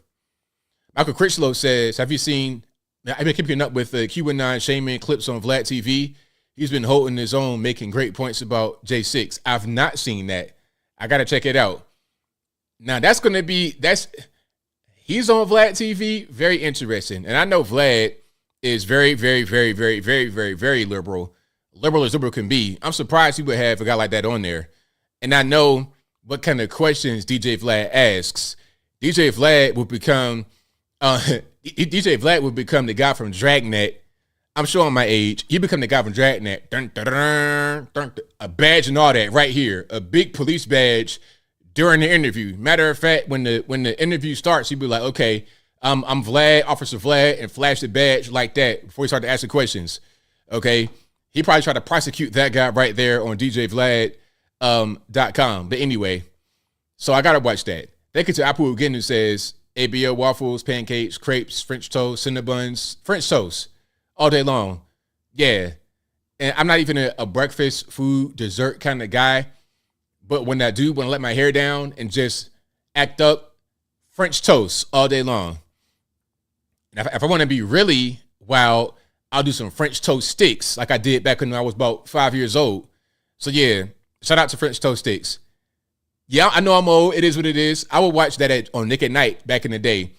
Michael Critchlow says, have you seen, I've been keeping up with the QAnon shaming clips on Vlad TV. He's been holding his own, making great points about J6. I've not seen that. I got to check it out. Now, he's on Vlad TV. Very interesting. And I know Vlad is very, very, very, very, very, very, very liberal. Liberal as liberal can be. I'm surprised he would have a guy like that on there. And I know what kind of questions DJ Vlad asks. DJ Vlad would become the guy from Dragnet. I'm showing my age. He become the guy from Dragnet. Dun, dun, dun, dun, dun, a badge and all that right here. A big police badge during the interview. Matter of fact, when the interview starts, he'd be like, okay, I'm Vlad, Officer Vlad, and flash the badge like that before he started asking questions. Okay. He probably tried to prosecute that guy right there on DJVlad.com. But anyway, so I got to watch that. Thank you to Apu again, who says ABL waffles, pancakes, crepes, French toast, Cinnabons, French toast all day long. Yeah. And I'm not even a breakfast, food, dessert kind of guy. But when I do want to let my hair down and just act up, French toast all day long. And if I want to be really wild, I'll do some French toast sticks like I did back when I was about 5 years old. So yeah, shout out to French toast sticks. Yeah, I know I'm old. It is what it is. I would watch that on Nick at Night back in the day.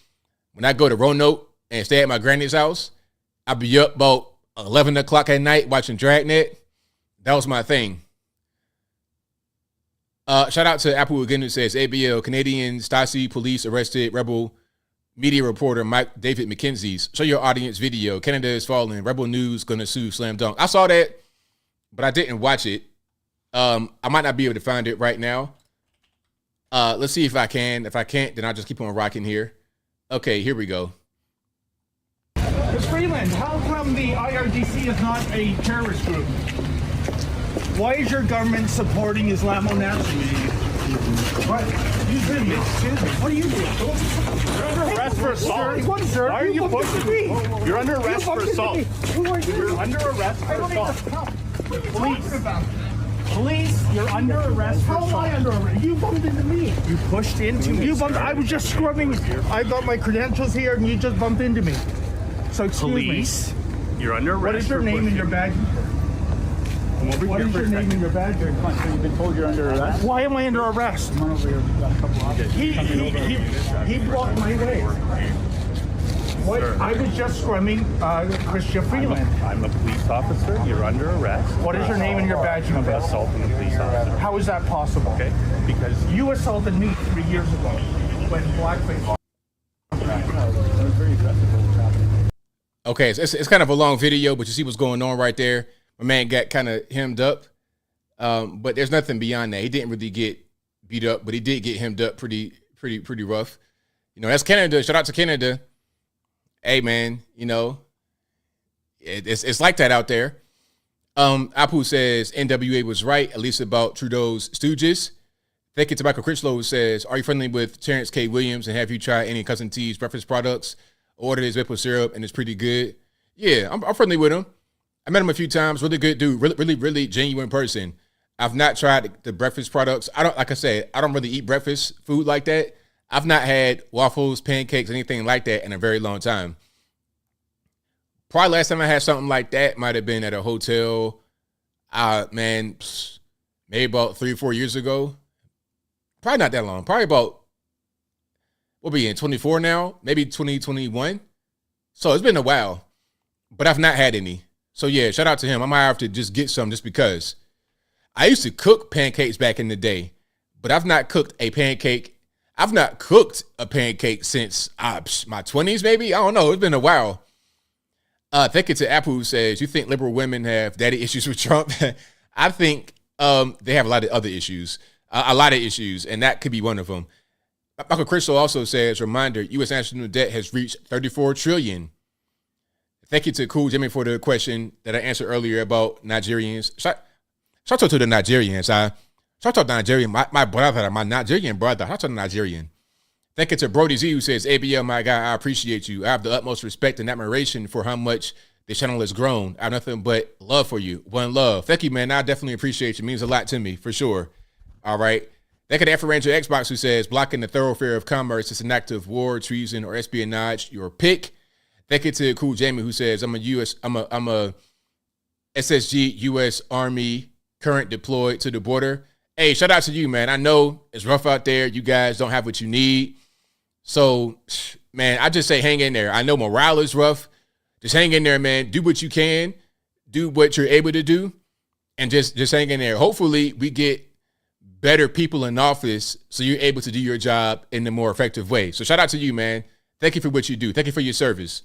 When I go to Roanoke and stay at my granny's house, I'd be up about 11 o'clock at night watching Dragnet. That was my thing. Shout out to Apple again, who says ABL, Canadian Stasi police arrested rebel media reporter Mike David McKenzie's show your audience video. Canada is falling. Rebel News gonna sue Slam Dunk. I saw that, but I didn't watch it. I might not be able to find it right now. Let's see if I can. If I can't, then I'll just keep on rocking here. Okay, here we go. Ms. Freeland, how come the IRGC is not a terrorist group? Why is your government supporting Islamo-Nazis? What? Excuse me. What are you doing? You're under arrest for assault. What, sir? Why are you pushing me? You're under arrest for assault. Who are you? You're under arrest for assault. Police, you're under arrest for assault. How am I under arrest? You bumped into me. You pushed into me. You bumped. I was just scrubbing. I got my credentials here, and you just bumped into me. So excuse me. Police, you're under arrest. What is your name and your badge? What is your name and your badge? You've been told you're under arrest. Why am I under arrest? Come on over here. We've got a couple of He blocked my way. What? I was just scrumming Christian Freeland. I'm a police officer. You're under arrest. What is your name and your badge? I'm assaulting a police officer. How is that possible? Okay, because you assaulted me 3 years ago when blackface. Okay, it's kind of a long video, but you see what's going on right there. My man got kind of hemmed up, but there's nothing beyond that. He didn't really get beat up, but he did get hemmed up pretty rough. You know, that's Canada. Shout out to Canada. Hey, man, you know, it's like that out there. Apu says NWA was right, at least about Trudeau's stooges. Thank you to Michael Critchlow, who says, are you friendly with Terrence K. Williams, and have you tried any Cousin T's breakfast products? Ordered his maple syrup, and it's pretty good. Yeah, I'm friendly with him. I met him a few times. Really good dude. Really genuine person. I've not tried the breakfast products. Like I said, I don't really eat breakfast food like that. I've not had waffles, pancakes, anything like that in a very long time. Probably last time I had something like that might have been at a hotel, maybe about 3 or 4 years ago. Probably not that long. Probably about, we'll be in 24 now, maybe 2021. So it's been a while, but I've not had any. So yeah, shout out to him. I might have to just get some just because. I used to cook pancakes back in the day, but I've not cooked a pancake. I've not cooked a pancake since my 20s, maybe. I don't know. It's been a while. Thank you to Apple, who says, you think liberal women have daddy issues with Trump? I think they have a lot of other issues, and that could be one of them. Michael Crystal also says, reminder, U.S. national debt has reached $34 trillion. Thank you to Cool Jimmy for the question that I answered earlier about Nigerians. Shout out to the Nigerians. Shout Shout out to Nigerian, my brother, my Nigerian brother. Shout out to Nigerian. Thank you to Brody Z, who says, ABL, my guy, I appreciate you. I have the utmost respect and admiration for how much the channel has grown. I have nothing but love for you. One love. Thank you, man. I definitely appreciate you. It means a lot to me, for sure. All right. Thank you to Afro Ranger Xbox, who says, blocking the thoroughfare of commerce is an act of war, treason, or espionage. Your pick. Thank you to Cool Jamie, who says, I'm a SSG U.S. Army current deployed to the border. Hey, shout out to you, man. I know it's rough out there. You guys don't have what you need. So, man, I just say hang in there. I know morale is rough. Just hang in there, man. Do what you can. Do what you're able to do. And just hang in there. Hopefully, we get better people in office so you're able to do your job in a more effective way. So shout out to you, man. Thank you for what you do. Thank you for your service.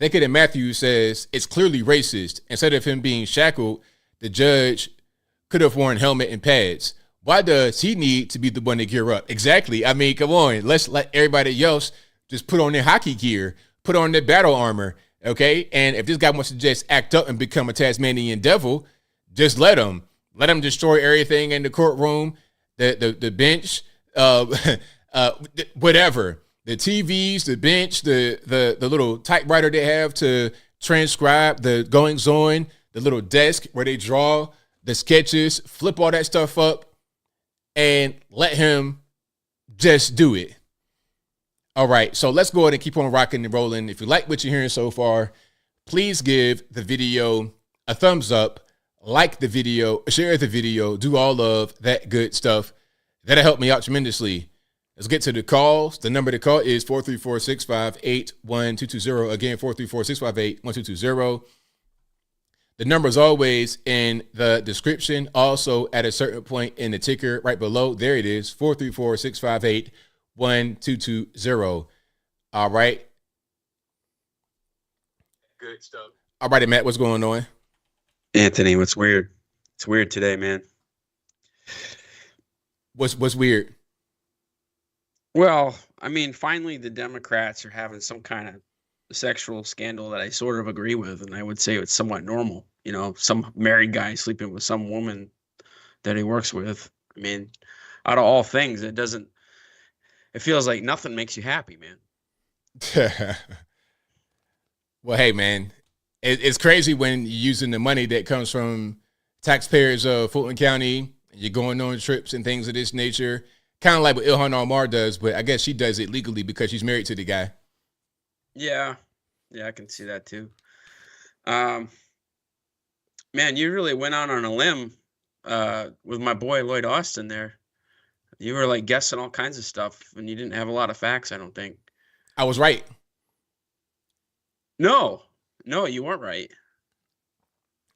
Thank you that Matthew says it's clearly racist. Instead of him being shackled, the judge could have worn helmet and pads. Why does he need to be the one to gear up? Exactly. I mean, come on. Let's let everybody else just put on their hockey gear, put on their battle armor, okay? And if this guy wants to just act up and become a Tasmanian devil, just let him. Let him destroy everything in the courtroom, the bench, whatever. The TVs, the bench, the little typewriter they have to transcribe the goings on, the little desk where they draw the sketches, flip all that stuff up, and let him just do it. All right, so let's go ahead and keep on rocking and rolling. If you like what you're hearing so far, please give the video a thumbs up, like the video, share the video, do all of that good stuff. That'll help me out tremendously. Let's get to the calls. The number to call is 434-658-1220. Again, 434-658-1220. The number is always in the description. Also, at a certain point in the ticker right below, there it is, 434-658-1220. All right. Good stuff. All righty, Matt, what's going on? Anthony, what's weird? It's weird today, man. What's weird? Well, I mean, finally the Democrats are having some kind of sexual scandal that I sort of agree with, and I would say it's somewhat normal. You know, some married guy sleeping with some woman that he works with. I mean, out of all things, it feels like nothing makes you happy, man. Well, hey, man, it's crazy when you're using the money that comes from taxpayers of Fulton County, and you're going on trips and things of this nature, kind of like what Ilhan Omar does, but I guess she does it legally because she's married to the guy. Yeah, I can see that too. Man, you really went out on a limb with my boy Lloyd Austin there. You were like guessing all kinds of stuff, and you didn't have a lot of facts, I don't think. I was right. No, you weren't right.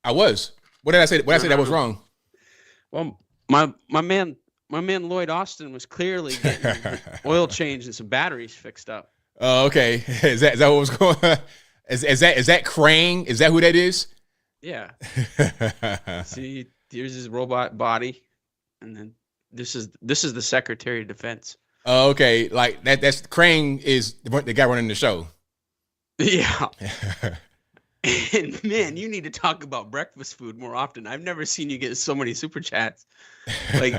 I was. What did I say? What did I say that was wrong? Well, my man Lloyd Austin was clearly getting oil change and some batteries fixed up. Oh, okay. Is that what was going on? Is that Crane? Is that who that is? Yeah. See, here's his robot body, and then this is the Secretary of Defense. Oh, okay. Like that's Crane is the guy running the show. Yeah. And man, you need to talk about breakfast food more often. I've never seen you get so many super chats. Like,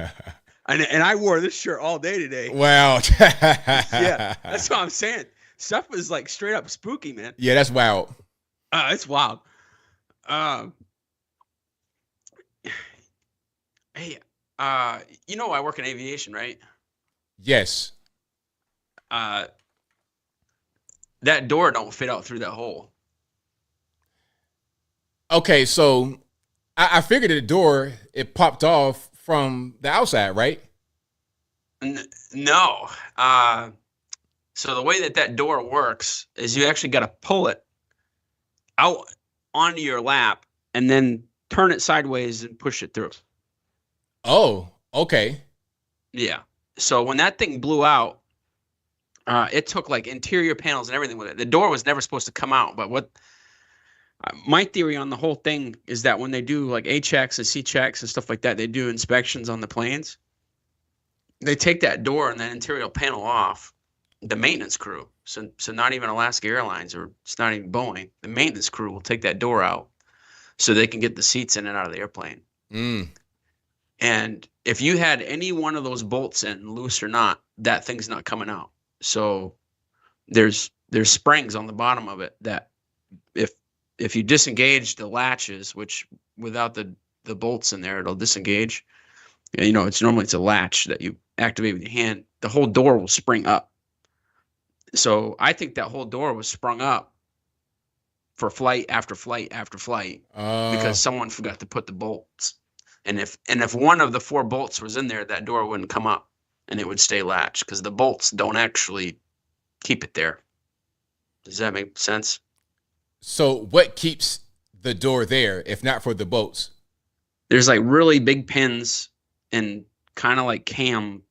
and I wore this shirt all day today. Wow. Yeah, that's what I'm saying. Stuff is like straight up spooky, man. Yeah, that's wild. It's wild. Hey, you know I work in aviation, right? Yes. That door don't fit out through that hole. Okay, so I figured the door, it popped off from the outside, right? No. So the way that door works is you actually got to pull it out onto your lap and then turn it sideways and push it through. Oh, okay. Yeah. So when that thing blew out, it took like interior panels and everything with it. The door was never supposed to come out, but what my theory on the whole thing is that when they do like A checks and C checks and stuff like that, they do inspections on the planes. They take that door and that interior panel off. The maintenance crew, so not even Alaska Airlines or it's not even Boeing. The maintenance crew will take that door out so they can get the seats in and out of the airplane. And if you had any one of those bolts in, loose or not, that thing's not coming out. So there's springs on the bottom of it that if you disengage the latches, which without the bolts in there, it'll disengage. You know, it's a latch that you activate with your hand. The whole door will spring up. So I think that whole door was sprung up for flight after flight after flight because someone forgot to put the bolts. And if one of the 4 bolts was in there, that door wouldn't come up and it would stay latched because the bolts don't actually keep it there. Does that make sense? So what keeps the door there if not for the bolts? There's like really big pins and kind of like cam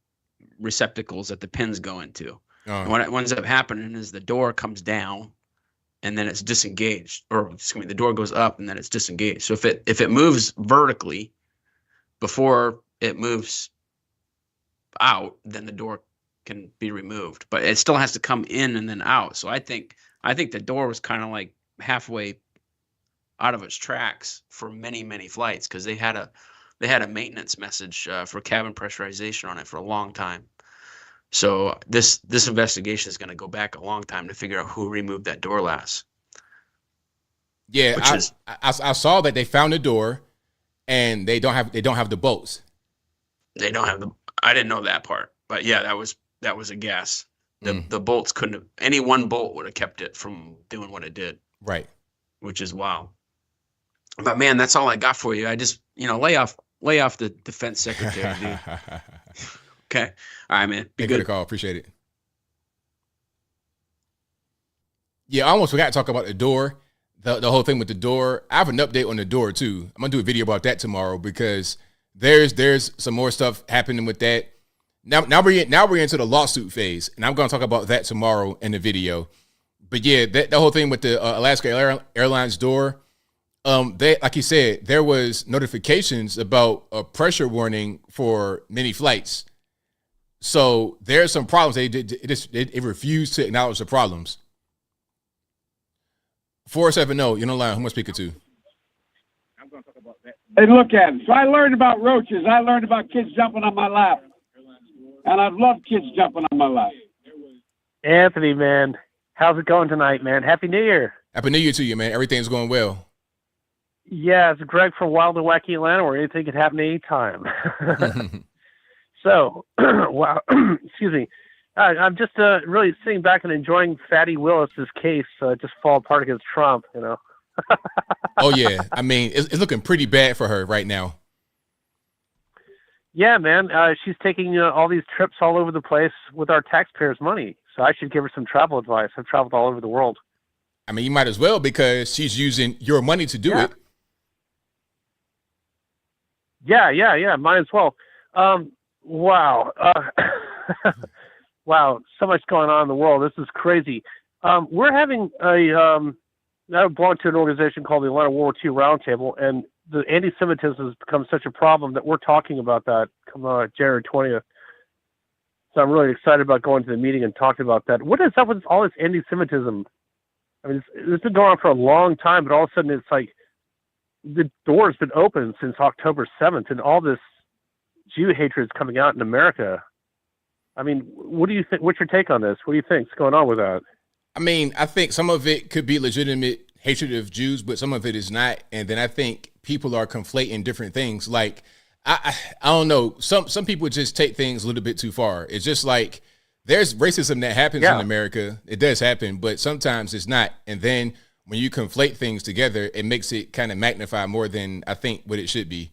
receptacles that the pins go into. And what ends up happening is the door comes down and then it's disengaged, or excuse me, the door goes up and then it's disengaged. So if it moves vertically before it moves out, then the door can be removed, but it still has to come in and then out. So I think the door was kind of like halfway out of its tracks for many, many flights because they had a maintenance message for cabin pressurization on it for a long time. So this investigation is going to go back a long time to figure out who removed that door last. Yeah, I saw that they found the door, and they don't have the bolts. They don't have I didn't know that part, but yeah, that was a guess. The bolts couldn't have. Any one bolt would have kept it from doing what it did. Right. Which is wild. But man, that's all I got for you. I just lay off the defense secretary, dude. Okay. All right, man. Be good. Good call. Appreciate it. Yeah, I almost forgot to talk about the door, the whole thing with the door. I have an update on the door too. I'm gonna do a video about that tomorrow because there's some more stuff happening with that. Now we're into the lawsuit phase, and I'm gonna talk about that tomorrow in the video. But yeah, the whole thing with the Alaska Airlines door. Like you said, there was notifications about a pressure warning for many flights. So there's some problems. It refused to acknowledge the problems. 470, you're no line. Who am I speaking to? Hey, look at it. So I learned about roaches. I learned about kids jumping on my lap. And I love kids jumping on my lap. Anthony, man. How's it going tonight, man? Happy New Year. Happy New Year to you, man. Everything's going well. Yeah, it's Greg from Wild and Wacky Atlanta, where anything can happen anytime. So, wow, excuse me. I'm just really sitting back and enjoying Fani Willis's case just fall apart against Trump, Oh, yeah. I mean, it's looking pretty bad for her right now. Yeah, man. She's taking all these trips all over the place with our taxpayers' money. So I should give her some travel advice. I've traveled all over the world. I mean, you might as well because she's using your money to do it. Yeah. Might as well. Wow. Wow. So much going on in the world. This is crazy. We're having I belong to an organization called the Atlanta World War II Roundtable, and the anti-Semitism has become such a problem that we're talking about that come January 20th. So I'm really excited about going to the meeting and talking about that. What is up with all this anti-Semitism? I mean, it's been going on for a long time, but all of a sudden it's like the door's been open since October 7th, and all this Jew hatred is coming out in America. I mean, what do you think? What's your take on this? What do you think's going on with that? I mean, I think some of it could be legitimate hatred of Jews, but some of it is not. And then I think people are conflating different things. Like, I don't know. Some people just take things a little bit too far. It's just like there's racism that happens in America. It does happen, but sometimes it's not. And then when you conflate things together, it makes it kind of magnify more than I think what it should be.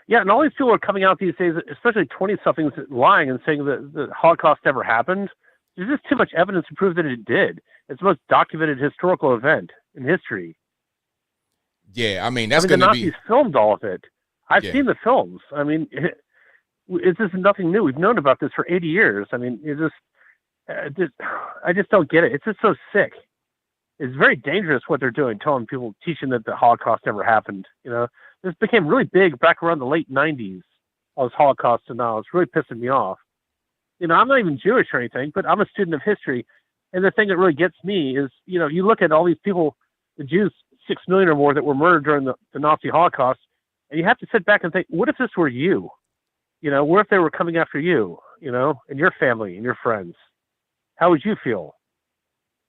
Yeah, and all these people are coming out these days, especially 20-somethings, lying and saying that the Holocaust never happened. There's just too much evidence to prove that it did. It's the most documented historical event in history. Yeah, I mean, that's the going to Nazis be... filmed all of it. I've seen the films. I mean, it's just nothing new. We've known about this for 80 years. I mean, I just don't get it. It's just so sick. It's very dangerous what they're doing, telling people, teaching that the Holocaust never happened. This became really big back around the late 90s, all this Holocaust denial. It's really pissing me off. I'm not even Jewish or anything, but I'm a student of history. And the thing that really gets me is, you look at all these people, the Jews, 6 million or more that were murdered during the Nazi Holocaust, And you have to sit back and think, what if this were you? What if they were coming after you, and your family and your friends? How would you feel?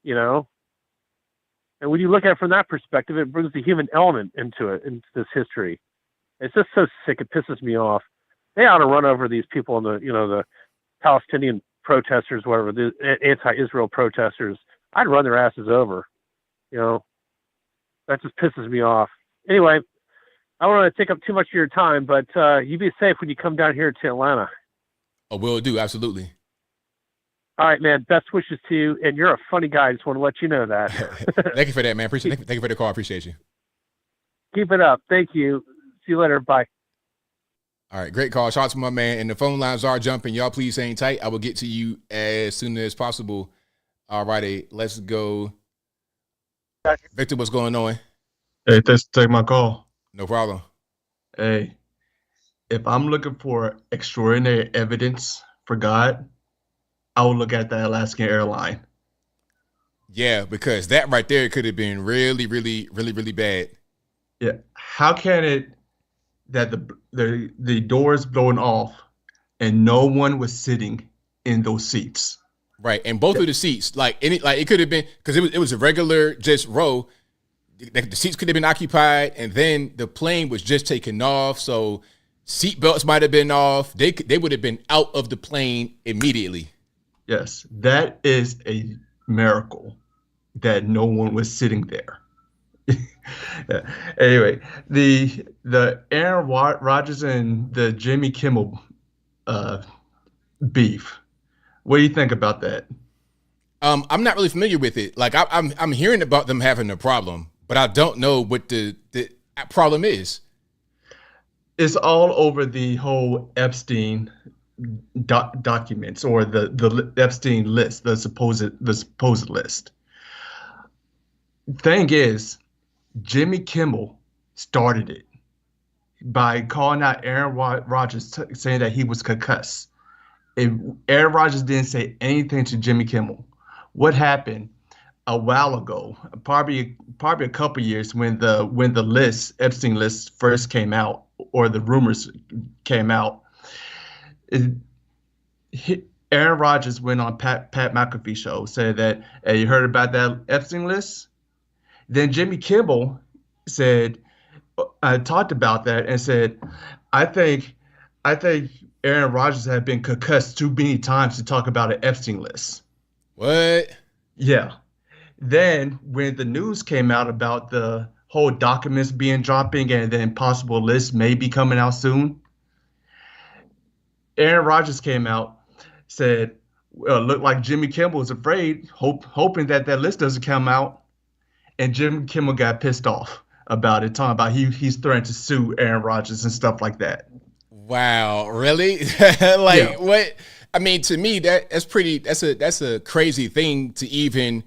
And when you look at it from that perspective, it brings the human element into this history. It's just so sick. It pisses me off. They ought to run over these people in the Palestinian protesters, whatever, the anti-Israel protesters. I'd run their asses over. That just pisses me off. Anyway, I don't want to take up too much of your time, but you be safe when you come down here to Atlanta. Oh, will do. Absolutely. All right, man. Best wishes to you. And you're a funny guy. I just want to let you know that. Thank you for that, man. Thank you for the call. I appreciate you. Keep it up. Thank you. See you later. Bye. All right. Great call. Shout out to my man. And the phone lines are jumping. Y'all please hang tight. I will get to you as soon as possible. All righty. Let's go. Victor, what's going on? Hey, thanks for taking my call. No problem. Hey, if I'm looking for extraordinary evidence for God, I would look at the Alaska Airlines. Yeah, because that right there could have been really, really, really, really bad. Yeah. How can it that the doors blowing off and no one was sitting in those seats? Right, and both of the seats, it could have been, because it was a regular just row. The seats could have been occupied, and then the plane was just taking off, so seat belts might have been off. They would have been out of the plane immediately. Yes, that is a miracle that no one was sitting there. Anyway, the Aaron Rodgers and the Jimmy Kimmel beef. What do you think about that? I'm not really familiar with it. Like I'm hearing about them having a problem, but I don't know what the problem is. It's all over the whole Epstein documents, or the Epstein list, the supposed list. Thing is, Jimmy Kimmel started it by calling out Aaron Rodgers, saying that he was concussed. Aaron Rodgers didn't say anything to Jimmy Kimmel. What happened a while ago, probably a couple years, when the Epstein list first came out, or the rumors came out, Aaron Rodgers went on Pat McAfee show, said that, hey, you heard about that Epstein list? Then Jimmy Kimmel talked about that and said, I think Aaron Rodgers had been concussed too many times to talk about an Epstein list. What? Yeah. Then when the news came out about the whole documents dropping and then possible list may be coming out soon, Aaron Rodgers came out, said, well, looked like Jimmy Kimmel was afraid, hoping that list doesn't come out. And Jimmy Kimmel got pissed off about it, talking about he's threatened to sue Aaron Rodgers and stuff like that. Wow, really? What? I mean, to me, that's a crazy thing to even,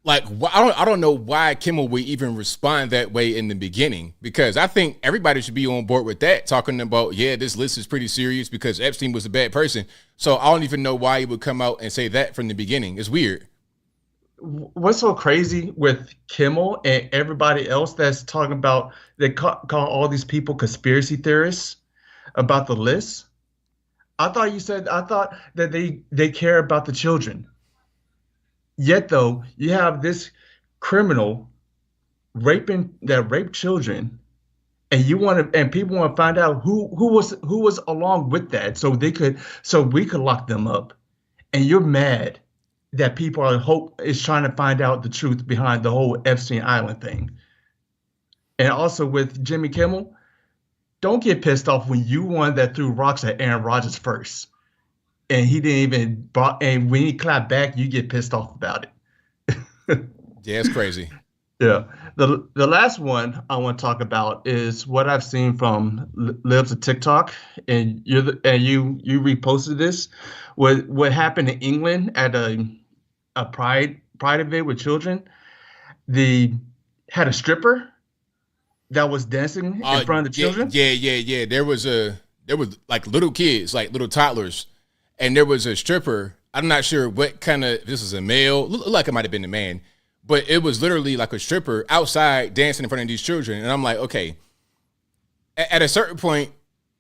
I don't know why Kimmel would even respond that way in the beginning, because I think everybody should be on board with that, talking about, yeah, this list is pretty serious because Epstein was a bad person. So I don't even know why he would come out and say that from the beginning. It's weird. What's so crazy with Kimmel and everybody else that's talking about, they call all these people conspiracy theorists about the list? I thought that they care about the children. Yet though, you have this criminal raped children, and people want to find out who was along with that, so we could lock them up. And you're mad that people is trying to find out the truth behind the whole Epstein Island thing. And also with Jimmy Kimmel, don't get pissed off when you one that threw rocks at Aaron Rodgers first, and he didn't even. And when he clapped back, you get pissed off about it. Yeah, it's crazy. Yeah. The last one I want to talk about is what I've seen from Libs of TikTok, and you reposted this. What happened in England at a pride event with children? Had a stripper that was dancing in front of the children. Yeah. There was like little kids, like little toddlers, and there was a stripper. I'm not sure what kind of, this is a male, looked like it might have been a man, but it was literally like a stripper outside dancing in front of these children. And I'm like, okay, at a certain point,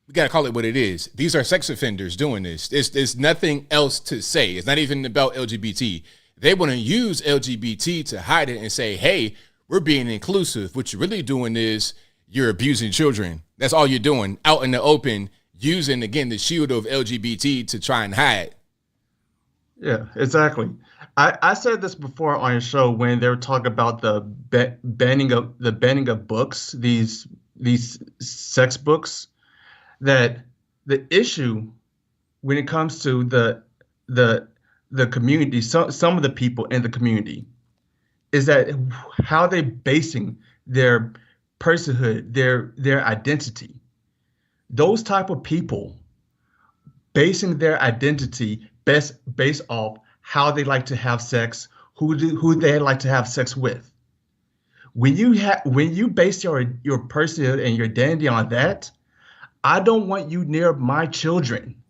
we got to call it what it is. These are sex offenders doing this. There's nothing else to say. It's not even about LGBT. They want to use LGBT to hide it and say, hey, we're being inclusive. What you're really doing is you're abusing children. That's all you're doing out in the open, using, again, the shield of LGBT to try and hide. Yeah, exactly. I said this before on your show when they were talking about the banning of books, these sex books, that the issue when it comes to the community, some of the people in the community, is that how they basing their personhood, their identity. Those type of people basing their identity based off how they like to have sex, who they like to have sex with. When you base your personhood and your identity on that, I don't want you near my children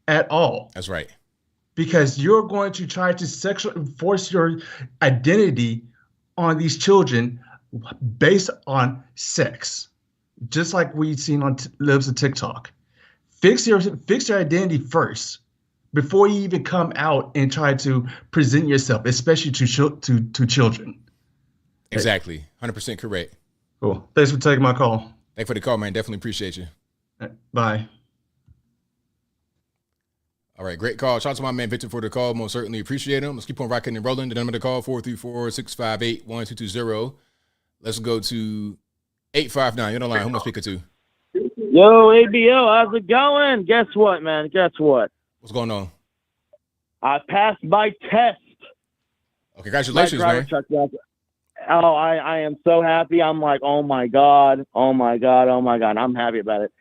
at all. That's right. Because you're going to try to sexually force your identity on these children based on sex, just like we've seen on Lives of TikTok. Fix your identity first before you even come out and try to present yourself, especially to children. Exactly. 100% correct. Cool. Thanks for taking my call. Thanks for the call, man. Definitely appreciate you. Bye. All right, great call. Shout out to my man Victor for the call. Most certainly appreciate him. Let's keep on rocking and rolling. The number to call, 434-658-1220. Let's go to 859. You're on the line. Who am I speaking to? Yo, ABL, how's it going? Guess what, man? Guess what? What's going on? I passed my test. Oh, congratulations, man. Oh, I am so happy. I'm like, oh my God. I'm happy about it.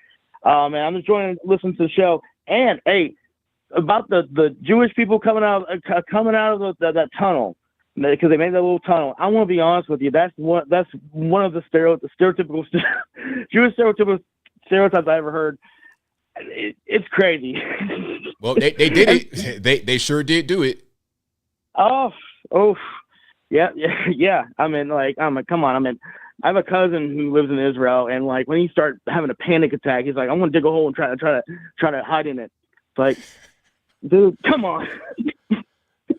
Man, I'm enjoying listening to the show. And hey, about the Jewish people coming out of that tunnel, because they made that little tunnel. I want to be honest with you. That's one of the stereotypical Jewish stereotypes I ever heard. It's crazy. Well, they did it. They sure did do it. Oh, yeah. I mean, come on. I mean, I have a cousin who lives in Israel, and like when he starts having a panic attack, he's like, "I'm gonna dig a hole and try to hide in it." It's like, dude, come on.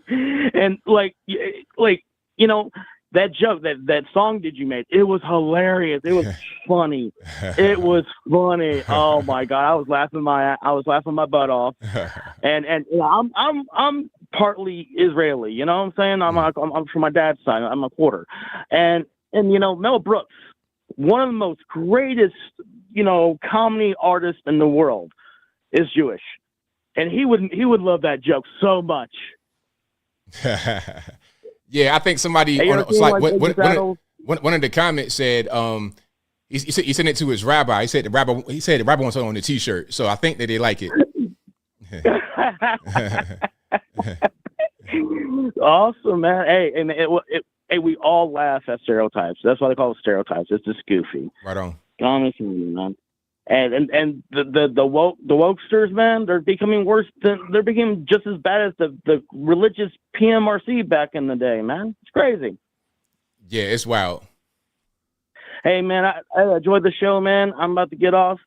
And like you know, that joke, that song that you made, it was hilarious. It was funny. It was funny. Oh my God, I was laughing my butt off. And you know, I'm partly Israeli. You know what I'm saying? I'm from my dad's side. I'm a quarter. And you know, Mel Brooks, one of the most greatest, you know, comedy artists in the world, is Jewish, and he would love that joke so much. Yeah, I think somebody one of the comments said he sent it to his rabbi. He said the rabbi wants it on the T-shirt, so I think that they like it. Awesome, man. Hey, we all laugh at stereotypes. That's why they call it stereotypes. It's just goofy. Right on. Honestly, man. And the wokesters, man, they're becoming worse. They're becoming just as bad as the religious PMRC back in the day, man. It's crazy. Yeah, it's wild. Hey, man, I enjoyed the show, man. I'm about to get off.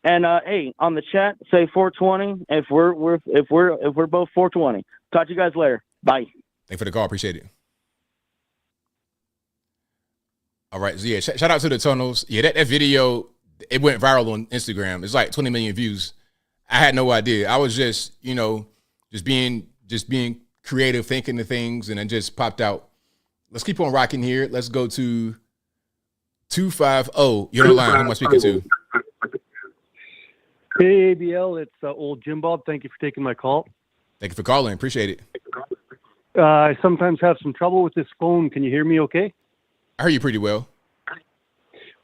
And hey, on the chat, say 420. If we're both 420. Talk to you guys later. Bye. Thanks for the call. Appreciate it. All right. So yeah, shout out to the tunnels. Yeah, that video, it went viral on Instagram. It's like 20 million views. I had no idea. I was just, you know, just being creative, thinking of things, and it just popped out. Let's keep on rocking here. Let's go to 250. You're on the line. Who am I speaking to? Hey, ABL. It's old Jim Bob. Thank you for taking my call. Thank you for calling. Appreciate it. I sometimes have some trouble with this phone. Can you hear me okay? I hear you pretty well.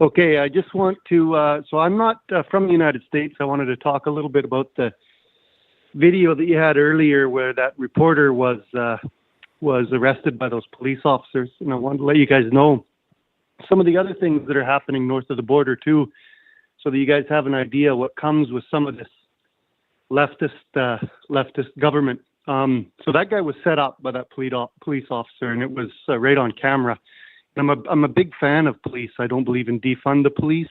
Okay, I just want to, so I'm not from the United States. I wanted to talk a little bit about the video that you had earlier where that reporter was arrested by those police officers. And I wanted to let you guys know some of the other things that are happening north of the border too, so that you guys have an idea what comes with some of this leftist government. So that guy was set up by that police officer, and it was right on camera. I'm a big fan of police. I don't believe in defund the police,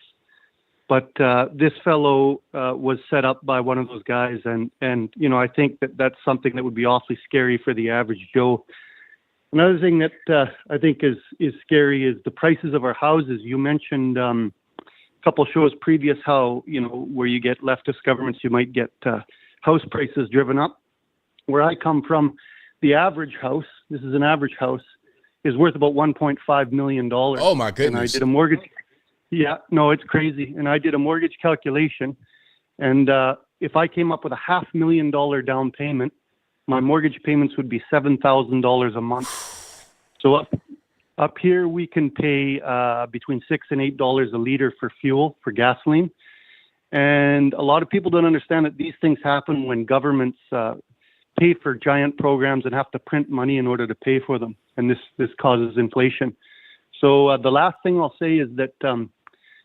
But this fellow was set up by one of those guys, and I think that's something that would be awfully scary for the average Joe. Another thing that I think is scary is the prices of our houses. You mentioned a couple shows previous how, where you get leftist governments, you might get house prices driven up. Where I come from, the average house, this is an average house, is worth about $1.5 million. Oh, my goodness. And I did a mortgage. Yeah, no, it's crazy. And I did a mortgage calculation. And if I came up with a $500,000 down payment, my mortgage payments would be $7,000 a month. So up here, we can pay between $6 and $8 a liter for fuel, for gasoline. And a lot of people don't understand that these things happen when governments pay for giant programs and have to print money in order to pay for them. And this causes inflation. So the last thing I'll say is that,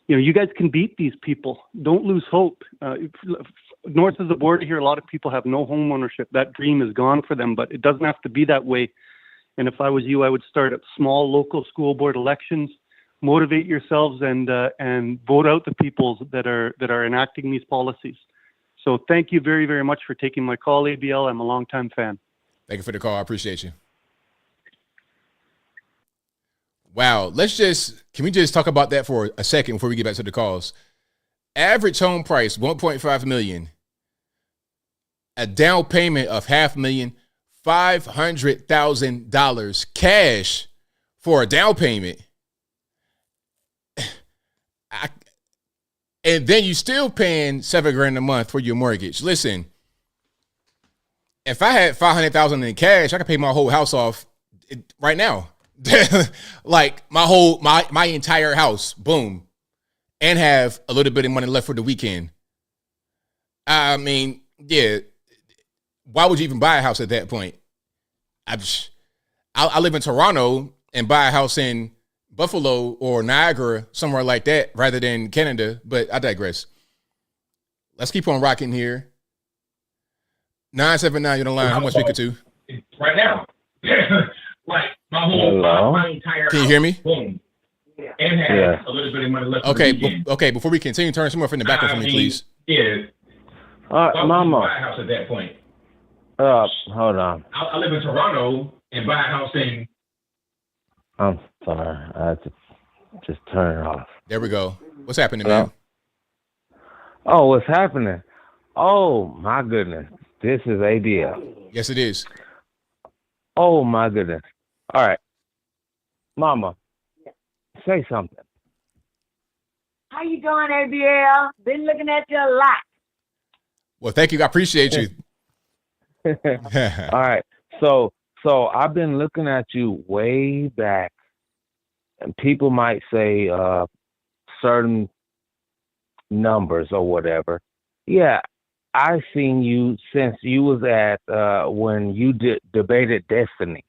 you guys can beat these people. Don't lose hope. North of the border here, a lot of people have no home ownership. That dream is gone for them, but it doesn't have to be that way. And if I was you, I would start at small local school board elections, motivate yourselves, and vote out the people that are enacting these policies. So thank you very, very much for taking my call, ABL. I'm a longtime fan. Thank you for the call. I appreciate you. Wow. Can we just talk about that for a second before we get back to the calls? Average home price, $1.5 million. A down payment of $500,000, $500,000 cash for a down payment. And then you still paying $7,000 a month for your mortgage. Listen, if I had $500,000 in cash, I could pay my whole house off right now. Like my entire house, boom, and have a little bit of money left for the weekend. I mean, yeah. Why would you even buy a house at that point? I live in Toronto and buy a house in Buffalo or Niagara, somewhere like that, rather than Canada. But I digress. Let's keep on rocking here. 979, you're on the line. Who am I speaking to? Right now. Like my entire Can you hear me? Boom. And have a little bit of money left. Okay. Before we continue, turn some more from the back for me, please. Yeah. Mama. Buy a house at that point. Hold on. I live in Toronto and buy a house in. I'm sorry. I just turn it off. There we go. What's happening, man? Oh, what's happening? Oh, my goodness. This is ABL. Yes, it is. Oh, my goodness. All right. Mama, say something. How you doing, ABL? Been looking at you a lot. Well, thank you. I appreciate you. All right. So I've been looking at you way back, and people might say certain numbers or whatever. Yeah, I've seen you since you was at when you debated Destiny.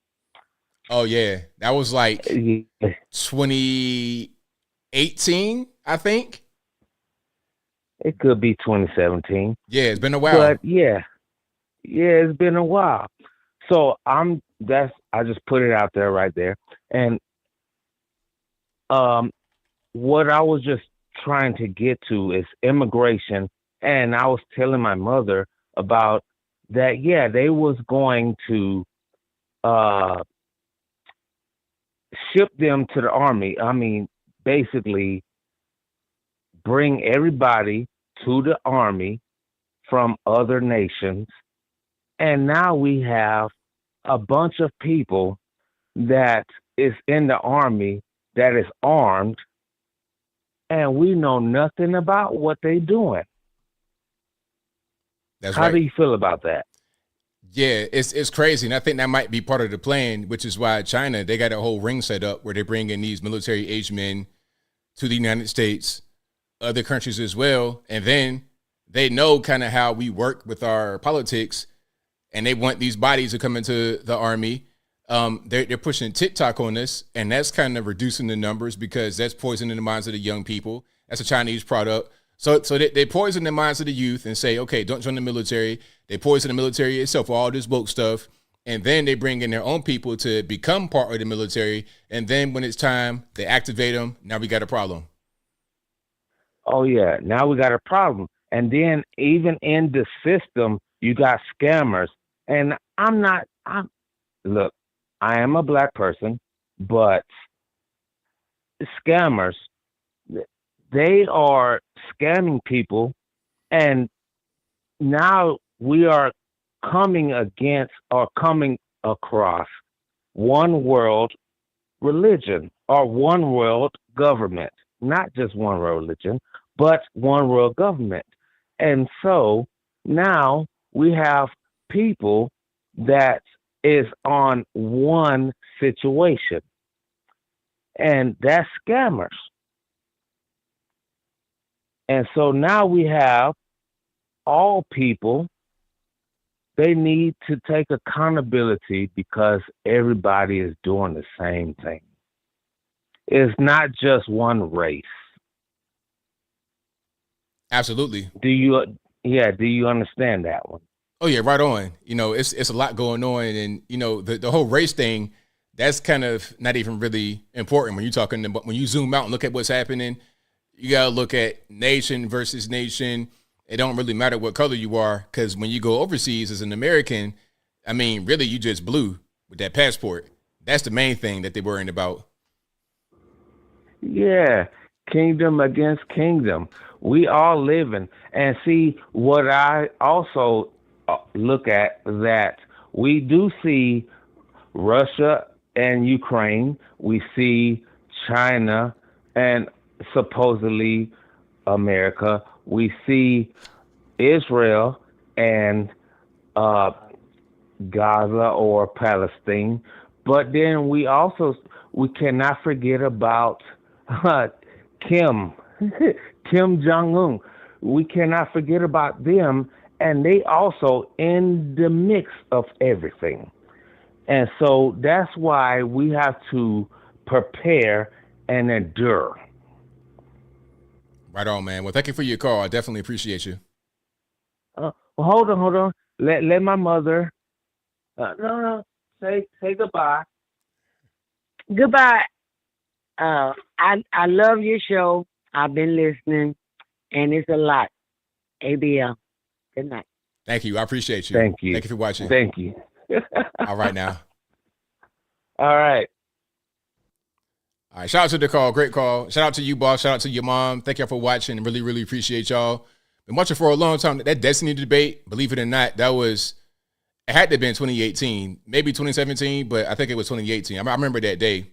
Oh yeah, that was like 2018, I think. It could be 2017. Yeah, it's been a while. But yeah, it's been a while. So I just put it out there right there. And what I was just trying to get to is immigration. And I was telling my mother about that. Yeah, they was going to ship them to the army. I mean, basically bring everybody to the army from other nations. And now we have a bunch of people that is in the army that is armed, and we know nothing about what they're doing. How do you feel about that? Yeah, it's crazy. And I think that might be part of the plan, which is why China, they got a whole ring set up where they bring in these military-aged men to the United States, other countries as well. And then they know kind of how we work with our politics, and they want these bodies to come into the army. They're pushing TikTok on this, and that's kind of reducing the numbers because that's poisoning the minds of the young people. That's a Chinese product. So they poison the minds of the youth and say, okay, don't join the military. They poison the military itself for all this woke stuff. And then they bring in their own people to become part of the military. And then when it's time, they activate them. Now we got a problem. oh yeah, now we got a problem. And then even in the system, you got scammers. And look, I am a black person, but scammers, they are scamming people. And now we are coming across one world religion or one world government, not just one world religion, but one world government. And so now we have people that is on one situation, and that's scammers. And so now we have all people, they need to take accountability because everybody is doing the same thing. It's not just one race. Absolutely. Do you understand that one? Oh yeah, right on. It's a lot going on, and the whole race thing, that's kind of not even really important when you're talking about, when you zoom out and look at what's happening. You gotta look at nation versus nation. It don't really matter what color you are, because when you go overseas as an American, I mean, really, you just blue with that passport. That's the main thing that they're worrying about. Yeah, kingdom against kingdom. We all living. And see, what I also look at, that we do see Russia and Ukraine. We see China and supposedly America. We see Israel and Gaza or Palestine. But then we cannot forget about Kim Jong-un. We cannot forget about them, and they also in the mix of everything. And so that's why we have to prepare and endure. Right on, man. Well, thank you for your call. I definitely appreciate you. Well, hold on. Let my mother. No. Say goodbye. Goodbye. I love your show. I've been listening, and it's a lot. ABL. Good night. Thank you. I appreciate you. Thank you. Thank you for watching. Thank you. All right now. All right. All right. Shout out to the call. Great call. Shout out to you, boss. Shout out to your mom. Thank y'all for watching. Really, really appreciate y'all. Been watching for a long time. That Destiny debate, believe it or not, it had to have been 2018, maybe 2017, but I think it was 2018. I remember that day.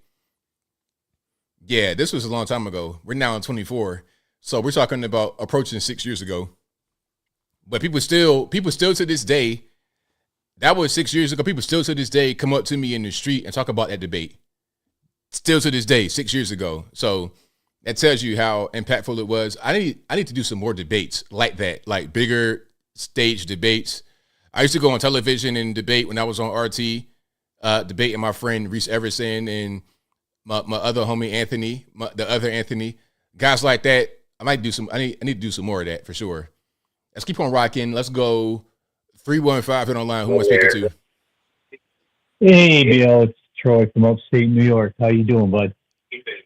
Yeah, this was a long time ago. We're now in 24. So we're talking about approaching 6 years ago. But people still to this day, that was 6 years ago. People still to this day come up to me in the street and talk about that debate. Still to this day, 6 years ago. So that tells you how impactful it was. I need to do some more debates like that, like bigger stage debates. I used to go on television and debate when I was on RT, debating my friend Reese Everson and my other homie Anthony, the other Anthony, guys like that. I need to do some more of that for sure. Let's keep on rocking. Let's go 315 hit online. Who am I speaking to? Hey, Bill, it's Troy from upstate New York. How you doing, bud?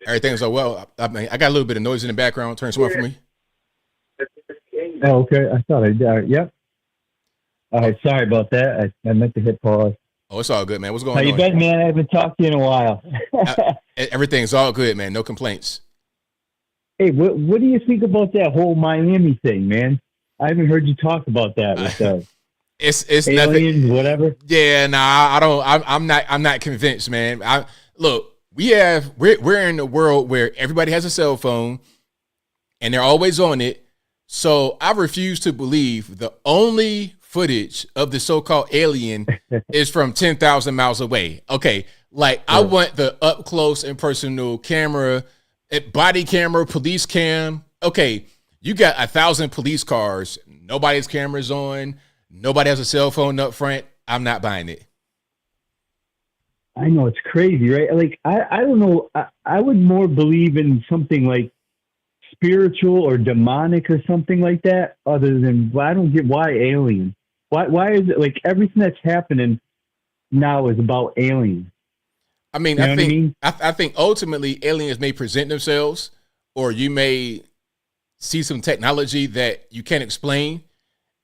Everything's so well. I got a little bit of noise in the background. Turn some off for me. Oh, okay. I thought I did. Yep. All right. Sorry about that. I meant to hit pause. Oh, it's all good, man. What's going on? How you been, man? I haven't talked to you in a while. Everything's all good, man. No complaints. Hey, what do you think about that whole Miami thing, man? I haven't heard you talk about that with it's aliens, nothing, whatever. Yeah, nah, I don't. I'm not convinced, man. We're in a world where everybody has a cell phone, and they're always on it. So I refuse to believe the only footage of the so-called alien is from 10,000 miles away. Okay, like I want the up close and personal camera, body camera, police cam. Okay, you got 1,000 police cars. Nobody's camera's on. Nobody has a cell phone up front. I'm not buying it. I know, it's crazy, right? Like, I don't know. I would more believe in something like spiritual or demonic or something like that, other than, I don't get why aliens. Why is it like everything that's happening now is about aliens? I mean, I think ultimately aliens may present themselves, or you may see some technology that you can't explain,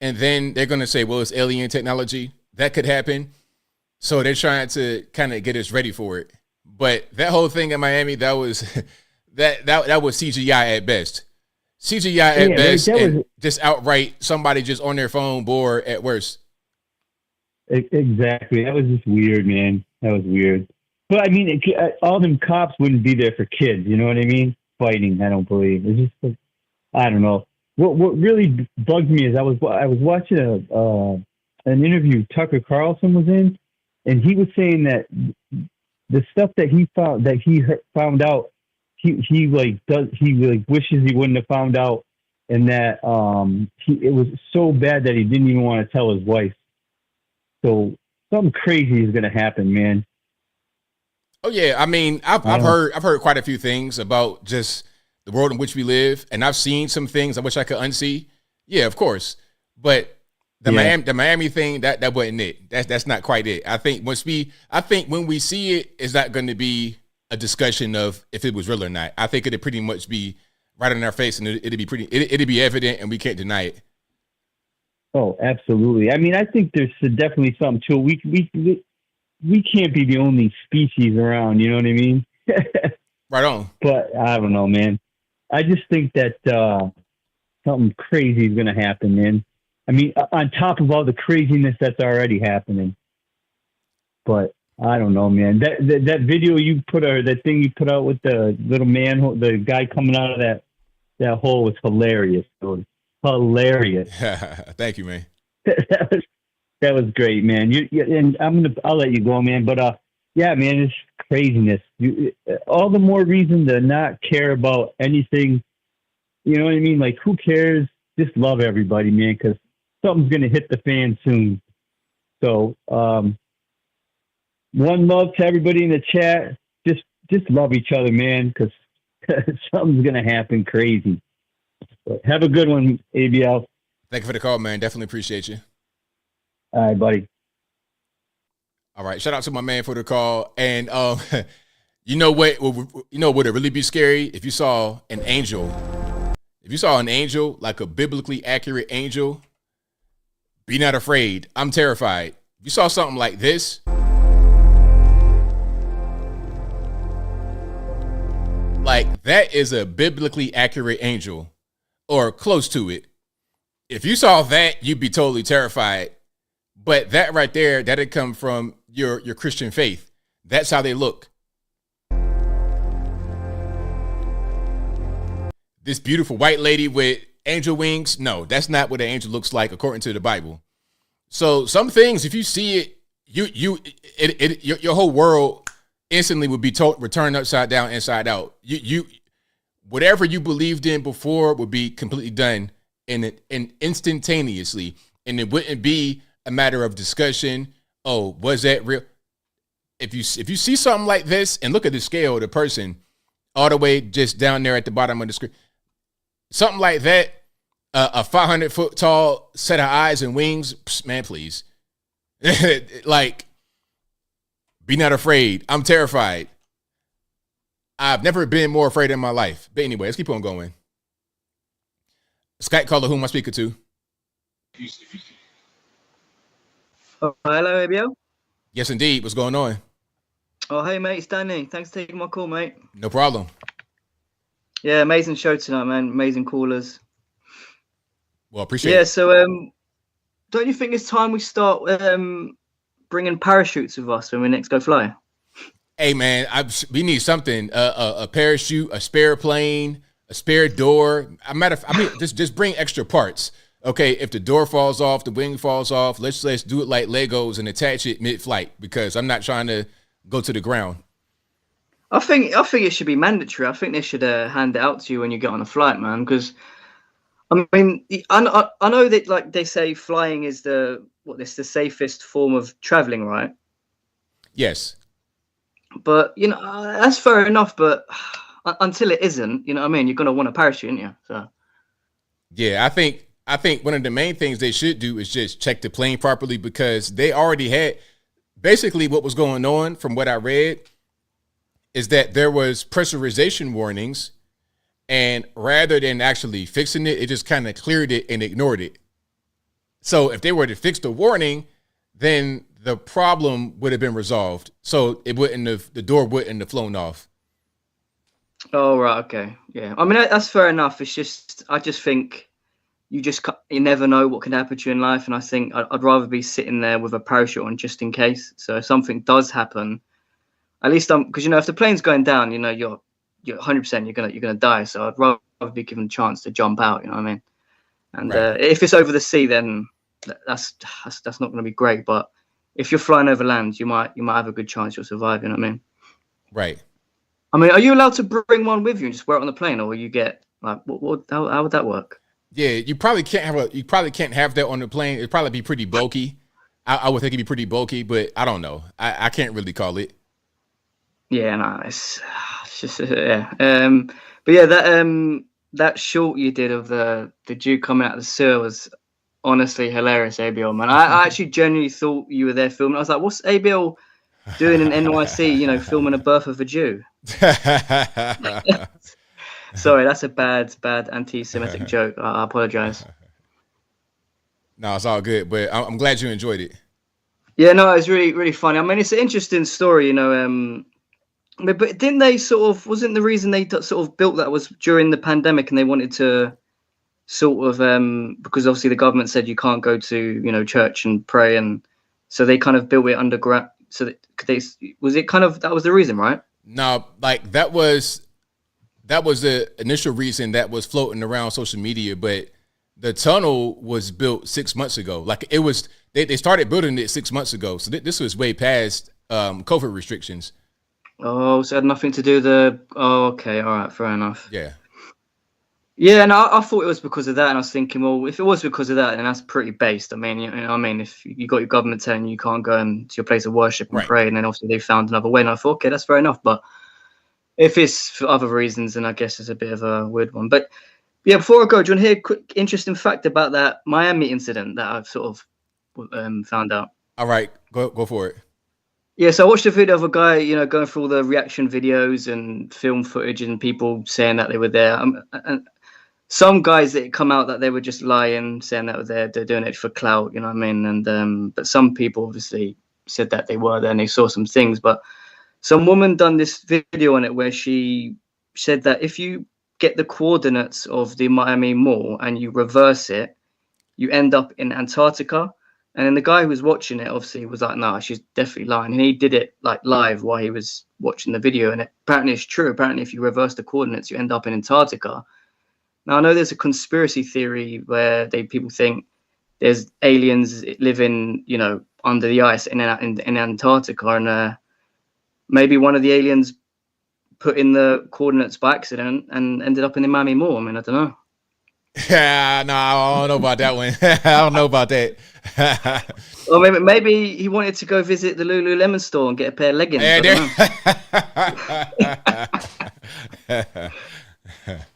and then they're going to say, well, it's alien technology. That could happen. So they're trying to kind of get us ready for it. But that whole thing in Miami, that was that was CGI at best. CGI at best, and just outright somebody just on their phone bored at worst. Exactly. That was just weird, man. That was weird. But I mean, all them cops wouldn't be there for kids. You know what I mean? Fighting. I don't believe. It's just, I don't know. What really bugged me is I was watching an interview Tucker Carlson was in, and he was saying that the stuff that he found out, he wishes he wouldn't have found out, and that it was so bad that he didn't even want to tell his wife. So something crazy is going to happen, man. Oh yeah, I mean, I've heard quite a few things about just the world in which we live, and I've seen some things I wish I could unsee. Yeah, of course, but the Miami thing that wasn't it. That's not quite it. I think when we see it, it's not going to be a discussion of if it was real or not. I think it'd pretty much be right in our face, and it'd be evident, and we can't deny it. Oh, absolutely. I mean, I think there's definitely something to it. We can't be the only species around, you know what I mean? Right on. But I don't know, man. I just think that something crazy is going to happen, man. I mean, on top of all the craziness that's already happening. But I don't know, man. That video you put out, that thing you put out with the little man, the guy coming out of that hole was hilarious. It was hilarious. Thank you, man. That was great, man. And I'll let you go, man. But yeah, man, it's craziness. All the more reason to not care about anything. You know what I mean? Like, who cares? Just love everybody, man, because something's gonna hit the fan soon. So, one love to everybody in the chat. Just love each other, man, because something's gonna happen crazy. But have a good one, ABL. Thank you for the call, man. Definitely appreciate you. All right, buddy. All right. Shout out to my man for the call. And you know what? You know what would really be scary if you saw an angel. If you saw an angel, like a biblically accurate angel, be not afraid. I'm terrified. If you saw something like this, like that is a biblically accurate angel or close to it. If you saw that, you'd be totally terrified. But that right there, that'd come from your Christian faith. That's how they look. This beautiful white lady with angel wings, no, that's not what an angel looks like according to the Bible. So some things, if you see it, your whole world instantly would be returned upside down, inside out. You whatever you believed in before would be completely done in instantaneously, and it wouldn't be a matter of discussion. Oh, was that real? If you see something like this and look at the scale of the person all the way just down there at the bottom of the screen, something like that, a 500-foot tall set of eyes and wings, man, please. Like, be not afraid. I'm terrified. I've never been more afraid in my life. But anyway, let's keep on going. Skype caller, who am I speaking to? Oh, hello, ABL. Yes, indeed. What's going on? Oh, hey, mate. It's Danny. Thanks for taking my call, mate. No problem. Yeah, amazing show tonight, man. Amazing callers. Well, appreciate it. So don't you think it's time we start bringing parachutes with us when we next go fly? Hey, man, we need something. A parachute, a spare plane, a spare door. Just bring extra parts. Okay, if the door falls off, the wing falls off, let's do it like Legos and attach it mid-flight, because I'm not trying to go to the ground. I think it should be mandatory. I think they should hand it out to you when you get on a flight, man. Because I mean, I know that, like they say, flying is the safest form of traveling, right? Yes. But that's fair enough. But until it isn't, you know what I mean. You're gonna want a parachute, aren't you? So. Yeah, I think one of the main things they should do is just check the plane properly, because they already had basically what was going on from what I read is that there was pressurization warnings, And rather than actually fixing it, it just kind of cleared it and ignored it. So if they were to fix the warning, then the problem would have been resolved. So it wouldn't have, the door wouldn't have flown off. Oh, right. Okay. Yeah. I mean, that's fair enough. It's just, I just think you never know what can happen to you in life. And I think I'd rather be sitting there with a parachute on just in case. So if something does happen, at least because, if the plane's going down, you're 100% you're gonna die. So I'd rather be given a chance to jump out. You know what I mean? And if it's over the sea, then that's not going to be great. But if you're flying over land, you might have a good chance you'll survive. You know what I mean? Right. I mean, are you allowed to bring one with you and just wear it on the plane, or you get like how would that work? Yeah, you probably can't have that on the plane. It'd probably be pretty bulky. I would think it'd be pretty bulky, but I don't know. I can't really call it. Yeah, no, it's just yeah. But yeah, that short you did of the Jew coming out of the sewer was honestly hilarious, ABL, man. I actually genuinely thought you were there filming. I was like, what's ABL doing in NYC, filming a birth of a Jew? Sorry, that's a bad anti-Semitic joke. I apologize. No, it's all good, but I'm glad you enjoyed it. Yeah, no, it was really, really funny. I mean, it's an interesting story, but didn't they wasn't the reason they sort of built that was during the pandemic, and they wanted to sort of, because obviously the government said you can't go to, church and pray, and so they kind of built it underground. So that was the reason, right? No, like that was the initial reason that was floating around social media, but the tunnel was built 6 months ago. Like it was, they started building it 6 months ago. So this was way past COVID restrictions. Oh, so it had nothing to do okay, all right, fair enough. Yeah. Yeah, and I thought it was because of that, and I was thinking, well, if it was because of that, then that's pretty based. I mean, if you got your government telling you can't go to your place of worship and pray, and then obviously they found another way, and I thought, okay, that's fair enough. But if it's for other reasons, then I guess it's a bit of a weird one. But yeah, before I go, do you want to hear a quick interesting fact about that Miami incident that I've sort of found out? All right, go for it. Yeah, so I watched a video of a guy, going through all the reaction videos and film footage and people saying that they were there. And some guys that come out that they were just lying, saying that they're doing it for clout, you know what I mean? And but some people obviously said that they were there and they saw some things. But some woman done this video on it where she said that if you get the coordinates of the Miami Mall and you reverse it, you end up in Antarctica. And then the guy who was watching it obviously was like, "No, she's definitely lying." And he did it like live while he was watching the video. And apparently it's true. Apparently, if you reverse the coordinates, you end up in Antarctica. Now I know there's a conspiracy theory where people think there's aliens living, under the ice in Antarctica, and maybe one of the aliens put in the coordinates by accident and ended up in the Miami Mall. I mean, I don't know. Yeah, no, I don't know about that one. I don't know about that. Or maybe he wanted to go visit the Lululemon store and get a pair of leggings.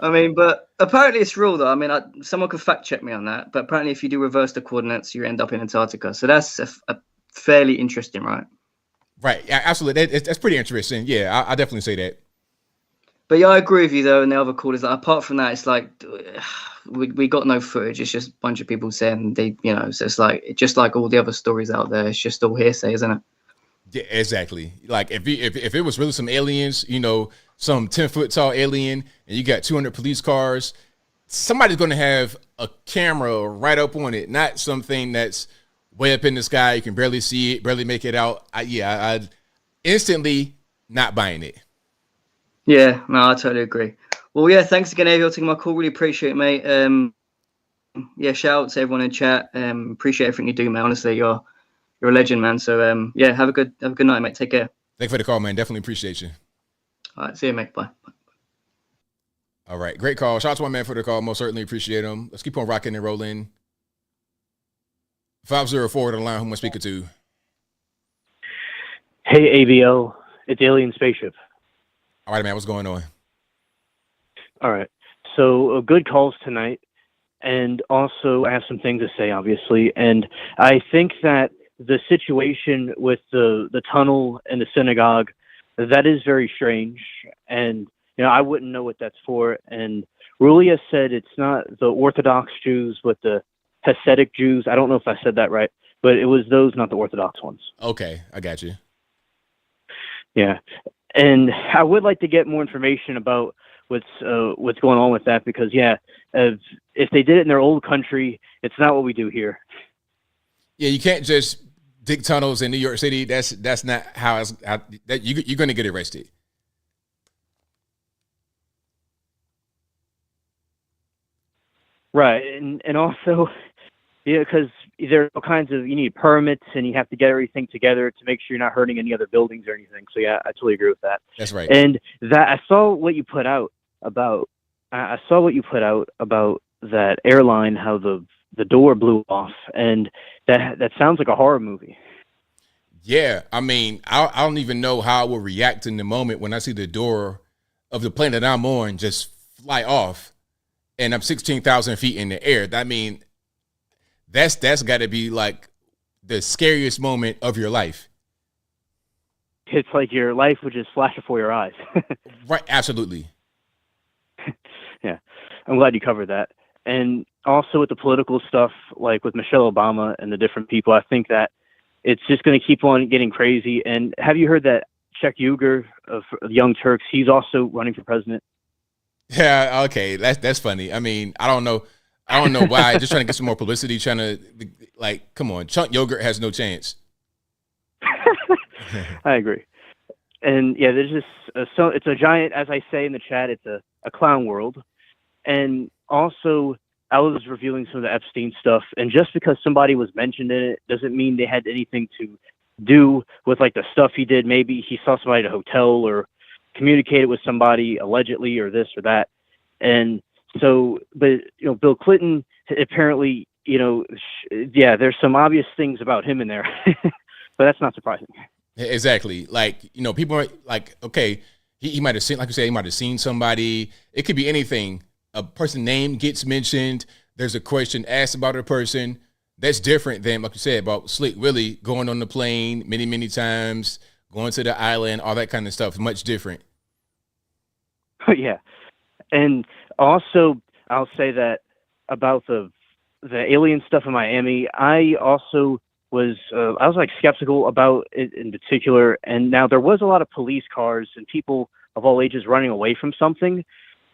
I mean, but apparently it's real though. I mean, someone could fact check me on that. But apparently, if you do reverse the coordinates, you end up in Antarctica. So that's a fairly interesting, right? Right. Yeah, absolutely. That's pretty interesting. Yeah, I definitely say that. But yeah, I agree with you though. And the other call is that apart from that, it's like we got no footage. It's just a bunch of people saying they, so it's like just like all the other stories out there. It's just all hearsay, isn't it? Yeah, exactly. Like if it was really some aliens, some 10-foot tall alien, and you got 200 police cars, somebody's going to have a camera right up on it, not something that's way up in the sky. You can barely see it, barely make it out. I'd instantly not buying it. Yeah, no, I totally agree. Well, yeah, thanks again, Avi, for taking my call. Really appreciate it, mate. Yeah, shout out to everyone in chat. Appreciate everything you do, man. Honestly, you're a legend, man. So yeah, have a good night, mate. Take care. Thanks for the call, man. Definitely appreciate you. All right, see you, mate. Bye. All right, great call. Shout out to my man for the call. Most certainly appreciate him. Let's keep on rocking and rolling. 504 on the line. Who am I speaking to? Hey, ABL. It's Alien Spaceship. All right, man. What's going on? All right. So good calls tonight. And also I have some things to say, obviously. And I think that the situation with the tunnel and the synagogue, that is very strange. And I wouldn't know what that's for. And Rulia said it's not the Orthodox Jews, but the Hasidic Jews. I don't know if I said that right, but it was those, not the Orthodox ones. Okay, I got you. Yeah, and I would like to get more information about what's going on with that, because if they did it in their old country, it's not what we do here. Yeah, you can't just dig tunnels in New York City. That's not how you're going to get arrested. Right, and also, because there are all kinds of, you need permits and you have to get everything together to make sure you're not hurting any other buildings or anything. So yeah, I totally agree with that. That's right. And that I saw what you put out about that airline, how the door blew off, and that sounds like a horror movie. Yeah, I mean, I don't even know how I will react in the moment when I see the door of the plane that I'm on just fly off, and I'm 16,000 feet in the air. I mean, that's got to be like the scariest moment of your life. It's like your life would just flash before your eyes. Right, absolutely. Yeah, I'm glad you covered that. And also with the political stuff, like with Michelle Obama and the different people, I think that it's just going to keep on getting crazy. And have you heard that Czech Uyghur of Young Turks, he's also running for president? Yeah, okay, that's funny. I mean, I don't know why. Just trying to get some more publicity. Trying to come on, Chunk Yogurt has no chance. I agree. And yeah, there's just so it's a giant, as I say in the chat, it's a clown world. And also, I was reviewing some of the Epstein stuff, and just because somebody was mentioned in it doesn't mean they had anything to do with like the stuff he did. Maybe he saw somebody at a hotel or communicated with somebody allegedly or this or that. And so, but Bill Clinton apparently, there's some obvious things about him in there, but that's not surprising. Exactly. People are like, okay, he might have seen, like you said, he might have seen somebody. It could be anything. A person's name gets mentioned. There's a question asked about a person. That's different than, like you said, about Slick Willie going on the plane many, many times, going to the island, all that kind of stuff. Much different. Yeah. And also, I'll say that about the alien stuff in Miami, I also was like skeptical about it in particular. And now there was a lot of police cars and people of all ages running away from something.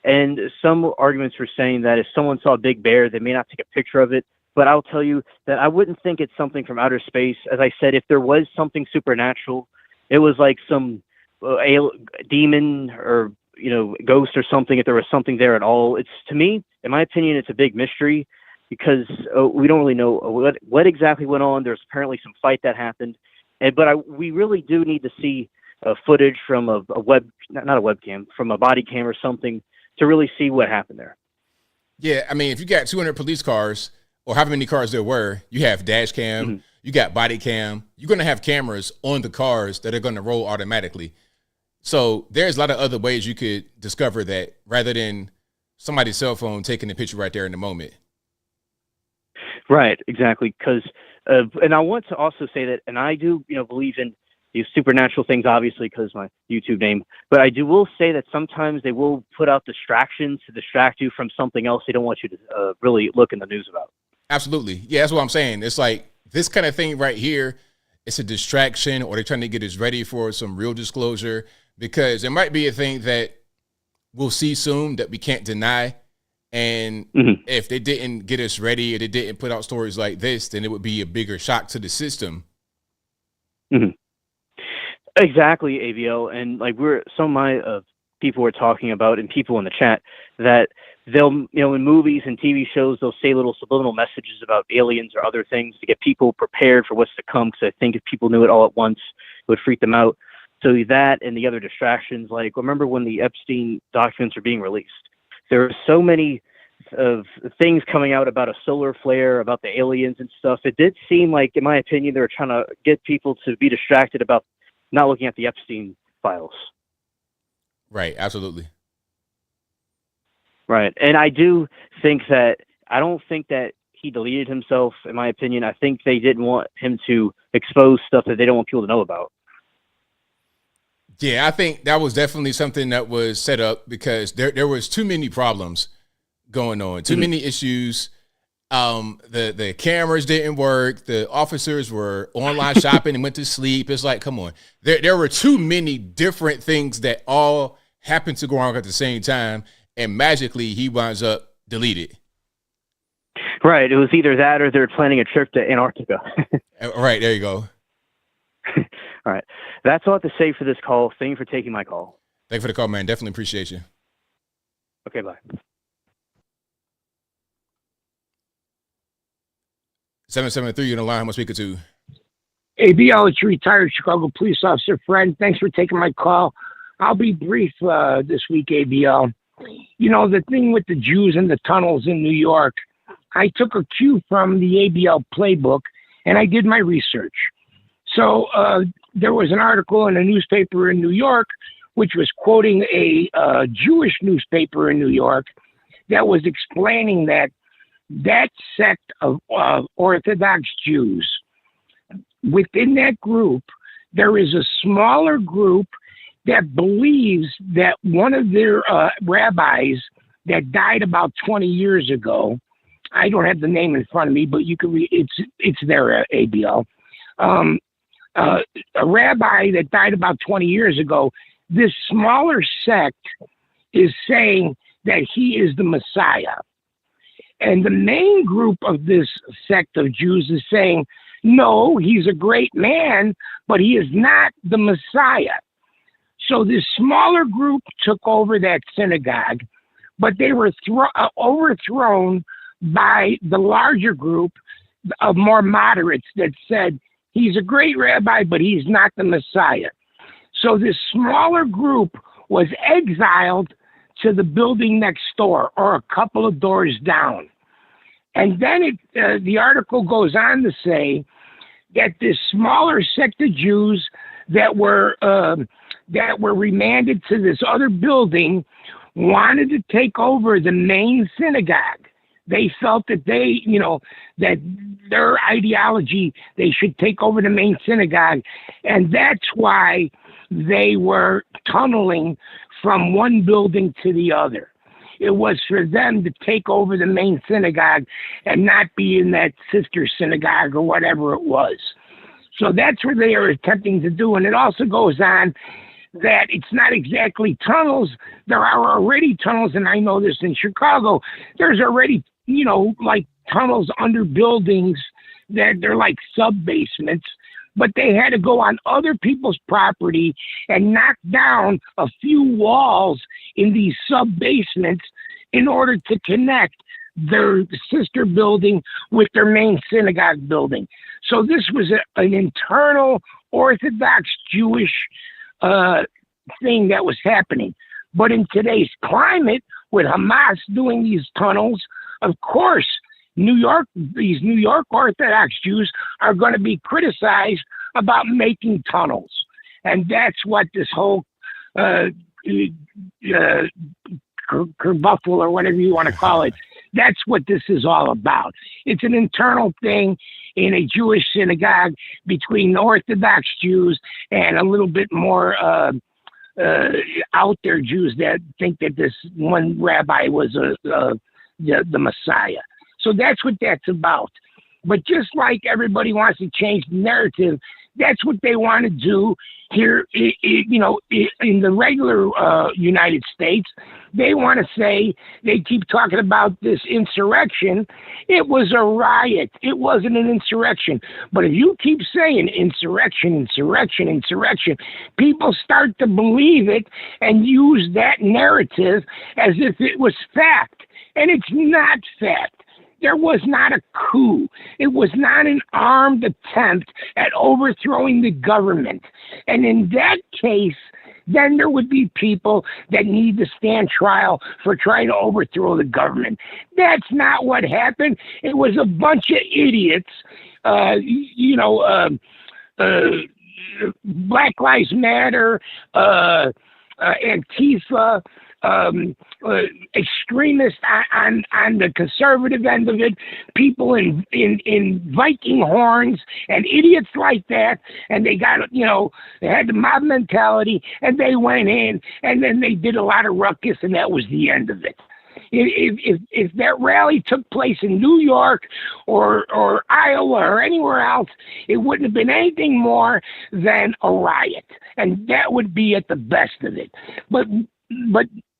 And some arguments were saying that if someone saw a big bear, they may not take a picture of it. But I'll tell you that I wouldn't think it's something from outer space. As I said, if there was something supernatural, it was like some demon or ghost or something. If there was something there at all, it's, to me, in my opinion, it's a big mystery because we don't really know what exactly went on. There's apparently some fight that happened, but we really do need to see footage from not a webcam, from a body cam or something to really see what happened there. Yeah, I mean, if you got 200 police cars, or however many cars there were, you have dash cam, you got body cam, you're going to have cameras on the cars that are going to roll automatically. So there's a lot of other ways you could discover that rather than somebody's cell phone taking the picture right there in the moment. Right, exactly. Because, and I want to also say that, and I do, believe in these supernatural things, obviously, because my YouTube name. But will say that sometimes they will put out distractions to distract you from something else they don't want you to really look in the news about. Absolutely. Yeah, that's what I'm saying. It's like this kind of thing right here, it's a distraction, or they're trying to get us ready for some real disclosure, because there might be a thing that we'll see soon that we can't deny. And if they didn't get us ready or they didn't put out stories like this, then it would be a bigger shock to the system. Exactly, ABL. And like some of my people were talking about, and people in the chat, that they'll, in movies and TV shows, they'll say little subliminal messages about aliens or other things to get people prepared for what's to come. Because I think if people knew it all at once, it would freak them out. So that and the other distractions, like remember when the Epstein documents are being released, there are so many of things coming out about a solar flare, about the aliens and stuff. It did seem like, in my opinion, they were trying to get people to be distracted about not looking at the Epstein files. Right. Absolutely. Right. And I do think that, I don't think that he deleted himself, in my opinion. I think they didn't want him to expose stuff that they don't want people to know about. Yeah, I think that was definitely something that was set up because there was too many problems going on, too many issues. The cameras didn't work. The officers were online shopping and went to sleep. It's like, come on. There were too many different things that all happened to go wrong at the same time, and magically he winds up deleted. Right. It was either that or they're planning a trip to Antarctica. Right. There you go. All right. That's all I have to say for this call. Thank you for taking my call. Thank you for the call, man. Definitely appreciate you. Okay, bye. 773, you're in the line. I'm speaking to. ABL, it's your retired Chicago police officer friend. Thanks for taking my call. I'll be brief this week, ABL. You know, the thing with the Jews and the tunnels in New York, I took a cue from the ABL playbook and I did my research. So there was an article in a newspaper in New York, which was quoting a Jewish newspaper in New York that was explaining that sect of Orthodox Jews, within that group, there is a smaller group that believes that one of their rabbis that died about 20 years ago, I don't have the name in front of me, but you can read it's there, ABL. A rabbi that died about 20 years ago, this smaller sect is saying that he is the Messiah. And the main group of this sect of Jews is saying, no, he's a great man, but he is not the Messiah. So this smaller group took over that synagogue, but they were overthrown by the larger group of more moderates that said, he's a great rabbi, but he's not the Messiah. So this smaller group was exiled to the building next door or a couple of doors down. And then the article goes on to say that this smaller sect of Jews that were remanded to this other building wanted to take over the main synagogue. They felt that that their ideology, they should take over the main synagogue. And that's why they were tunneling from one building to the other. It was for them to take over the main synagogue and not be in that sister synagogue or whatever it was. So that's what they are attempting to do. And it also goes on that it's not exactly tunnels. There are already tunnels, and I know this in Chicago. There's already, like tunnels under buildings that they're like sub-basements, but they had to go on other people's property and knock down a few walls in these sub-basements in order to connect their sister building with their main synagogue building. So this was an internal Orthodox Jewish thing that was happening. But in today's climate, with Hamas doing these tunnels, of course, these New York Orthodox Jews are going to be criticized about making tunnels. And that's what this whole kerbuffle or whatever you want to call it, that's what this is all about. It's an internal thing in a Jewish synagogue between Orthodox Jews and a little bit more out there Jews that think that this one rabbi was the Messiah. So that's what that's about. But just like everybody wants to change the narrative, that's what they want to do here, in the regular United States. They want to say, they keep talking about this insurrection. It was a riot. It wasn't an insurrection. But if you keep saying insurrection, people start to believe it and use that narrative as if it was fact. And it's not fact. There was not a coup. It was not an armed attempt at overthrowing the government. And in that case, then there would be people that need to stand trial for trying to overthrow the government. That's not what happened. It was a bunch of idiots, Black Lives Matter, Antifa, extremists on the conservative end of it, people in Viking horns and idiots like that, and they got, they had the mob mentality, and they went in, and then they did a lot of ruckus, and that was the end of it. If that rally took place in New York or Iowa or anywhere else, it wouldn't have been anything more than a riot, and that would be at the best of it. But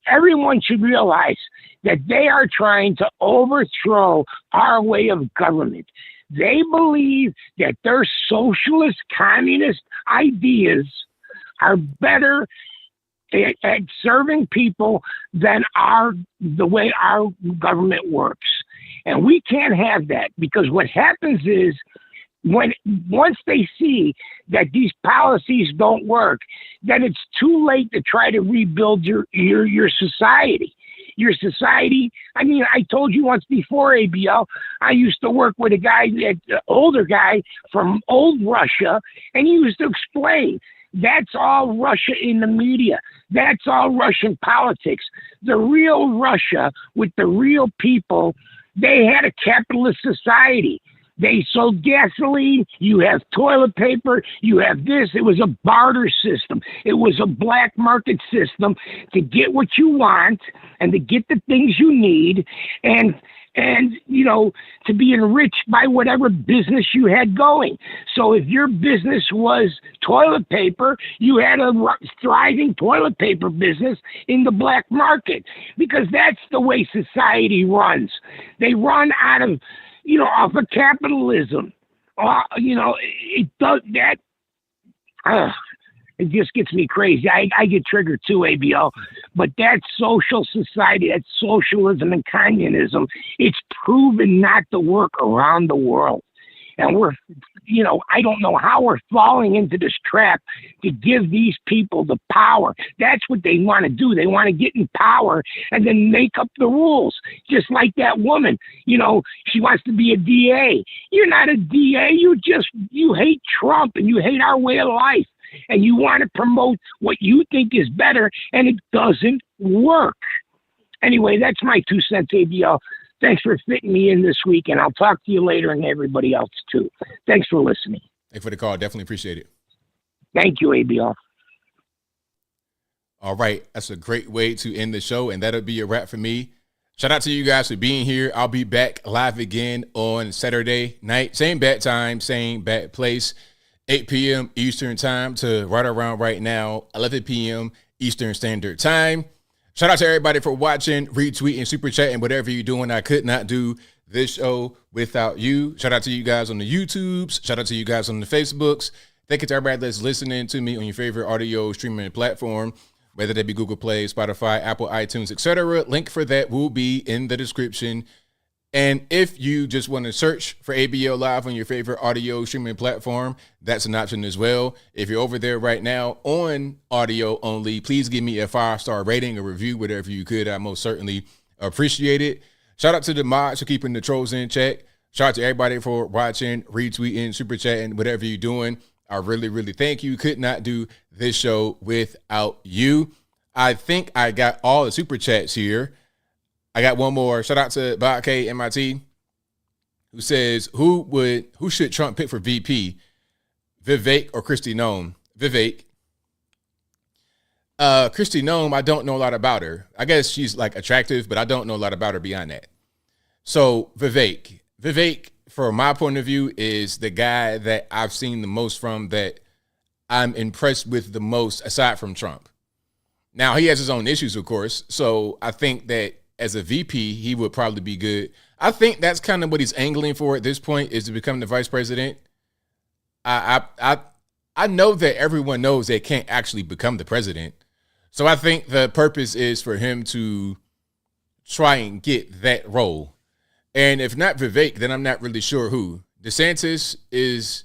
everyone should realize that they are trying to overthrow our way of government. They believe that their socialist, communist ideas are better at serving people than the way our government works. And we can't have that, because what happens is once they see that these policies don't work, then it's too late to try to rebuild your society. Your society, I told you once before, ABL, I used to work with an older guy from old Russia, and he used to explain, that's all Russia in the media. That's all Russian politics. The real Russia with the real people, they had a capitalist society. They sold gasoline, you have toilet paper, you have this. It was a barter system. It was a black market system to get what you want and to get the things you need and to be enriched by whatever business you had going. So if your business was toilet paper, you had a thriving toilet paper business in the black market, because that's the way society runs. They run out of, off of capitalism. It does that. It just gets me crazy. I get triggered too, ABL. But that social society, that socialism and communism, it's proven not to work around the world. And I don't know how we're falling into this trap to give these people the power. That's what they want to do. They want to get in power and then make up the rules. Just like that woman, she wants to be a DA. You're not a DA. You hate Trump and you hate our way of life. And you want to promote what you think is better, and it doesn't work. Anyway, that's my 2 cents, ABL. Thanks for fitting me in this week, and I'll talk to you later, and everybody else too. Thanks for listening. Thanks for the call. Definitely appreciate it. Thank you, ABL. All right. That's a great way to end the show, and that'll be a wrap for me. Shout out to you guys for being here. I'll be back live again on Saturday night. Same bat time, same bat place. 8 p.m. Eastern time to right around right now, 11 p.m. Eastern Standard Time. Shout out to everybody for watching, retweeting, super chatting, whatever you're doing. I could not do this show without you. Shout out to you guys on the YouTubes. Shout out to you guys on the Facebooks. Thank you to everybody that's listening to me on your favorite audio streaming platform, whether that be Google Play, Spotify, Apple, iTunes, etc. Link for that will be in the description. And if you just want to search for ABL Live on your favorite audio streaming platform, that's an option as well. If you're over there right now on audio only, please give me a 5-star rating, a review, whatever you could. I most certainly appreciate it. Shout out to the mods for keeping the trolls in check. Shout out to everybody for watching, retweeting, super chatting, whatever you're doing. I really, really thank you. Could not do this show without you. I think I got all the super chats here. I got one more. Shout out to Bob K MIT, who says, who should Trump pick for VP, Vivek or Christie Noem? Vivek. Christie Noem, I don't know a lot about her. I guess she's like attractive, but I don't know a lot about her beyond that. So Vivek, from my point of view, is the guy that I've seen the most from, that I'm impressed with the most aside from Trump. Now, he has his own issues, of course. So I think that as a VP, he would probably be good. I think that's kind of what he's angling for at this point, is to become the vice president. I know that everyone knows they can't actually become the president. So I think the purpose is for him to try and get that role. And if not Vivek, then I'm not really sure who. DeSantis is,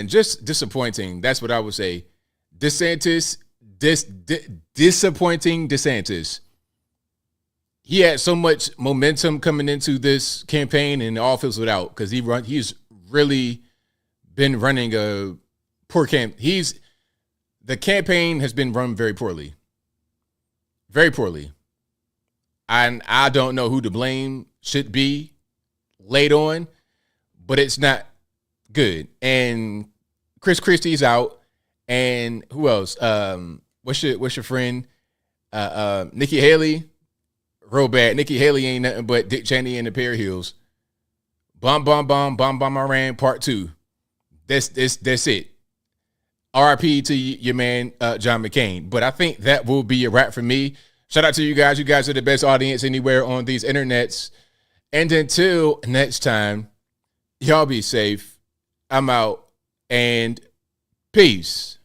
just disappointing. That's what I would say. DeSantis, disappointing DeSantis. He had so much momentum coming into this campaign, and it all fizzled out because he's really been running a poor camp. The campaign has been run very poorly. very poorly. And I don't know who the blame should be laid on, but it's not good. And Christie's out, and who else? What's your friend? Nikki Haley, real bad. Nikki Haley ain't nothing but Dick Cheney and a pair of heels. Bomb Iran Part 2. That's it. RIP to your man John McCain. But I think that will be a wrap for me. Shout out to you guys. You guys are the best audience anywhere on these internets. And until next time, y'all be safe. I'm out, and peace.